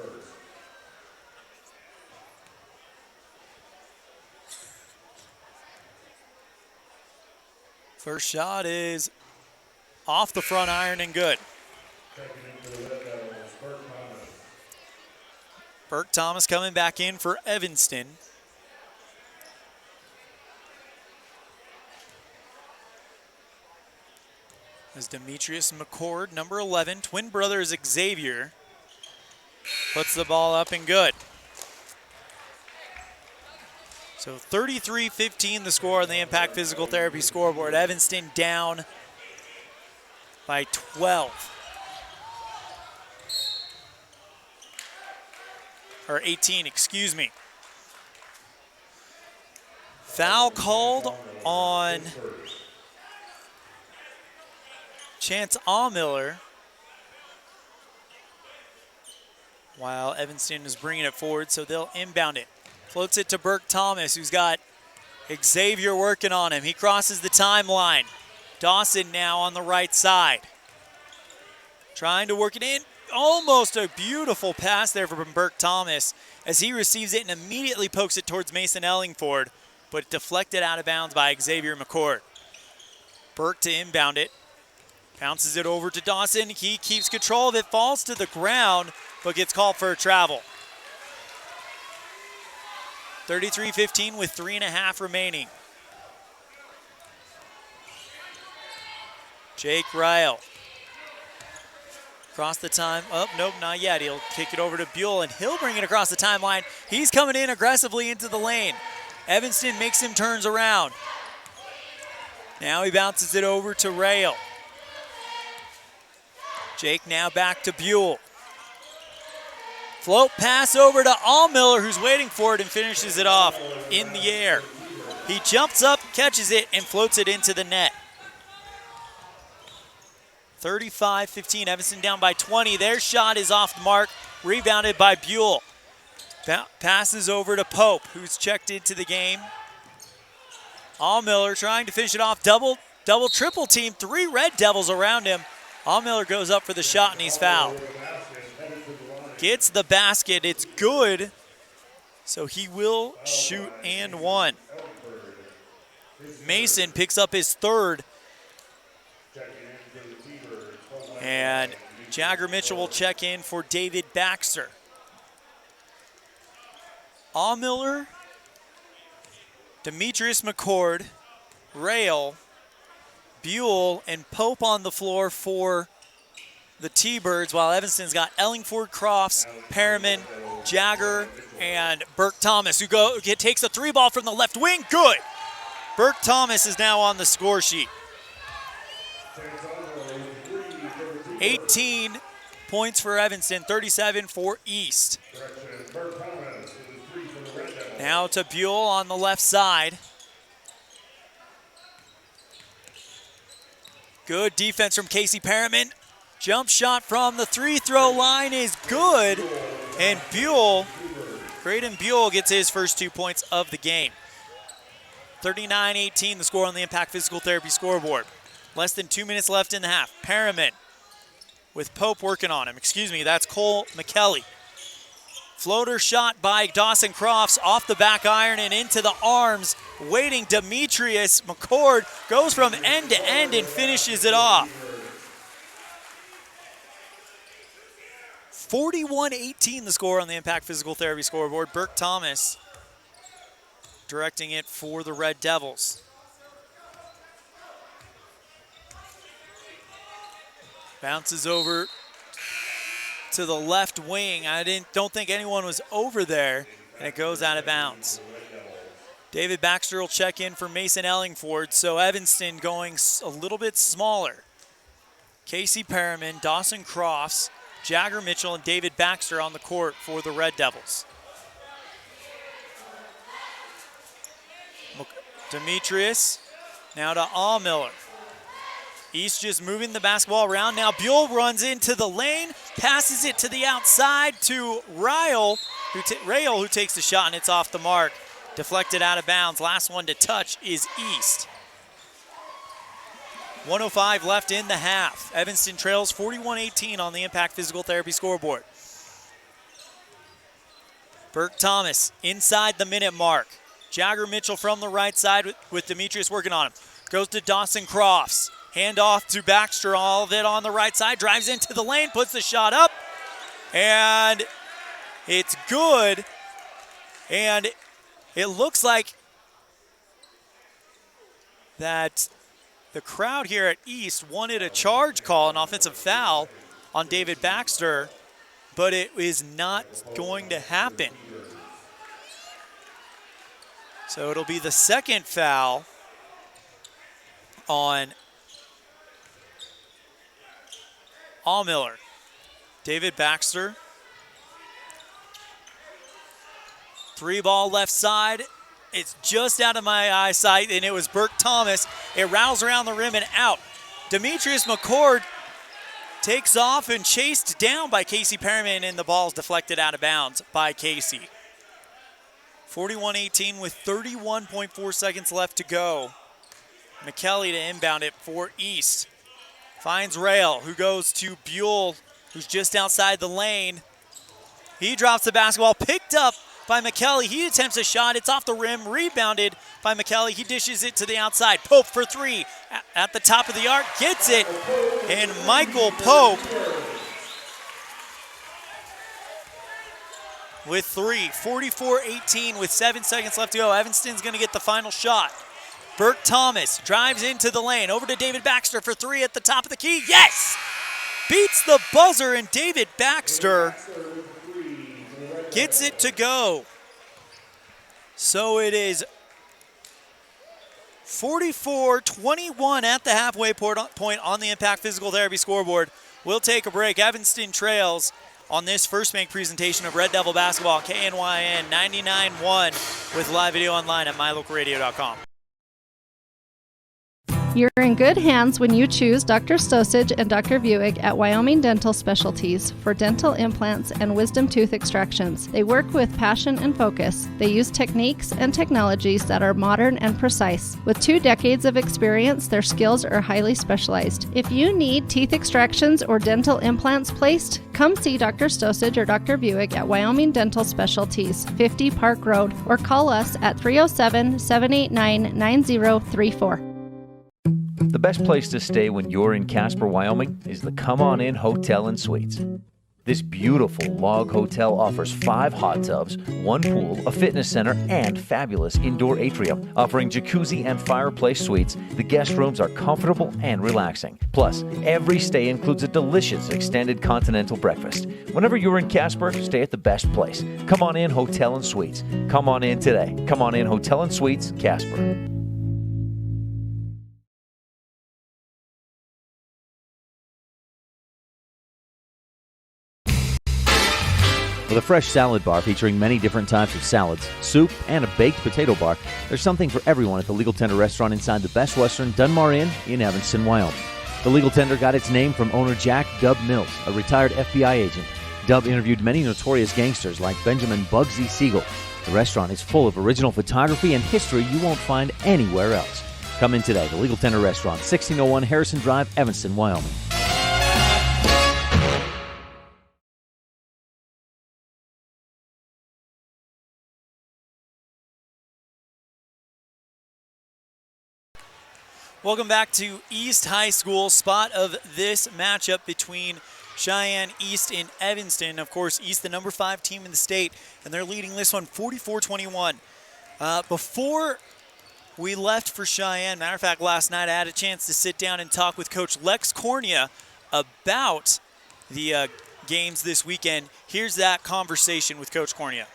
First shot is off the front iron and good. Burke Thomas coming back in for Evanston. As Demetrius McCord, number 11, twin brothers Xavier, puts the ball up and good. So 33-15 the score on the Impact Physical Therapy scoreboard. Evanston down by 12. Or 18, excuse me. Foul called on Chance Allmiller, while Evanston is bringing it forward, so they'll inbound it. Floats it to Burke Thomas, who's got Xavier working on him. He crosses the timeline. Dawson now on the right side. Trying to work it in. Almost a beautiful pass there from Burke Thomas as he receives it and immediately pokes it towards Mason Ellingford, but deflected out of bounds by Xavier McCord. Burke to inbound it. Bounces it over to Dawson. He keeps control of it, falls to the ground, but gets called for a travel. 33-15 with 3.5 remaining. Jake Ryle. Across the time. Oh, nope, not yet. He'll kick it over to Buell, and he'll bring it across the timeline. He's coming in aggressively into the lane. Evanston makes him turns around. Now he bounces it over to Rail. Jake now back to Buell. Float pass over to Allmiller, who's waiting for it and finishes it off in the air. He jumps up, catches it, and floats it into the net. 35-15, Evanston down by 20. Their shot is off the mark, rebounded by Buell. Passes over to Pope, who's checked into the game. Allmiller trying to finish it off. Double, triple team. 3 Red Devils around him. Allmiller goes up for the shot, and he's fouled. Gets the basket. It's good. So he will shoot and one. Mason picks up his third. And Jagger Mitchell will check in for David Baxter. Allmiller, Demetrius McCord, Rail, Buell, and Pope on the floor for the T-Birds, while Evanston's got Ellingford, Crofts, Perriman, Jagger, and Burke Thomas, who takes a 3-ball from the left wing. Good. Burke Thomas is now on the score sheet. 18 points for Evanston, 37 for East. Now to Buell on the left side. Good defense from Casey Perriman. Jump shot from the 3-throw line is good. And Buell, Braden Buell gets his first 2 points of the game. 39-18 the score on the Impact Physical Therapy scoreboard. Less than 2 minutes left in the half. Perriman with Pope working on him. That's Cole McKelly. Floater shot by Dawson Crofts off the back iron and into the arms. Waiting Demetrius McCord goes from end to end and finishes it off. 41-18 the score on the Impact Physical Therapy scoreboard. Burke Thomas directing it for the Red Devils. Bounces over to the left wing. Don't think anyone was over there, and it goes out of bounds. David Baxter will check in for Mason Ellingford, so Evanston going a little bit smaller. Casey Perriman, Dawson Crofts, Jagger Mitchell, and David Baxter on the court for the Red Devils. Demetrius, now to Allmiller. East just moving the basketball around. Now Buell runs into the lane, passes it to the outside to Rail, who takes the shot, and it's off the mark. Deflected out of bounds. Last one to touch is East. 1:05 left in the half. Evanston trails 41-18 on the Impact Physical Therapy scoreboard. Burke Thomas inside the minute mark. Jagger Mitchell from the right side with Demetrius working on him. Goes to Dawson Crofts. Hand off to Baxter, all of it on the right side. Drives into the lane, puts the shot up. And it's good. And it looks like that the crowd here at East wanted a charge call, an offensive foul on David Baxter, but it is not going to happen. So it'll be the second foul on Allmiller. David Baxter. 3-ball left side. It's just out of my eyesight, and it was Burke Thomas. It rattles around the rim and out. Demetrius McCord takes off and chased down by Casey Perriman, and the ball's deflected out of bounds by Casey. 41-18 with 31.4 seconds left to go. McKelly to inbound it for East. Finds Rail, who goes to Buell, who's just outside the lane. He drops the basketball, picked up by McKelly. He attempts a shot. It's off the rim, rebounded by McKelly. He dishes it to the outside. Pope for 3 at the top of the arc, gets it. And Michael Pope with 3. 44-18 with 7 seconds left to go. Evanston's going to get the final shot. Burke Thomas drives into the lane. Over to David Baxter for 3 at the top of the key. Yes! Beats the buzzer, and David Baxter gets it to go. So it is 44-21 at the halfway point on the Impact Physical Therapy scoreboard. We'll take a break. Evanston trails on this first make presentation of Red Devil Basketball, KNYN 99.1 with live video online at mylocalradio.com. You're in good hands when you choose Dr. Stosage and Dr. Buick at Wyoming Dental Specialties for dental implants and wisdom tooth extractions. They work with passion and focus. They use techniques and technologies that are modern and precise. With 2 decades of experience, their skills are highly specialized. If you need teeth extractions or dental implants placed, come see Dr. Stosage or Dr. Buick at Wyoming Dental Specialties, 50 Park Road, or call us at 307-789-9034. The best place to stay when you're in Casper, Wyoming is the Come On In Hotel and Suites. This beautiful log hotel offers 5 hot tubs, 1 pool, a fitness center, and fabulous indoor atrium. Offering jacuzzi and fireplace suites, the guest rooms are comfortable and relaxing. Plus, every stay includes a delicious extended continental breakfast. Whenever you're in Casper, stay at the best place. Come On In Hotel and Suites. Come on in today. Come On In Hotel and Suites, Casper. With a fresh salad bar featuring many different types of salads, soup, and a baked potato bar, there's something for everyone at the Legal Tender restaurant inside the Best Western Dunmar Inn in Evanston, Wyoming. The Legal Tender got its name from owner Jack Dub Mills, a retired FBI agent. Dub interviewed many notorious gangsters like Benjamin Bugsy Siegel. The restaurant is full of original photography and history you won't find anywhere else. Come in today, the Legal Tender restaurant, 1601 Harrison Drive, Evanston, Wyoming. Welcome back to East High School, spot of this matchup between Cheyenne, East, and Evanston. Of course, East, the number 5 team in the state, and they're leading this one 44-21. Before we left for Cheyenne, matter of fact, last night I had a chance to sit down and talk with Coach Lex Cornea about the games this weekend. Here's that conversation with Coach Cornea.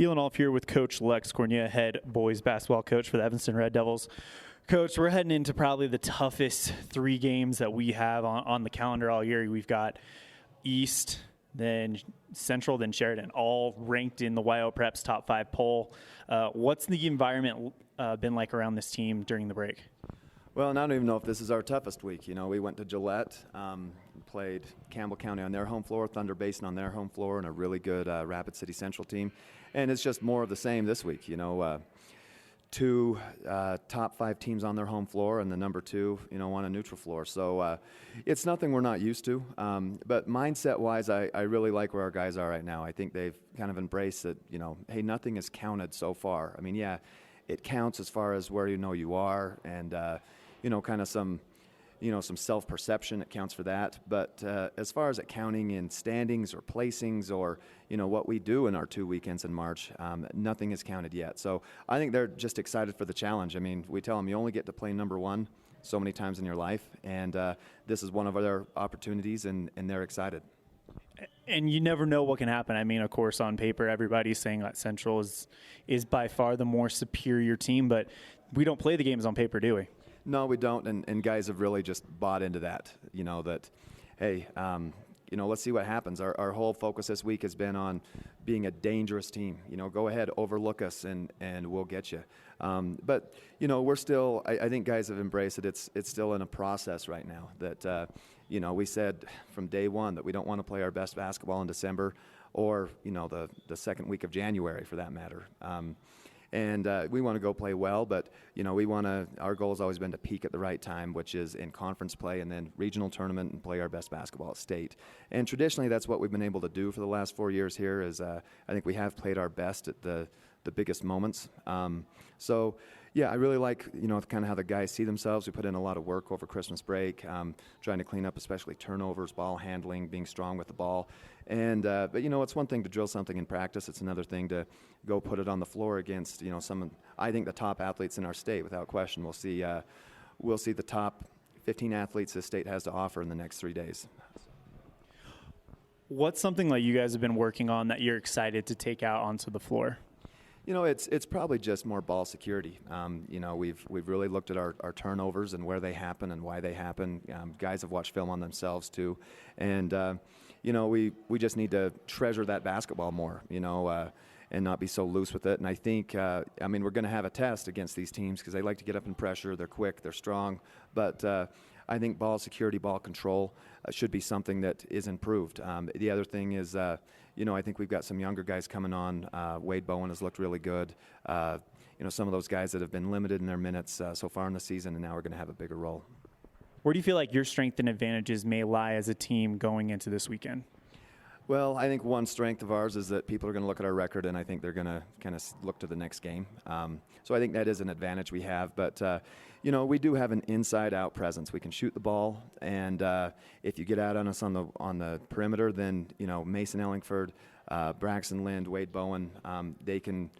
Elan Olliff here with Coach Lex Cornea, head boys basketball coach for the Evanston Red Devils. Coach, we're heading into probably the toughest 3 games that we have on the calendar all year. We've got East, then Central, then Sheridan, all ranked in the YO Preps top 5 poll. What's the environment been like around this team during the break? Well, and I don't even know if this is our toughest week. You know, we went to Gillette, played Campbell County on their home floor, Thunder Basin on their home floor, and a really good Rapid City Central team. And it's just more of the same this week. You know, 2 top 5 teams on their home floor, and the number 2, you know, on a neutral floor. So it's nothing we're not used to. But mindset-wise, I really like where our guys are right now. I think they've kind of embraced that, you know, hey, nothing is counted so far. I mean, yeah, it counts as far as where you know you are, and you know, kind of some self-perception. It counts for that. But as far as it counting in standings or placings or, you know, what we do in our 2 weekends in March, nothing is counted yet. So I think they're just excited for the challenge. I mean, we tell them you only get to play number 1 so many times in your life, and this is one of their opportunities, and they're excited. And you never know what can happen. I mean, of course, on paper, everybody's saying that Central is by far the more superior team, but we don't play the games on paper, do we? No, we don't, and guys have really just bought into that, you know, that, hey, you know, let's see what happens. Our whole focus this week has been on being a dangerous team. You know, go ahead, overlook us, and we'll get you. But, you know, we're still, I think guys have embraced it. It's still in a process right now that, you know, we said from day one that we don't want to play our best basketball in December or, you know, the second week of January for that matter. And we want to go play well, but, you know, our goal has always been to peak at the right time, which is in conference play and then regional tournament and play our best basketball at state. And traditionally, that's what we've been able to do for the last 4 years here is I think we have played our best at the biggest moments. So, yeah, I really like, you know, kind of how the guys see themselves. We put in a lot of work over Christmas break, trying to clean up especially turnovers, ball handling, being strong with the ball. And but, you know, it's one thing to drill something in practice. It's another thing to go put it on the floor against, you know, I think the top athletes in our state, without question. We'll see the top 15 athletes this state has to offer in the next 3 days. What's something that you guys have been working on that you're excited to take out onto the floor? You know, it's probably just more ball security. You know, we've really looked at our turnovers and where they happen and why they happen. Guys have watched film on themselves too, and you know, we just need to treasure that basketball more. You know, and not be so loose with it. And I think, I mean, we're going to have a test against these teams because they like to get up in pressure. They're quick, they're strong, but I think ball security, ball control should be something that is improved. The other thing is, you know, I think we've got some younger guys coming on. Wade Bowen has looked really good. You know, some of those guys that have been limited in their minutes so far in the season, and now we're going to have a bigger role. Where do you feel like your strength and advantages may lie as a team going into this weekend? Well, I think one strength of ours is that people are going to look at our record, and I think they're going to kind of look to the next game. So I think that is an advantage we have. But, we do have an inside-out presence. We can shoot the ball, and if you get out on us on the perimeter, then, Mason Ellingford, Braxton Lind, Wade Bowen, they can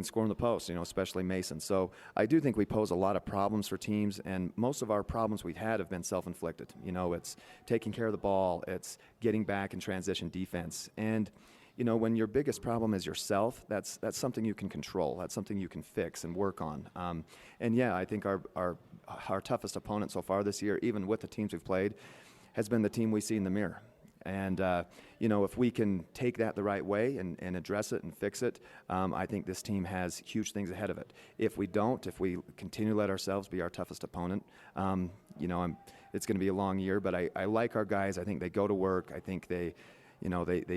score in the post, especially Mason. So I do think we pose a lot of problems for teams, and most of our problems we've had have been self-inflicted. It's taking care of the ball, it's getting back in transition defense. And, when your biggest problem is yourself, that's something you can control. That's something you can fix and work on. I think our toughest opponent so far this year, even with the teams we've played, has been the team we see in the mirror. And, if we can take that the right way and address it and fix it, I think this team has huge things ahead of it. If we don't, if we continue to let ourselves be our toughest opponent, it's going to be a long year. But I like our guys. I think they go to work. I think they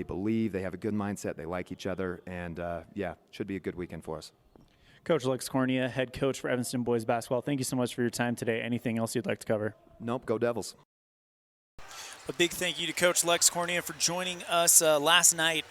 believe, they have a good mindset, they like each other, and, should be a good weekend for us. Coach Lex Cornea, head coach for Evanston boys basketball, thank you so much for your time today. Anything else you'd like to cover? Nope, go Devils. A big thank you to Coach Lex Cornea for joining us last night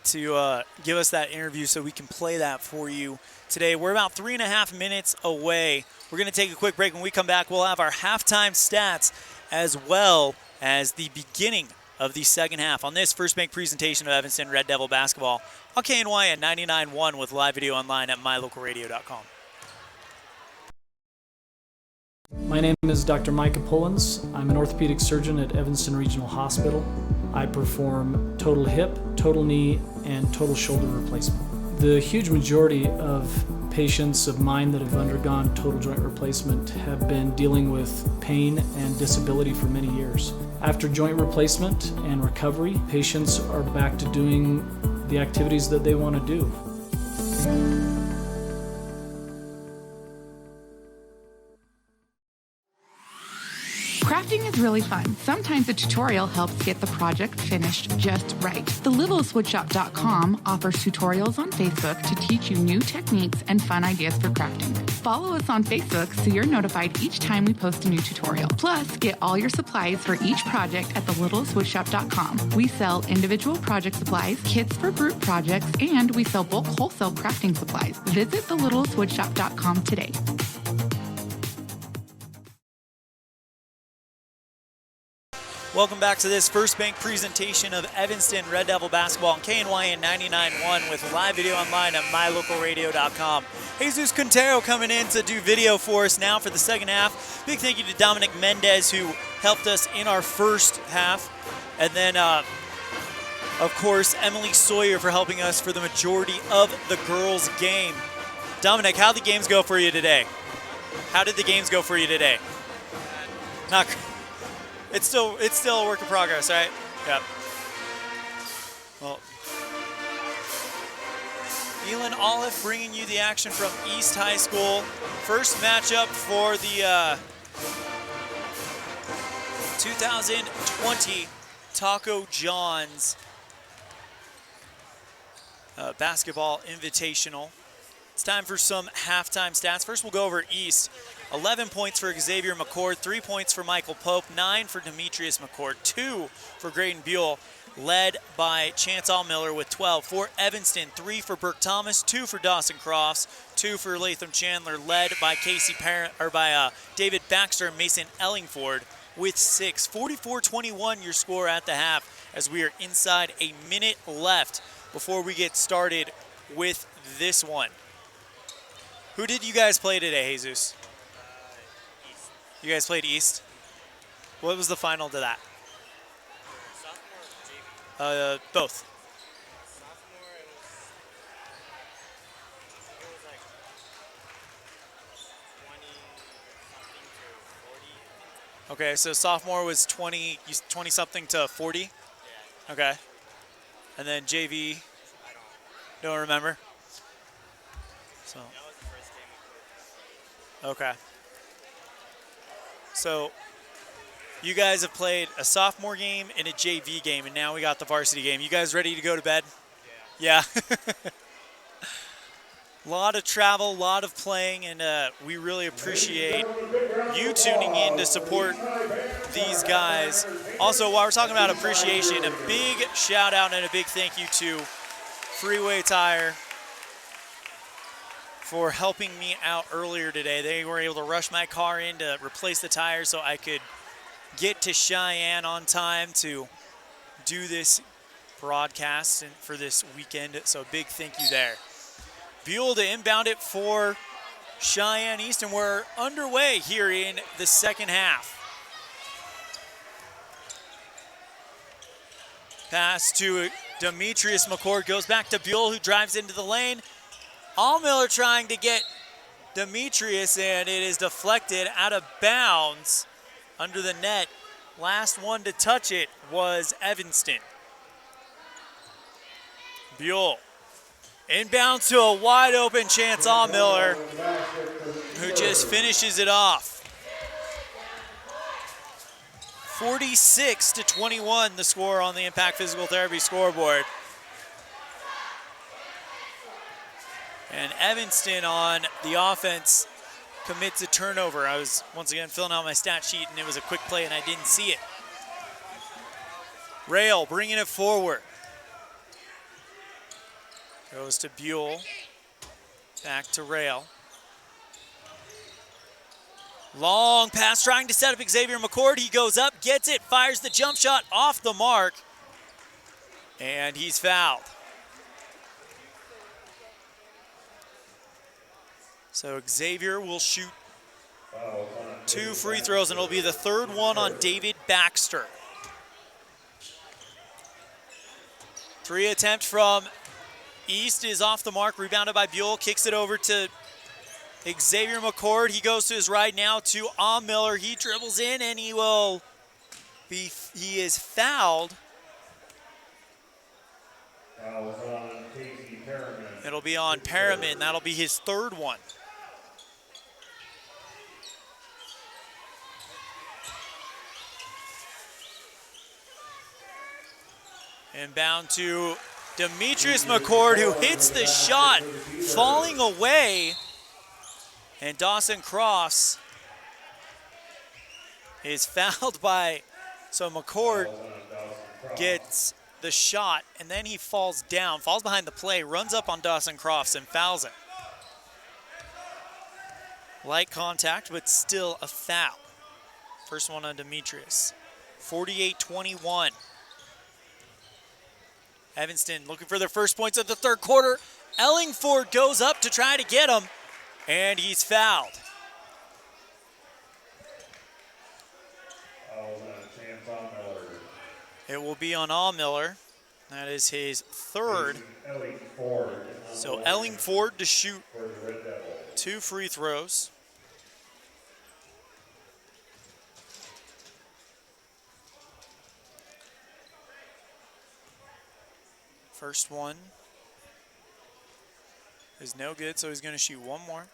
to give us that interview so we can play that for you today. We're about 3.5 minutes away. We're going to take a quick break. When we come back, we'll have our halftime stats as well as the beginning of the second half on this First Bank presentation of Evanston Red Devil basketball on KNY at 99.1 with live video online at mylocalradio.com. My name is Dr. Micah Pullins. I'm an orthopedic surgeon at Evanston Regional Hospital. I perform total hip, total knee, and total shoulder replacement. The huge majority of patients of mine that have undergone total joint replacement have been dealing with pain and disability for many years. After joint replacement and recovery, patients are back to doing the activities that they want to do. Crafting is really fun. Sometimes a tutorial helps get the project finished just right. TheLittlestWoodShop.com offers tutorials on Facebook to teach you new techniques and fun ideas for crafting. Follow us on Facebook so you're notified each time we post a new tutorial. Plus, get all your supplies for each project at TheLittlestWoodShop.com. We sell individual project supplies, kits for group projects, and we sell bulk wholesale crafting supplies. Visit TheLittlestWoodShop.com today. Welcome back to this First Bank presentation of Evanston Red Devil basketball on KNYN 99.1 with live video online at mylocalradio.com. Jesus Quintero coming in to do video for us now for the second half. Big thank you to Dominic Mendez who helped us in our first half. And then, of course, Emily Sawyer for helping us for the majority of the girls' game. Dominic, how'd the games go for you today? How did the games go for you today? Not. It's still a work in progress, right? Yep. Well, Elan Olliff bringing you the action from East High School. First matchup for the 2020 Taco John's basketball invitational. It's time for some halftime stats. First, we'll go over East. 11 points for Xavier McCord, 3 points for Michael Pope, 9 for Demetrius McCord, 2 for Graydon Buell, led by Chance Allmiller with 12. For Evanston, 3 for Burke Thomas, 2 for Dawson Crofts, 2 for Latham Chandler, led by David Baxter and Mason Ellingford with 6. 44-21 your score at the half as we are inside a minute left before we get started with this one. Who did you guys play today, Jesus? East. You guys played East? What was the final to that? Sophomore or JV? Both. Sophomore, it was like 20-something to 40. Okay, so sophomore was 20-something to 40? Yeah. Okay. And then JV, don't remember? So. That was the first game we played. Okay. So you guys have played a sophomore game and a JV game, and now we got the varsity game. You guys ready to go to bed? Yeah. A lot of travel, a lot of playing, and we really appreciate you tuning in to support these guys Also, while we're talking about appreciation, a big shout out and a big thank you to Freeway Tire for helping me out earlier today. They were able to rush my car in to replace the tires so I could get to Cheyenne on time to do this broadcast and for this weekend. So a big thank you there. Buell to inbound it for Cheyenne East, and we're underway here in the second half. Pass to Demetrius McCord, goes back to Buell, who drives into the lane. Allmiller trying to get Demetrius, and it is deflected out of bounds under the net. Last one to touch it was Evanston. Buell inbound to a wide open Chance Allmiller, who just finishes it off. 46-21 the score on the Impact Physical Therapy scoreboard. And Evanston on the offense commits a turnover. I was once again filling out my stat sheet and it was a quick play and I didn't see it. Rail bringing it forward. Goes to Buell. Back to Rail. Long pass trying to set up Xavier McCord. He goes up, gets it, fires the jump shot off the mark, and he's fouled. So Xavier will shoot 2 free throws, and it'll be the third one on David Baxter. 3 attempt from East is off the mark, rebounded by Buell, kicks it over to Xavier McCord. He goes to his right now to Allmiller. He dribbles in and he is fouled. It'll be on Perriman. That'll be his third one. Inbound to Demetrius McCord, who hits the shot, falling away. And Dawson Crofts is fouled by, so McCord gets the shot, and then he falls down, falls behind the play, runs up on Dawson Crofts and fouls him. Light contact, but still a foul. First one on Demetrius. 48-21. Evanston looking for their first points of the third quarter. Ellingford goes up to try to get him, and he's fouled. It will be on Allmiller. That is his third. So Ellingford to shoot 2 free throws. First one is no good, so he's going to shoot one more.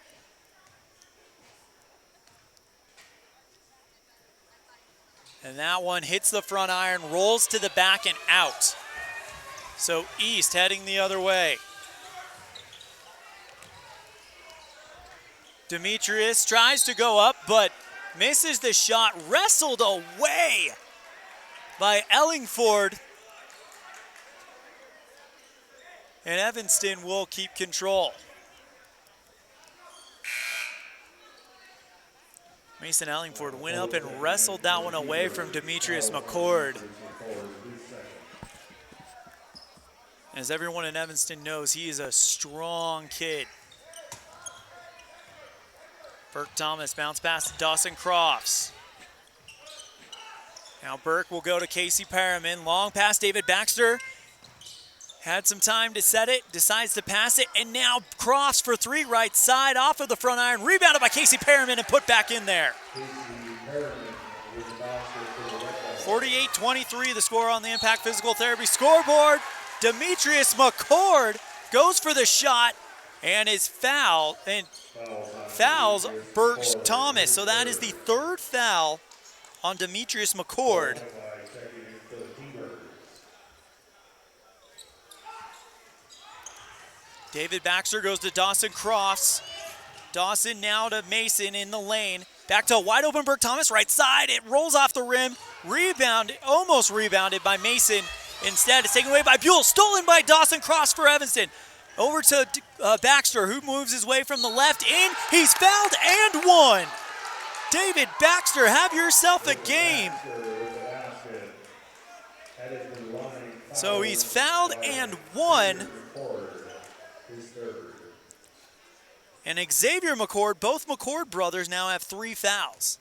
And that one hits the front iron, rolls to the back and out. So East heading the other way. Demetrius tries to go up, but misses the shot, wrestled away by Ellingford. And Evanston will keep control. Mason Ellingford went up and wrestled that one away from Demetrius McCord. As everyone in Evanston knows, he is a strong kid. Burke Thomas bounce pass to Dawson Crofts. Now Burke will go to Casey Perriman. Long pass, David Baxter. Had some time to set it, decides to pass it, and now Crofts for 3 right side off of the front iron. Rebounded by Casey Perriman and put back in there. 48-23 the score on the Impact Physical Therapy scoreboard. Demetrius McCord goes for the shot and is fouled and fouls Burke Thomas. So that is the third foul on Demetrius McCord. David Baxter goes to Dawson Crofts. Dawson now to Mason in the lane. Back to a wide open Burke Thomas, right side. It rolls off the rim. Almost rebounded by Mason. Instead, it's taken away by Buell. Stolen by Dawson. Cross for Evanston. Over to Baxter, who moves his way from the left in. He's fouled and one. David Baxter, have yourself a game. So he's fouled and one. And Xavier McCord, both McCord brothers now have 3 fouls.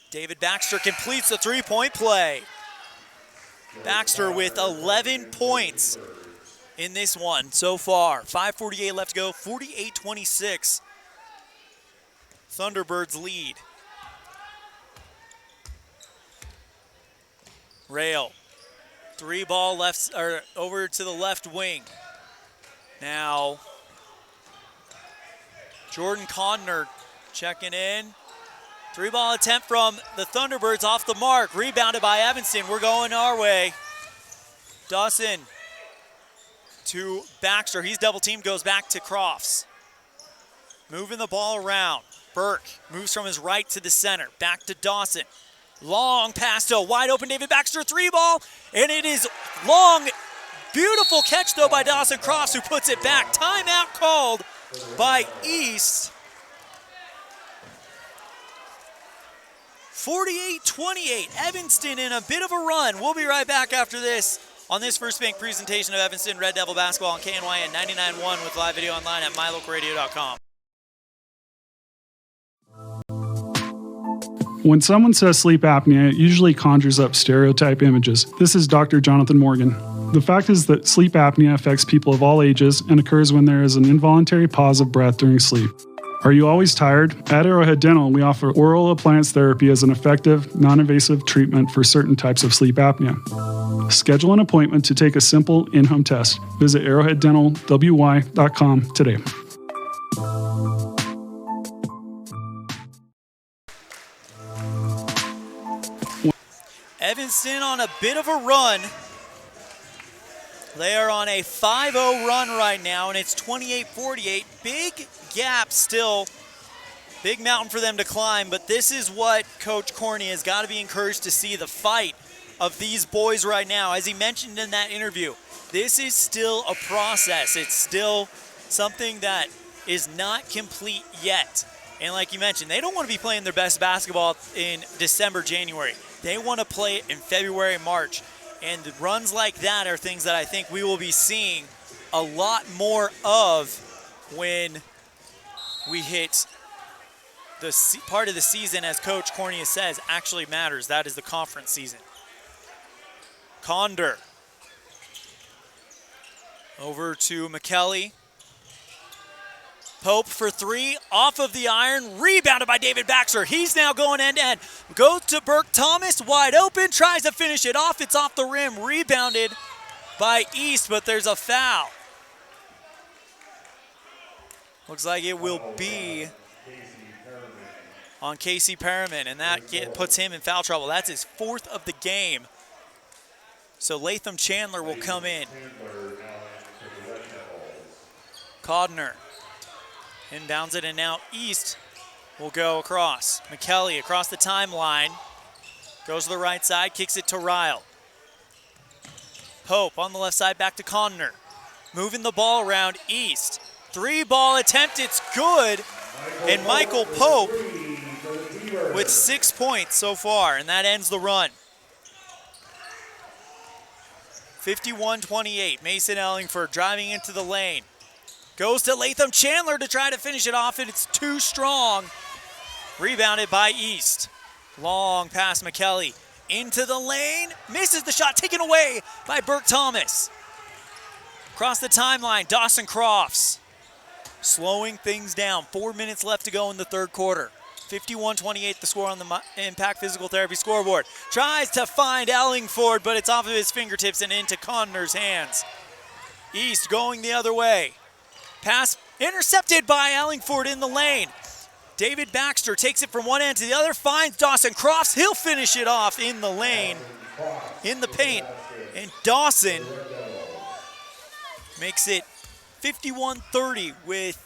David Baxter completes the three-point play. Baxter with 11 points in this one so far. 5:48 left to go, 48-26. Thunderbirds lead. Rail. 3-ball left, or over to the left wing. Now, Jordan Conner checking in. 3-ball attempt from the Thunderbirds off the mark. Rebounded by Evanston. We're going our way. Dawson to Baxter. He's double teamed, goes back to Crofts. Moving the ball around. Burke moves from his right to the center. Back to Dawson. Long pass to a wide open David Baxter 3-ball. And it is long. Beautiful catch, though, by Dawson Crofts, who puts it back. Timeout called by East. 48-28, Evanston in a bit of a run. We'll be right back after this on this First Bank presentation of Evanston Red Devil basketball on KNYN 99.1 with live video online at mylocalradio.com. When someone says sleep apnea, it usually conjures up stereotype images. This is Dr. Jonathan Morgan. The fact is that sleep apnea affects people of all ages and occurs when there is an involuntary pause of breath during sleep. Are you always tired? At Arrowhead Dental, we offer oral appliance therapy as an effective, non-invasive treatment for certain types of sleep apnea. Schedule an appointment to take a simple in-home test. Visit arrowheaddentalwy.com today. Evanston on a bit of a run. They are on a 5-0 run right now, and it's 28-48. Big gap still. Big mountain for them to climb, but this is what Coach Corney has got to be encouraged to see, the fight of these boys right now. As he mentioned in that interview, this is still a process. It's still something that is not complete yet. And like you mentioned, they don't want to be playing their best basketball in December, January. They want to play it in February, March. And runs like that are things that I think we will be seeing a lot more of when we hit the part of the season, as Coach Cornea says, actually matters. That is the conference season. Conder. Over to McKelly. Pope for 3, off of the iron, rebounded by David Baxter. He's now going end-to-end. Goes to Burke Thomas, wide open, tries to finish it off. It's off the rim, rebounded by East, but there's a foul. Looks like it will be on Casey Perriman, and that puts him in foul trouble. That's his 4th of the game. So Latham Chandler will come in. Codner. Inbounds it, and now East will go across. McKelly across the timeline. Goes to the right side, kicks it to Ryle. Pope on the left side, back to Conner. Moving the ball around East. 3-ball attempt, it's good. And Michael Pope with 6 points so far, and that ends the run. 51-28, Mason Ellingford driving into the lane. Goes to Latham Chandler to try to finish it off, and it's too strong. Rebounded by East. Long pass, McKelly into the lane. Misses the shot, taken away by Burke Thomas. Across the timeline, Dawson Crofts. Slowing things down. 4 minutes left to go in the third quarter. 51-28 the score on the Impact Physical Therapy scoreboard. Tries to find Ellingford, but it's off of his fingertips and into Conner's hands. East going the other way. Pass intercepted by Ellingford in the lane. David Baxter takes it from one end to the other, finds Dawson Crofts. He'll finish it off in the lane, in the paint. And Dawson makes it 51-30 with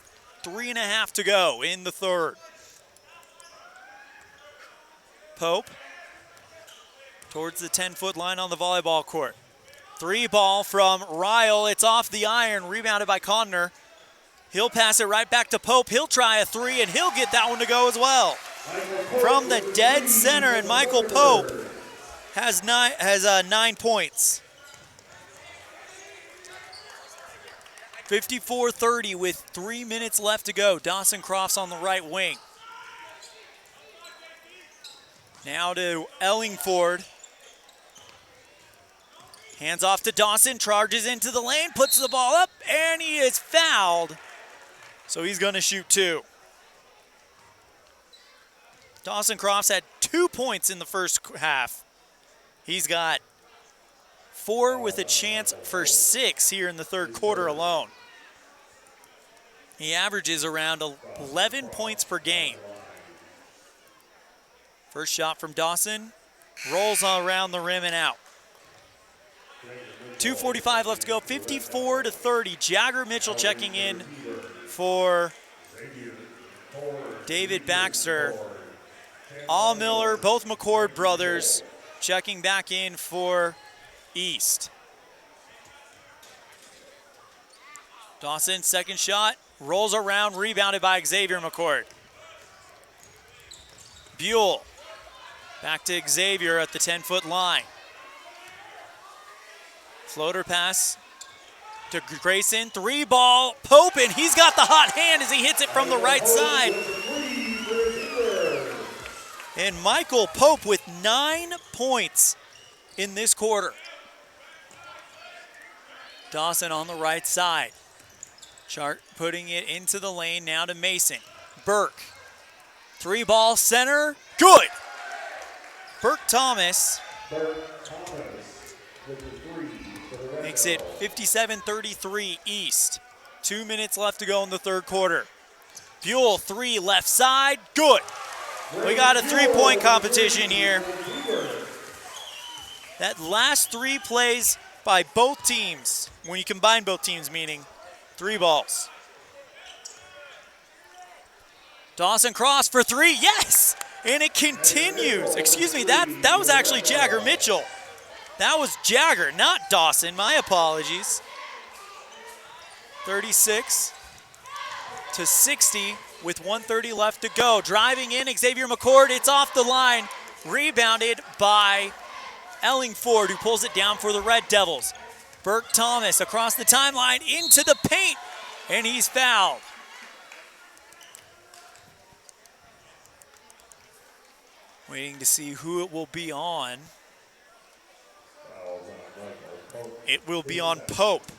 3.5 to go in the third. Pope towards the 10-foot line on the volleyball court. 3 ball from Ryle. It's off the iron, rebounded by Conner. He'll pass it right back to Pope. He'll try a 3, and he'll get that one to go as well. From the dead center, and Michael Pope has 9 points. 54-30 with 3 minutes left to go. Dawson Crofts on the right wing. Now to Ellingford. Hands off to Dawson, charges into the lane, puts the ball up, and he is fouled. So he's going to shoot 2. Dawson Crofts had 2 points in the first half. He's got 4 with a chance for 6 here in the third quarter alone. He averages around 11 points per game. First shot from Dawson, rolls around the rim and out. 2:45 left to go, 54-30. Jagger Mitchell checking in for David Baxter. Allmiller, both McCord brothers, checking back in for East. Dawson, second shot, rolls around, rebounded by Xavier McCord. Buell, back to Xavier at the 10-foot line. Floater pass to Grayson, 3 ball, Pope, and he's got the hot hand as he hits it from the right side. And Michael Pope with 9 points in this quarter. Dawson on the right side. Chart putting it into the lane now to Mason. Burke, 3 ball center, good. Burke Thomas makes it 57-33 East. 2 minutes left to go in the third quarter. Buell, 3 left side, good. We got a 3-point competition here. That last 3 plays by both teams, when you combine both teams, meaning 3 balls. Dawson Cross for 3, yes! And it continues. Excuse me, that was actually Jagger Mitchell. That was Jagger, not Dawson. My apologies. 36-60 with 1:30 left to go. Driving in, Xavier McCord. It's off the line. Rebounded by Ellingford, who pulls it down for the Red Devils. Burke Thomas across the timeline into the paint, and he's fouled. Waiting to see who it will be on. It will be on Pope.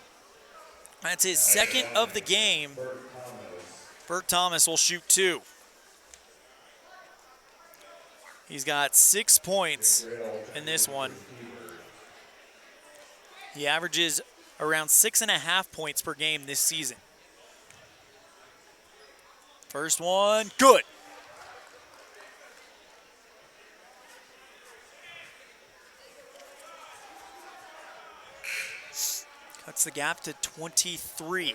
That's his second of the game. Burke Thomas will shoot 2. He's got 6 points in this one. He averages around 6.5 points per game this season. First one, good. Cuts the gap to 23.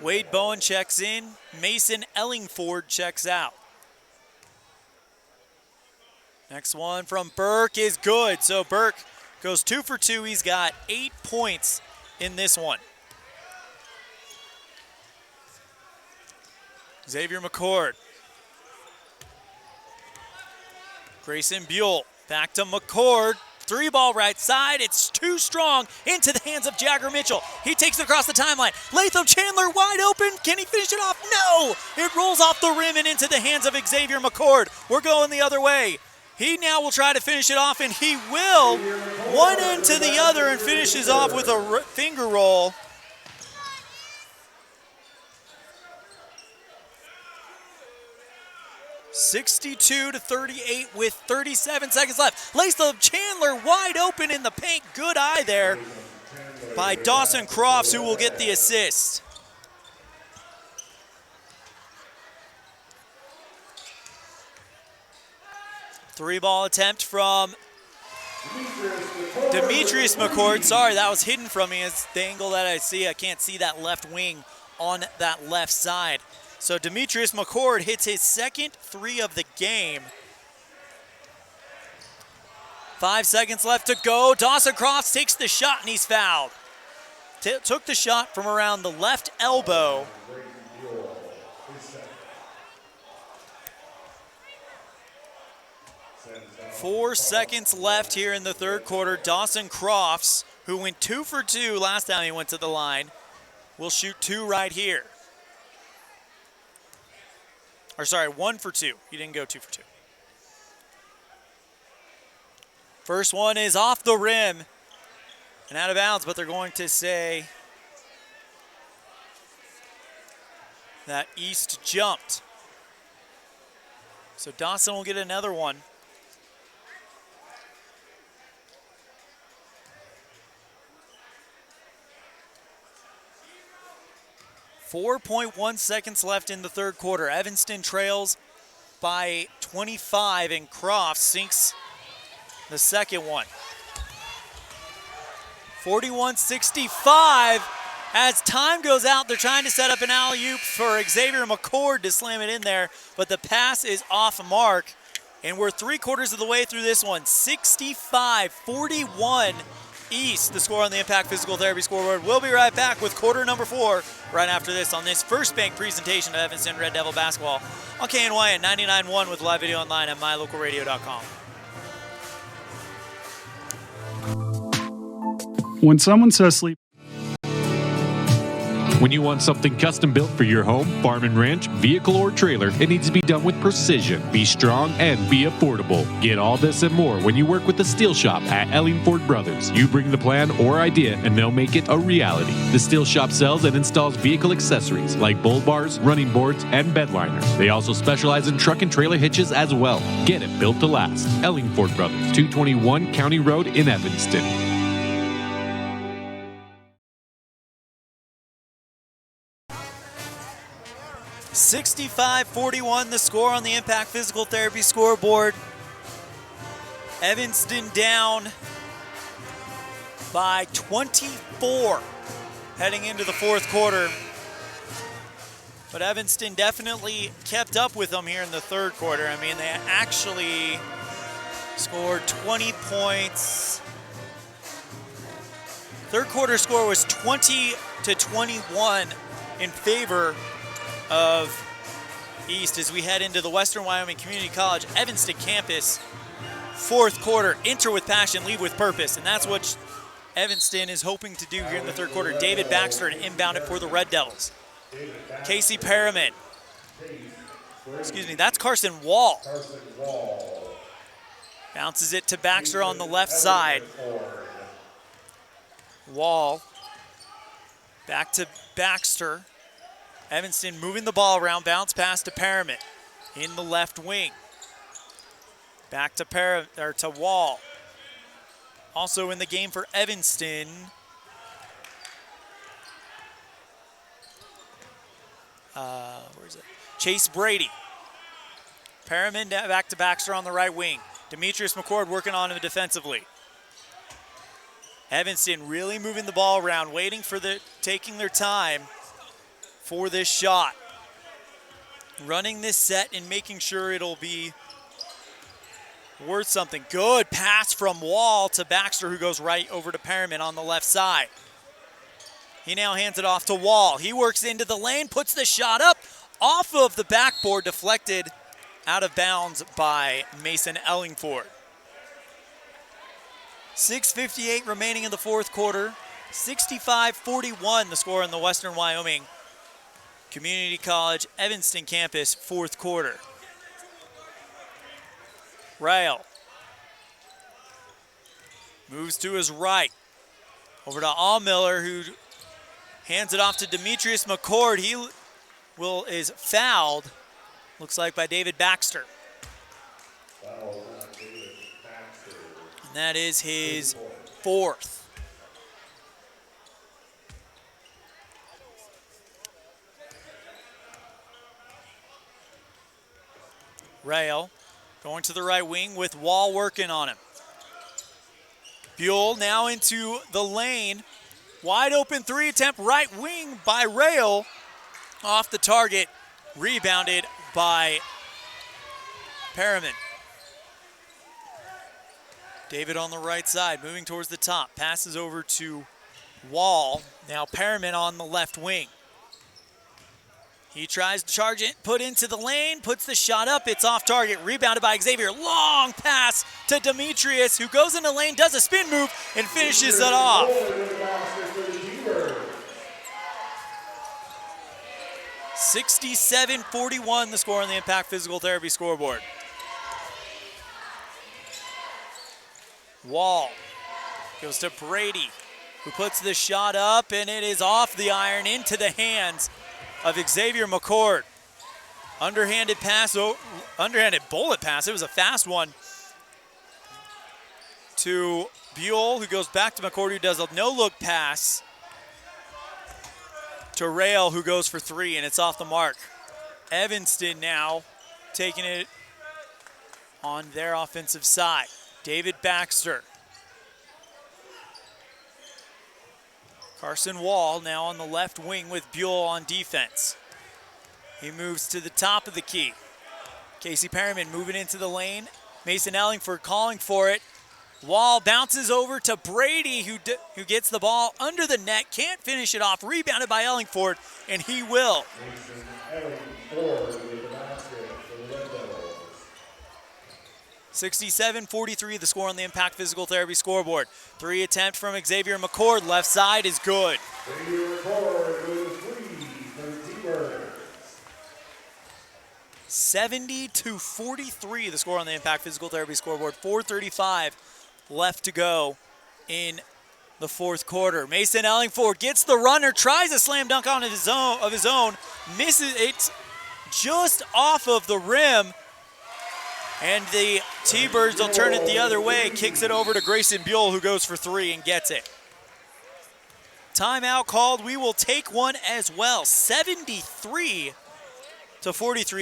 Wade Bowen checks in. Mason Ellingford checks out. Next one from Burke is good. So Burke goes 2 for 2. He's got 8 points in this one. Xavier McCord. Grayson Buell back to McCord. 3 ball right side, it's too strong, into the hands of Jagger Mitchell. He takes it across the timeline. Latham Chandler wide open, can he finish it off? No! It rolls off the rim and into the hands of Xavier McCord. We're going the other way. He now will try to finish it off, and he will. One end to the other and finishes off with a finger roll. (62-38) with 37 seconds left. Latham Chandler wide open in the paint. Good eye there by Dawson Crofts, who will get the assist. Three-ball attempt from Demetrius McCord. Sorry, that was hidden from me as the angle that I see. I can't see that left wing on that left side. So Demetrius McCord hits his second three of the game. 5 seconds left to go. Dawson Crofts takes the shot and he's fouled. Took the shot from around the left elbow. Four seconds left here in the third quarter. Dawson Crofts, who went 2 for 2 last time he went to the line, will shoot 2 right here. Or sorry, 1 for 2. He didn't go 2 for 2. First one is off the rim and out of bounds, but they're going to say that East jumped. So Dawson will get another one. .1 seconds left in the third quarter. Evanston trails by 25 and Crofts sinks the second one. 41-65. As time goes out, they're trying to set up an alley-oop for Xavier McCord to slam it in there, but the pass is off mark, and we're 3/4 of the way through this one. 65-41 East, the score on the Impact Physical Therapy scoreboard. We'll be right back with quarter number 4 right after this on this First Bank presentation of Evanston Red Devil basketball on KNY at 99.1 with live video online at mylocalradio.com. When someone says sleep, When you want something custom built for your home, farm and ranch, vehicle, or trailer, it needs to be done with precision, be strong, and be affordable. Get all this and more when you work with the Steel Shop at Ellingford Brothers. You bring the plan or idea, and they'll make it a reality. The Steel Shop sells and installs vehicle accessories like bull bars, running boards, and bed liners. They also specialize in truck and trailer hitches as well. Get it built to last. Ellingford Brothers, 221 County Road in Evanston. 65-41 the score on the Impact Physical Therapy scoreboard. Evanston down by 24 heading into the fourth quarter. But Evanston definitely kept up with them here in the third quarter. I mean, they actually scored 20 points. Third quarter score was 20-21 in favor of East as we head into the Western Wyoming Community College Evanston campus. Fourth quarter, enter with passion, leave with purpose, and that's what Evanston is hoping to do here in the third quarter. David Baxter to inbound it for the Red Devils. Casey Perriman. Excuse me, that's Carson Wall. Bounces it to Baxter on the left side. Wall. Back to Baxter. Evanston moving the ball around, bounce pass to Perriman in the left wing. Back to to Wall. Also in the game for Evanston, where is it? Chase Brady. Perriman back to Baxter on the right wing. Demetrius McCord working on him defensively. Evanston really moving the ball around, waiting for taking their time for this shot. Running this set and making sure it'll be worth something. Good pass from Wall to Baxter, who goes right over to Perriman on the left side. He now hands it off to Wall. He works into the lane, puts the shot up, off of the backboard, deflected out of bounds by Mason Ellingford. 6:58 remaining in the fourth quarter. 65-41 the score in the Western Wyoming Community College Evanston campus fourth quarter. Rail moves to his right. Over to Allmiller, who hands it off to Demetrius McCord. He is fouled, looks like by David Baxter. And that is his fourth. Rail going to the right wing with Wall working on him. Buell now into the lane. Wide open three attempt right wing by Rail. Off the target, rebounded by Perriman. David on the right side, moving towards the top. Passes over to Wall. Now Perriman on the left wing. He tries to charge it, put into the lane, puts the shot up. It's off target, rebounded by Xavier. Long pass to Demetrius, who goes in the lane, does a spin move, and finishes it off. 67-41 the score on the Impact Physical Therapy scoreboard. Wall goes to Brady, who puts the shot up, and it is off the iron into the hands of Xavier McCord. Underhanded pass, underhanded bullet pass. It was a fast one to Buell, who goes back to McCord, who does a no-look pass to Rail, who goes for three, and it's off the mark. Evanston now taking it on their offensive side. David Baxter. Carson Wall now on the left wing with Buell on defense. He moves to the top of the key. Casey Perriman moving into the lane. Mason Ellingford calling for it. Wall bounces over to Brady, who gets the ball under the net, can't finish it off. Rebounded by Ellingford, and he will. 67-43 the score on the Impact Physical Therapy scoreboard. Three attempt from Xavier McCord. Left side is good. 70-43 the score on the Impact Physical Therapy scoreboard. 4:35 left to go in the fourth quarter. Mason Ellingford gets the runner, tries a slam dunk on his own, misses it just off of the rim. And the T-Birds will turn it the other way, kicks it over to Grayson Buell, who goes for three and gets it. Timeout called. We will take one as well. 73-43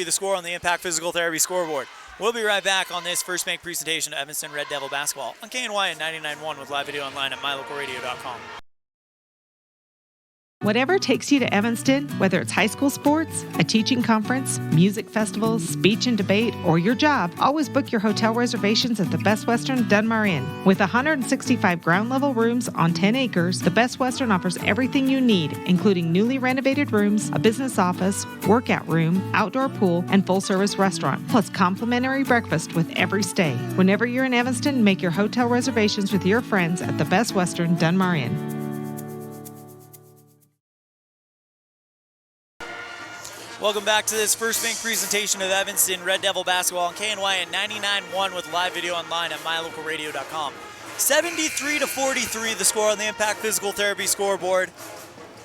the score on the Impact Physical Therapy scoreboard. We'll be right back on this First Bank presentation of Evanston Red Devil basketball on KNY and 99.1 with live video online at mylocalradio.com. Whatever takes you to Evanston, whether it's high school sports, a teaching conference, music festivals, speech and debate, or your job, always book your hotel reservations at the Best Western Dunmar Inn. With 165 ground-level rooms on 10 acres, the Best Western offers everything you need, including newly renovated rooms, a business office, workout room, outdoor pool, and full-service restaurant, plus complimentary breakfast with every stay. Whenever you're in Evanston, make your hotel reservations with your friends at the Best Western Dunmar Inn. Welcome back to this First Bank presentation of Evanston Red Devil basketball on KNY and 99.1 with live video online at mylocalradio.com. 73-43 the score on the Impact Physical Therapy scoreboard.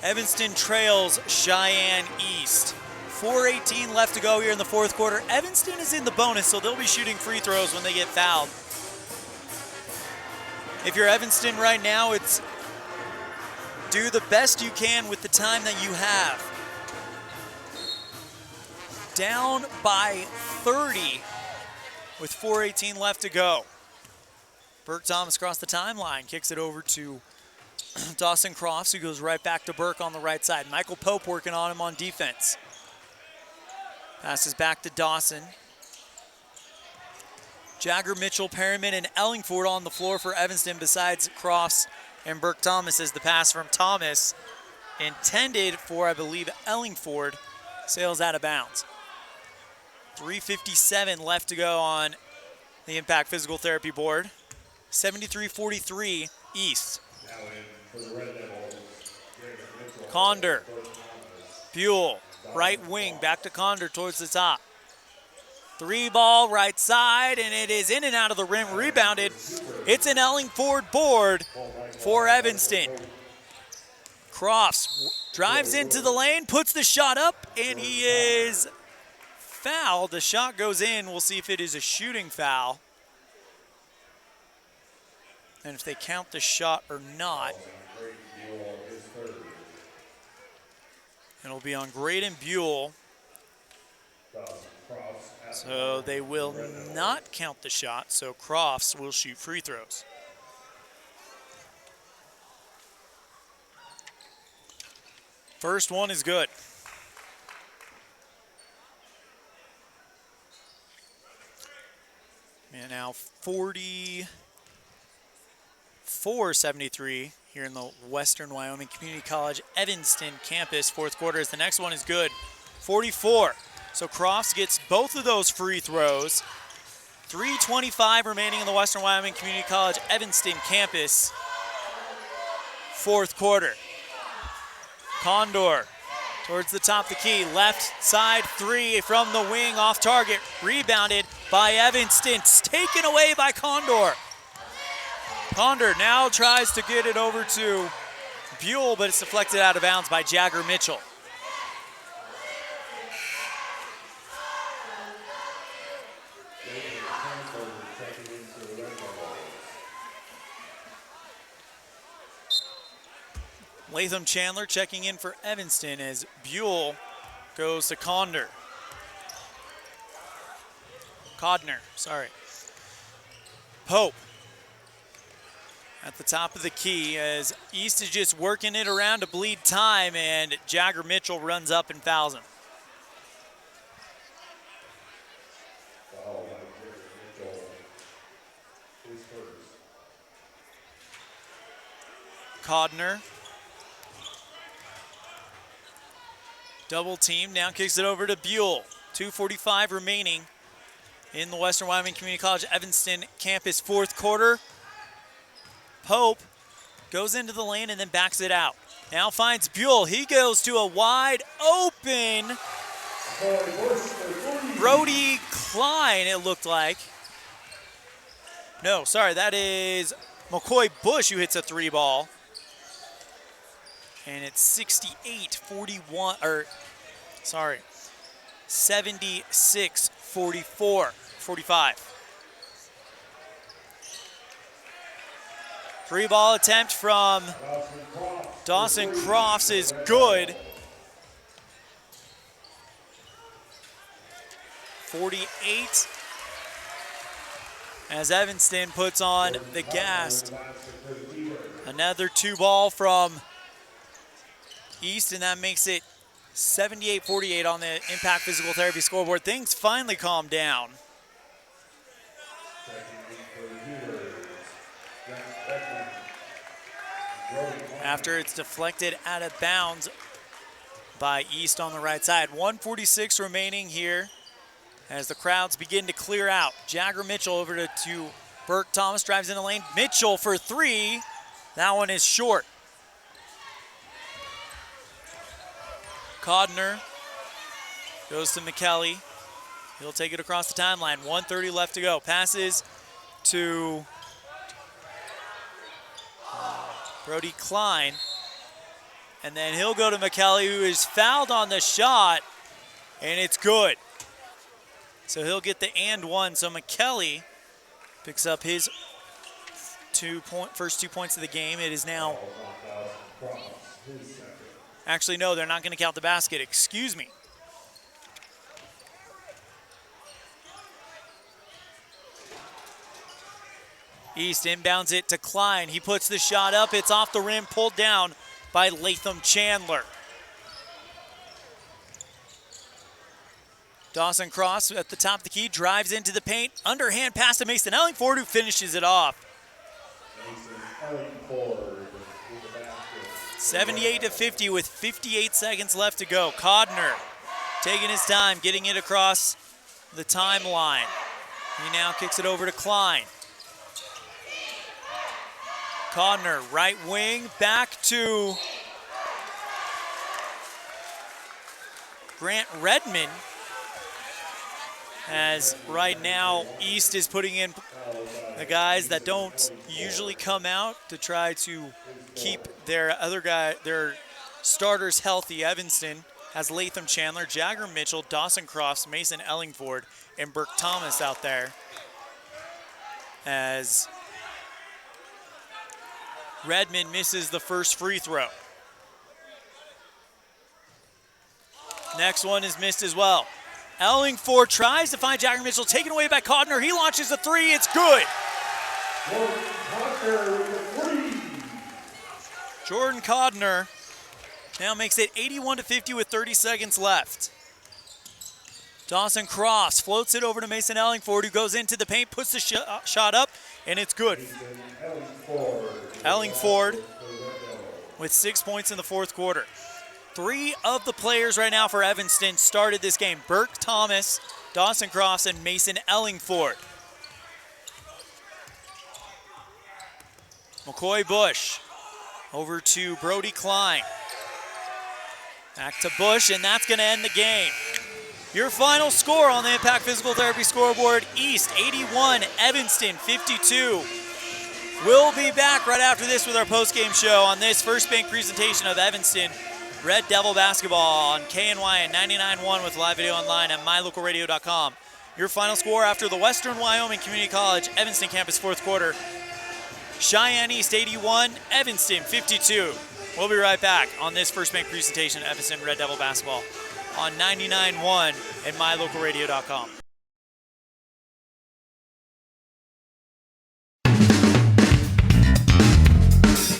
Evanston trails Cheyenne East. 4:18 left to go here in the fourth quarter. Evanston is in the bonus, so they'll be shooting free throws when they get fouled. If you're Evanston right now, it's do the best you can with the time that you have. Down by 30 with 4:18 left to go. Burke Thomas across the timeline, kicks it over to Dawson Crofts, who goes right back to Burke on the right side. Michael Pope working on him on defense. Passes back to Dawson. Jagger, Mitchell, Perriman, and Ellingford on the floor for Evanston besides Crofts and Burke Thomas, as the pass from Thomas intended for, I believe, Ellingford, sails out of bounds. 3:57 left to go on the Impact Physical Therapy board. 73-43 East. Condor, Buell, right wing, back to Condor towards the top. Three ball right side, and it is in and out of the rim, rebounded. It's an Ellingford board for Evanston. Crofts drives into the lane, puts the shot up, and he is fouled. The shot goes in. We'll see if it is a shooting foul and if they count the shot or not. It'll be on Graydon Buell. So they will not count the shot, so Crofts will shoot free throws. First one is good. And now 44-73 here in the Western Wyoming Community College Evanston campus. Fourth quarter as the next one is good. 44. So Crofts gets both of those free throws. 3:25 remaining in the Western Wyoming Community College Evanston campus. Fourth quarter. Condor towards the top of the key. Left side three from the wing off target. Rebounded by Evanston. It's taken away by Condor. Condor now tries to get it over to Buell, but it's deflected out of bounds by Jagger Mitchell. Latham Chandler checking in for Evanston as Buell goes to Codner. Pope at the top of the key as East is just working it around to bleed time, and Jagger Mitchell runs up and fouls him. Codner. Double team, now kicks it over to Buell. 2:45 remaining in the Western Wyoming Community College Evanston campus fourth quarter. Pope goes into the lane and then backs it out. Now finds Buell. He goes to a wide open Brody Klein, it looked like. No, sorry, that is McCoy Bush who hits a three ball. And it's 76-45. Three ball attempt from Dawson Crofts is good. 48 as Evanston puts on the gas. Another two ball from East, and that makes it 78-48 on the Impact Physical Therapy scoreboard. Things finally calm down. After it's deflected out of bounds by East on the right side. 1:46 remaining here as the crowds begin to clear out. Jagger Mitchell over to Burke Thomas, drives in the lane. Mitchell for three. That one is short. Codner goes to McKelly. He'll take it across the timeline. 1:30 left to go. Passes to Brody Klein. And then he'll go to McKelly, who is fouled on the shot, and it's good. So he'll get the and one. So McKelly picks up his first 2 points of the game. It is now... Actually, no, they're not going to count the basket. Excuse me. East inbounds it to Klein. He puts the shot up. It's off the rim, pulled down by Latham Chandler. Dawson Cross at the top of the key, drives into the paint. Underhand pass to Mason Ellingford, who finishes it off. 78-50 with 58 seconds left to go. Codner taking his time, getting it across the timeline. He now kicks it over to Klein. Codner, right wing, back to Grant Redmond. As right now, East is putting in the guys that don't usually come out to try to keep their starters healthy. Evanston has Latham Chandler, Jagger Mitchell, Dawson Crofts, Mason Ellingford, and Burke Thomas out there. As Redmond misses the first free throw. Next one is missed as well. Ellingford tries to find Jagger Mitchell, taken away by Codner. He launches a three, it's good. Jordan Codner now makes it 81-50 with 30 seconds left. Dawson Cross floats it over to Mason Ellingford, who goes into the paint, puts the shot up, and it's good. Ellingford with 6 points in the fourth quarter. 3 of the players right now for Evanston started this game. Burke Thomas, Dawson Cross, and Mason Ellingford. McCoy Bush over to Brody Klein. Back to Bush, and that's going to end the game. Your final score on the Impact Physical Therapy scoreboard, East 81, Evanston 52. We'll be back right after this with our post-game show on this First Bank presentation of Evanston Red Devil basketball on KNY 99.1 with live video online at mylocalradio.com. Your final score after the Western Wyoming Community College Evanston campus fourth quarter, Cheyenne East 81, Evanston 52. We'll be right back on this First Bank presentation of Evanston Red Devil basketball on 99.1 and mylocalradio.com.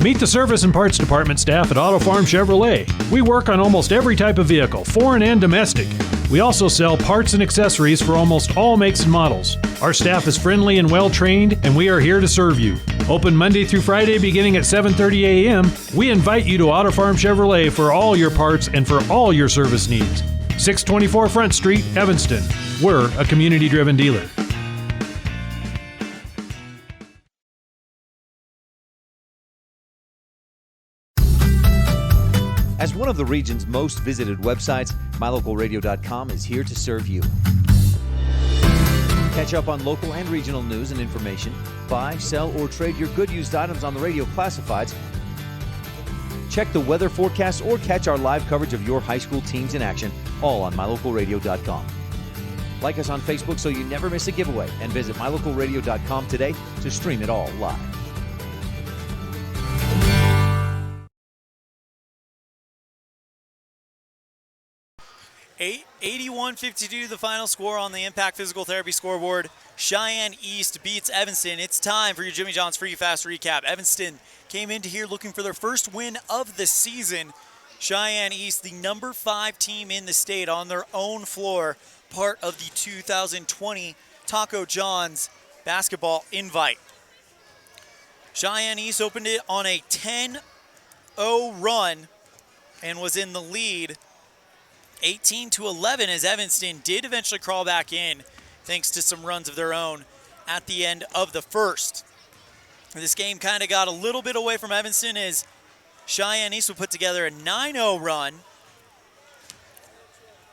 Meet the service and parts department staff at Auto Farm Chevrolet. We work on almost every type of vehicle, foreign and domestic. We also sell parts and accessories for almost all makes and models. Our staff is friendly and well-trained, and we are here to serve you. Open Monday through Friday beginning at 7:30 a.m., we invite you to Auto Farm Chevrolet for all your parts and for all your service needs. 624 Front Street, Evanston. We're a community-driven dealer. As one of the region's most visited websites, mylocalradio.com is here to serve you. Catch up on local and regional news and information. Buy, sell, or trade your good used items on the radio classifieds. Check the weather forecast or catch our live coverage of your high school teams in action, all on mylocalradio.com. Like us on Facebook so you never miss a giveaway, and visit mylocalradio.com today to stream it all live. 81-52 the final score on the Impact Physical Therapy scoreboard. Cheyenne East beats Evanston. It's time for your Jimmy John's Free Fast Recap. Evanston came into here looking for their first win of the season. Cheyenne East, the number 5 team in the state on their own floor, part of the 2020 Taco John's basketball invite. Cheyenne East opened it on a 10-0 run and was in the lead 18-11 as Evanston did eventually crawl back in thanks to some runs of their own at the end of the first. This game kind of got a little bit away from Evanston as Cheyenne East would put together a 9-0 run,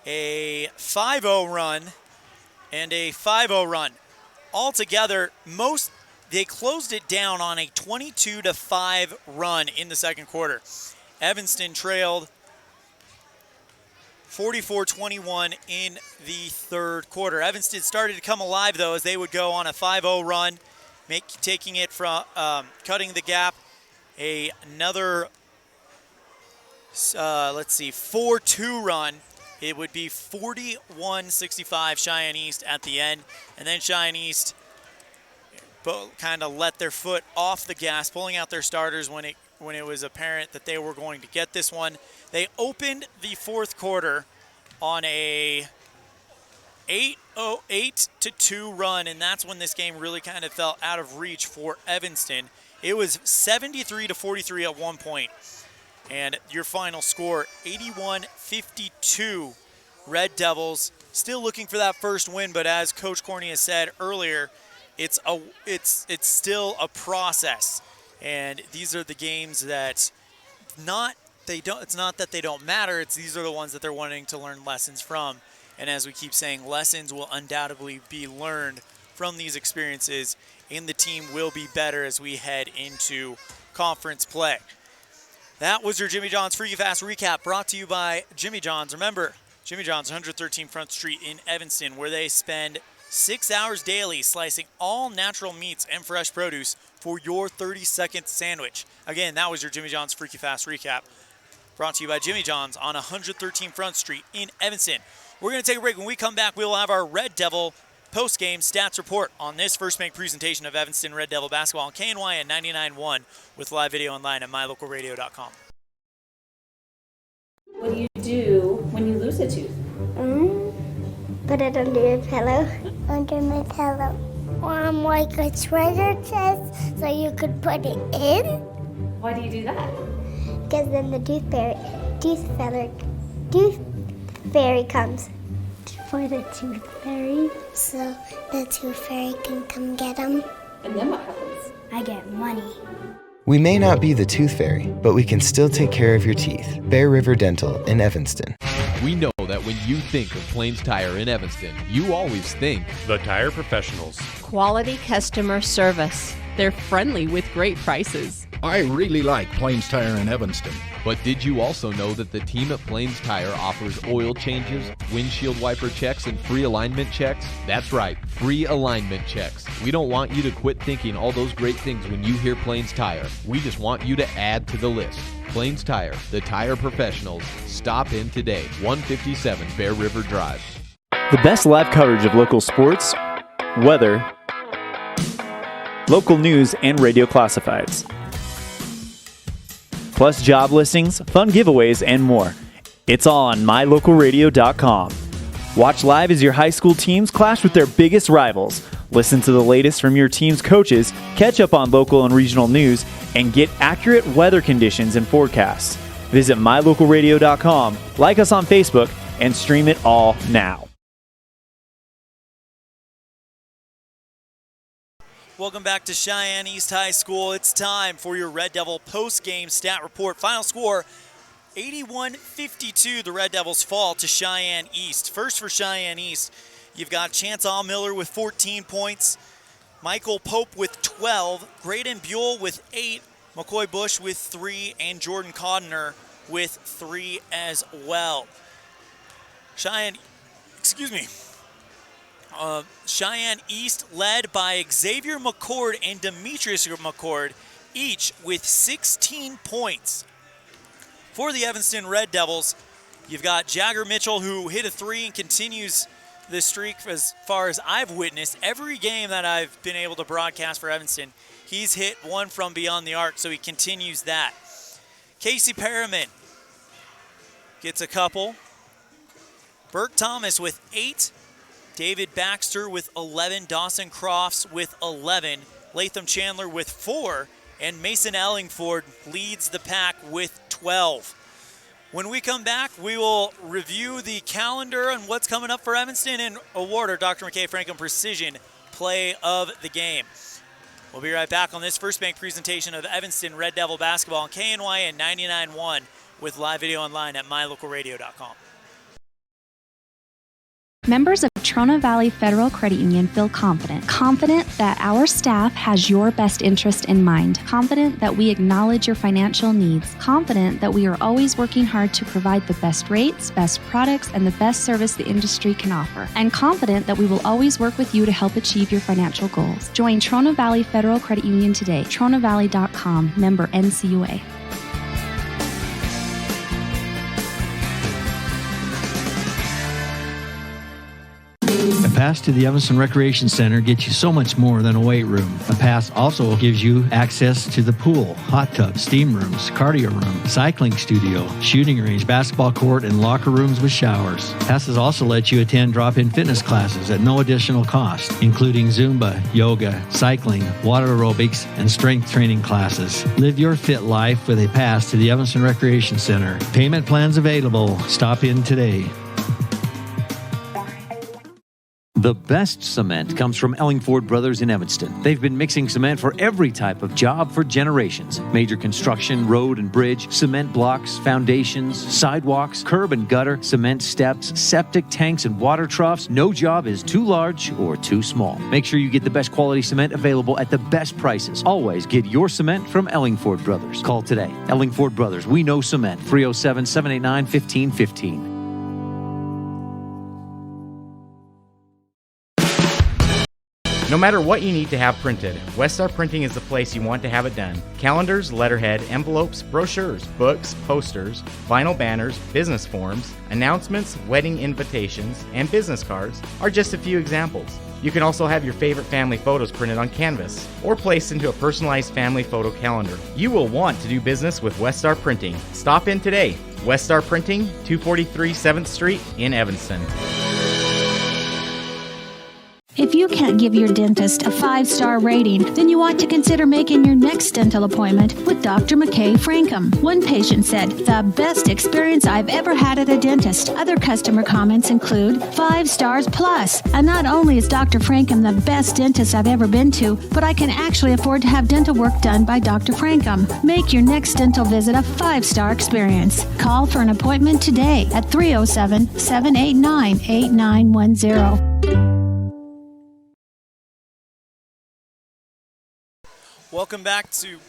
a 5-0 run, and a 5-0 run. Altogether, they closed it down on a 22-5 run in the second quarter. Evanston trailed 44-21 in the third quarter. Evanston started to come alive, though, as they would go on a 5-0 run, taking it from cutting the gap. Another, 4-2 run. It would be 41-65 Cheyenne East at the end. And then Cheyenne East kind of let their foot off the gas, pulling out their starters when it was apparent that they were going to get this one. They opened the fourth quarter on a 8-2 run, and that's when this game really kind of fell out of reach for Evanston. It was 73-43 at one point, and your final score, 81-52 Red Devils. Still looking for that first win, but as Coach Corney said earlier, it's still a process. And these are the games that it's not that they don't matter, these are the ones that they're wanting to learn lessons from. And as we keep saying, lessons will undoubtedly be learned from these experiences, and the team will be better as we head into conference play. That was your Jimmy John's Free Fast Recap, brought to you by Jimmy John's. Remember, Jimmy John's, 113 Front Street in Evanston, where they spend 6 hours daily slicing all natural meats and fresh produce for your 30-second sandwich. Again, that was your Jimmy John's Freaky Fast Recap, brought to you by Jimmy John's on 113 Front Street in Evanston. We're going to take a break. When we come back, we will have our Red Devil post-game stats report on this First Bank presentation of Evanston Red Devil basketball on KNY at 99.1 with live video online at mylocalradio.com. What do you do when you lose a tooth? Put it under your pillow. Under my pillow. Like a treasure chest so you could put it in. Why do you do that? Because then the tooth fairy comes. For the tooth fairy. So the tooth fairy can come get them. And then what happens? I get money. We may not be the tooth fairy, but we can still take care of your teeth. Bear River Dental in Evanston. We know that when you think of Plains Tire in Evanston, you always think The Tire Professionals. Quality customer service. They're friendly with great prices. I really like Plains Tire in Evanston. But did you also know that the team at Plains Tire offers oil changes, windshield wiper checks, and free alignment checks? That's right, free alignment checks. We don't want you to quit thinking all those great things when you hear Plains Tire. We just want you to add to the list. Plains Tire, the tire professionals. Stop in today, 157 Bear River Drive. The best live coverage of local sports, weather, local news, and radio classifieds. Plus job listings, fun giveaways, and more. It's all on mylocalradio.com. Watch live as your high school teams clash with their biggest rivals. Listen to the latest from your team's coaches, catch up on local and regional news, and get accurate weather conditions and forecasts. Visit mylocalradio.com, like us on Facebook, and stream it all now. Welcome back to Cheyenne East High School. It's time for your Red Devil post-game stat report. Final score, 81-52. The Red Devils fall to Cheyenne East. First for Cheyenne East, you've got Chance Miller with 14 points, Michael Pope with 12, Graydon Buell with 8, McCoy Bush with 3, and Jordan Codner with 3 as well. Cheyenne East led by Xavier McCord and Demetrius McCord, each with 16 points. For the Evanston Red Devils, you've got Jagger Mitchell, who hit a 3 and continues the streak as far as I've witnessed. Every game that I've been able to broadcast for Evanston, he's hit one from beyond the arc, so he continues that. Casey Perriman gets a couple. Burke Thomas with 8. David Baxter with 11, Dawson Crofts with 11, Latham Chandler with 4, and Mason Ellingford leads the pack with 12. When we come back, we will review the calendar and what's coming up for Evanston and award our Dr. McKay Franklin Precision Play of the Game. We'll be right back on this First Bank presentation of Evanston Red Devil basketball on KNYN 99.1 with live video online at mylocalradio.com. Members of Trona Valley Federal Credit Union feel confident that our staff has your best interest in mind, confident that we acknowledge your financial needs, confident that we are always working hard to provide the best rates, best products, and the best service the industry can offer, and confident that we will always work with you to help achieve your financial goals. Join Trona Valley Federal Credit Union today, tronavalley.com, member NCUA. A pass to the Evanston Recreation Center gets you so much more than a weight room. A pass also gives you access to the pool, hot tub, steam rooms, cardio room, cycling studio, shooting range, basketball court, and locker rooms with showers. Passes also let you attend drop-in fitness classes at no additional cost, including Zumba, yoga, cycling, water aerobics, and strength training classes. Live your fit life with a pass to the Evanston Recreation Center. Payment plans available. Stop in today. The best cement comes from Ellingford Brothers in Evanston. They've been mixing cement for every type of job for generations. Major construction, road and bridge, cement blocks, foundations, sidewalks, curb and gutter, cement steps, septic tanks, and water troughs. No job is too large or too small. Make sure you get the best quality cement available at the best prices. Always get your cement from Ellingford Brothers. Call today. Ellingford Brothers. We know cement. 307-789-1515. No matter what you need to have printed, Westar Printing is the place you want to have it done. Calendars, letterhead, envelopes, brochures, books, posters, vinyl banners, business forms, announcements, wedding invitations, and business cards are just a few examples. You can also have your favorite family photos printed on canvas or placed into a personalized family photo calendar. You will want to do business with Westar Printing. Stop in today. Westar Printing, 243 7th Street in Evanston. If you can't give your dentist a 5-star rating, then you ought to consider making your next dental appointment with Dr. McKay Frankham. One patient said, "The best experience I've ever had at a dentist." Other customer comments include 5 stars plus. And not only is Dr. Frankham the best dentist I've ever been to, but I can actually afford to have dental work done by Dr. Frankham. Make your next dental visit a 5-star experience. Call for an appointment today at 307-789-8910. Welcome back to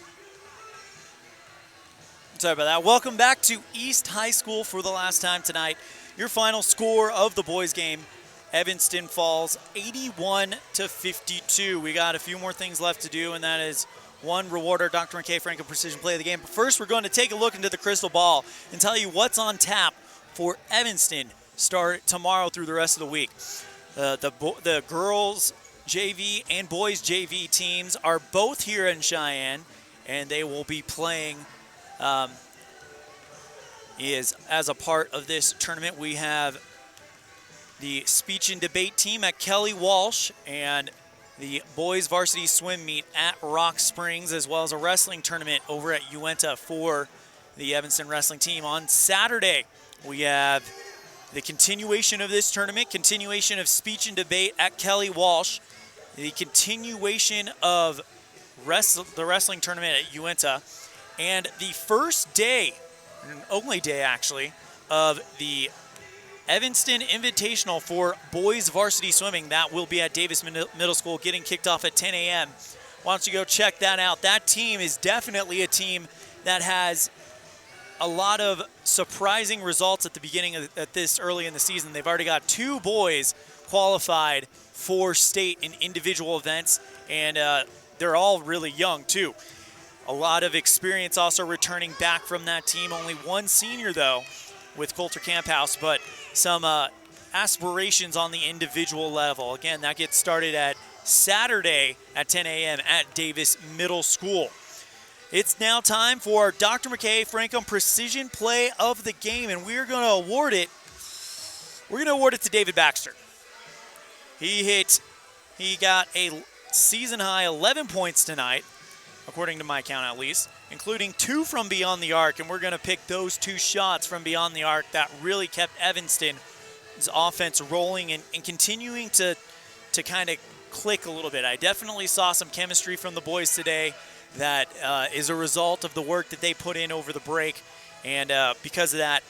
East High School for the last time tonight. Your final score of the boys game, Evanston falls 81-52. We got a few more things left to do, and that is one, reward our Dr. McKay Frankham Precision Play of the Game. But first, we're going to take a look into the crystal ball and tell you what's on tap for Evanston start tomorrow through the rest of the week. The girls JV and boys JV teams are both here in Cheyenne, and they will be playing as a part of this tournament. We have the speech and debate team at Kelly Walsh and the boys varsity swim meet at Rock Springs, as well as a wrestling tournament over at Uinta for the Evanston wrestling team. On Saturday, we have the continuation of this tournament, continuation of speech and debate at Kelly Walsh, the continuation of the wrestling tournament at Uinta, and the first day, and only day actually, of the Evanston Invitational for boys varsity swimming. That will be at Davis Middle School, getting kicked off at 10 a.m. Why don't you go check that out? That team is definitely a team that has a lot of surprising results at the beginning at this early in the season. They've already got 2 boys qualified for state in individual events, and they're all really young too. A lot of experience also returning back from that team. Only one senior though with Coulter Camphouse, but some aspirations on the individual level. Again, that gets started at Saturday at 10 a.m. at Davis Middle School. It's now time for our Dr. McKay Frankham Precision Play of the Game, and we're going to award it. We're going to award it to David Baxter. He got a season high 11 points tonight, according to my count at least, including 2 from beyond the arc, and we're going to pick those 2 shots from beyond the arc that really kept Evanston's offense rolling and continuing to kind of click a little bit. I definitely saw some chemistry from the boys today that is a result of the work that they put in over the break, and because of that,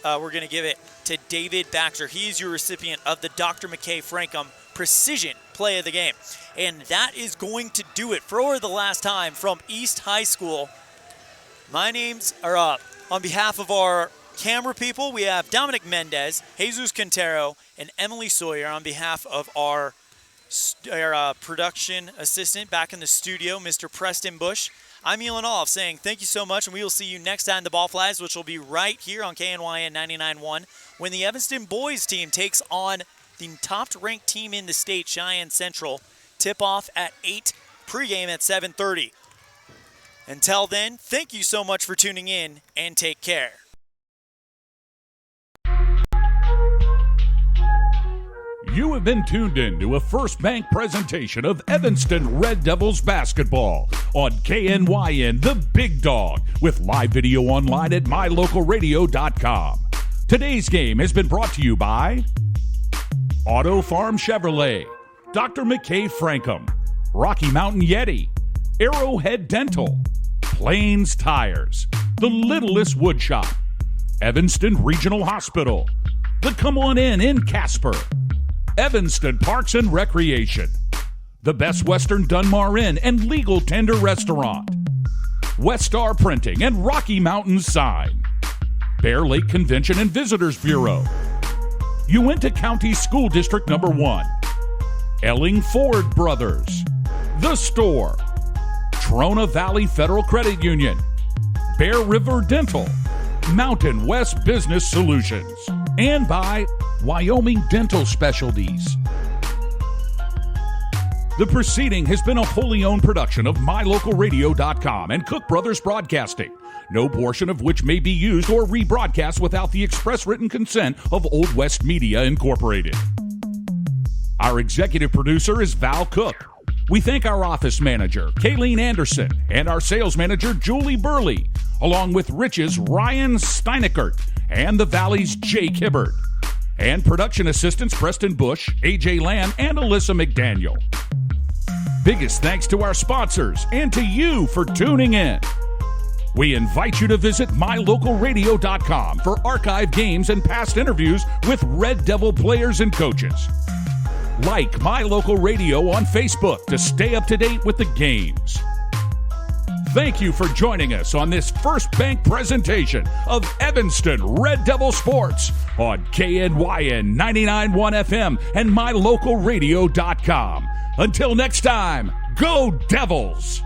we're going to give it to David Baxter. He's your recipient of the Dr. McKay Frankham Precision Play of the Game. And that is going to do it for the last time from East High School. My names are on behalf of our camera people, we have Dominic Mendez, Jesus Quintero, and Emily Sawyer. On behalf of our production assistant back in the studio, Mr. Preston Bush, I'm Elan Olliff saying thank you so much, and we will see you next time the ball flies, which will be right here on KNYN 99.1 when the Evanston boys team takes on the top-ranked team in the state, Cheyenne Central. Tip-off at 8, pregame at 7:30. Until then, thank you so much for tuning in, and take care. You have been tuned in to a First Bank presentation of Evanston Red Devils basketball on KNYN The Big Dog, with live video online at mylocalradio.com. Today's game has been brought to you by Auto Farm Chevrolet, Dr. McKay Frankham, Rocky Mountain Yeti, Arrowhead Dental, Plains Tires, The Littlest Wood Shop, Evanston Regional Hospital, the Come On In Casper, Evanston Parks and Recreation, the Best Western Dunmar Inn and Legal Tender Restaurant, West Star Printing and Rocky Mountain Sign, Bear Lake Convention and Visitors Bureau, Uinta County School District Number 1, Elling Ford Brothers, The Store, Trona Valley Federal Credit Union, Bear River Dental, Mountain West Business Solutions, and by Wyoming Dental Specialties. The proceeding has been a wholly owned production of mylocalradio.com and Cook Brothers Broadcasting, no portion of which may be used or rebroadcast without the express written consent of Old West Media Incorporated. Our executive producer is Val Cook. We thank our office manager, Kayleen Anderson, and our sales manager, Julie Burley, along with Rich's Ryan Steinekert and the Valley's Jake Hibbard, and production assistants Preston Bush, AJ Land, and Alyssa McDaniel. Biggest thanks to our sponsors and to you for tuning in. We invite you to visit mylocalradio.com for archive games and past interviews with Red Devil players and coaches. Like My Local Radio on Facebook to stay up to date with the games. Thank you for joining us on this First Bank presentation of Evanston Red Devil Sports on KNYN 99.1 FM and mylocalradio.com. Until next time, go Devils!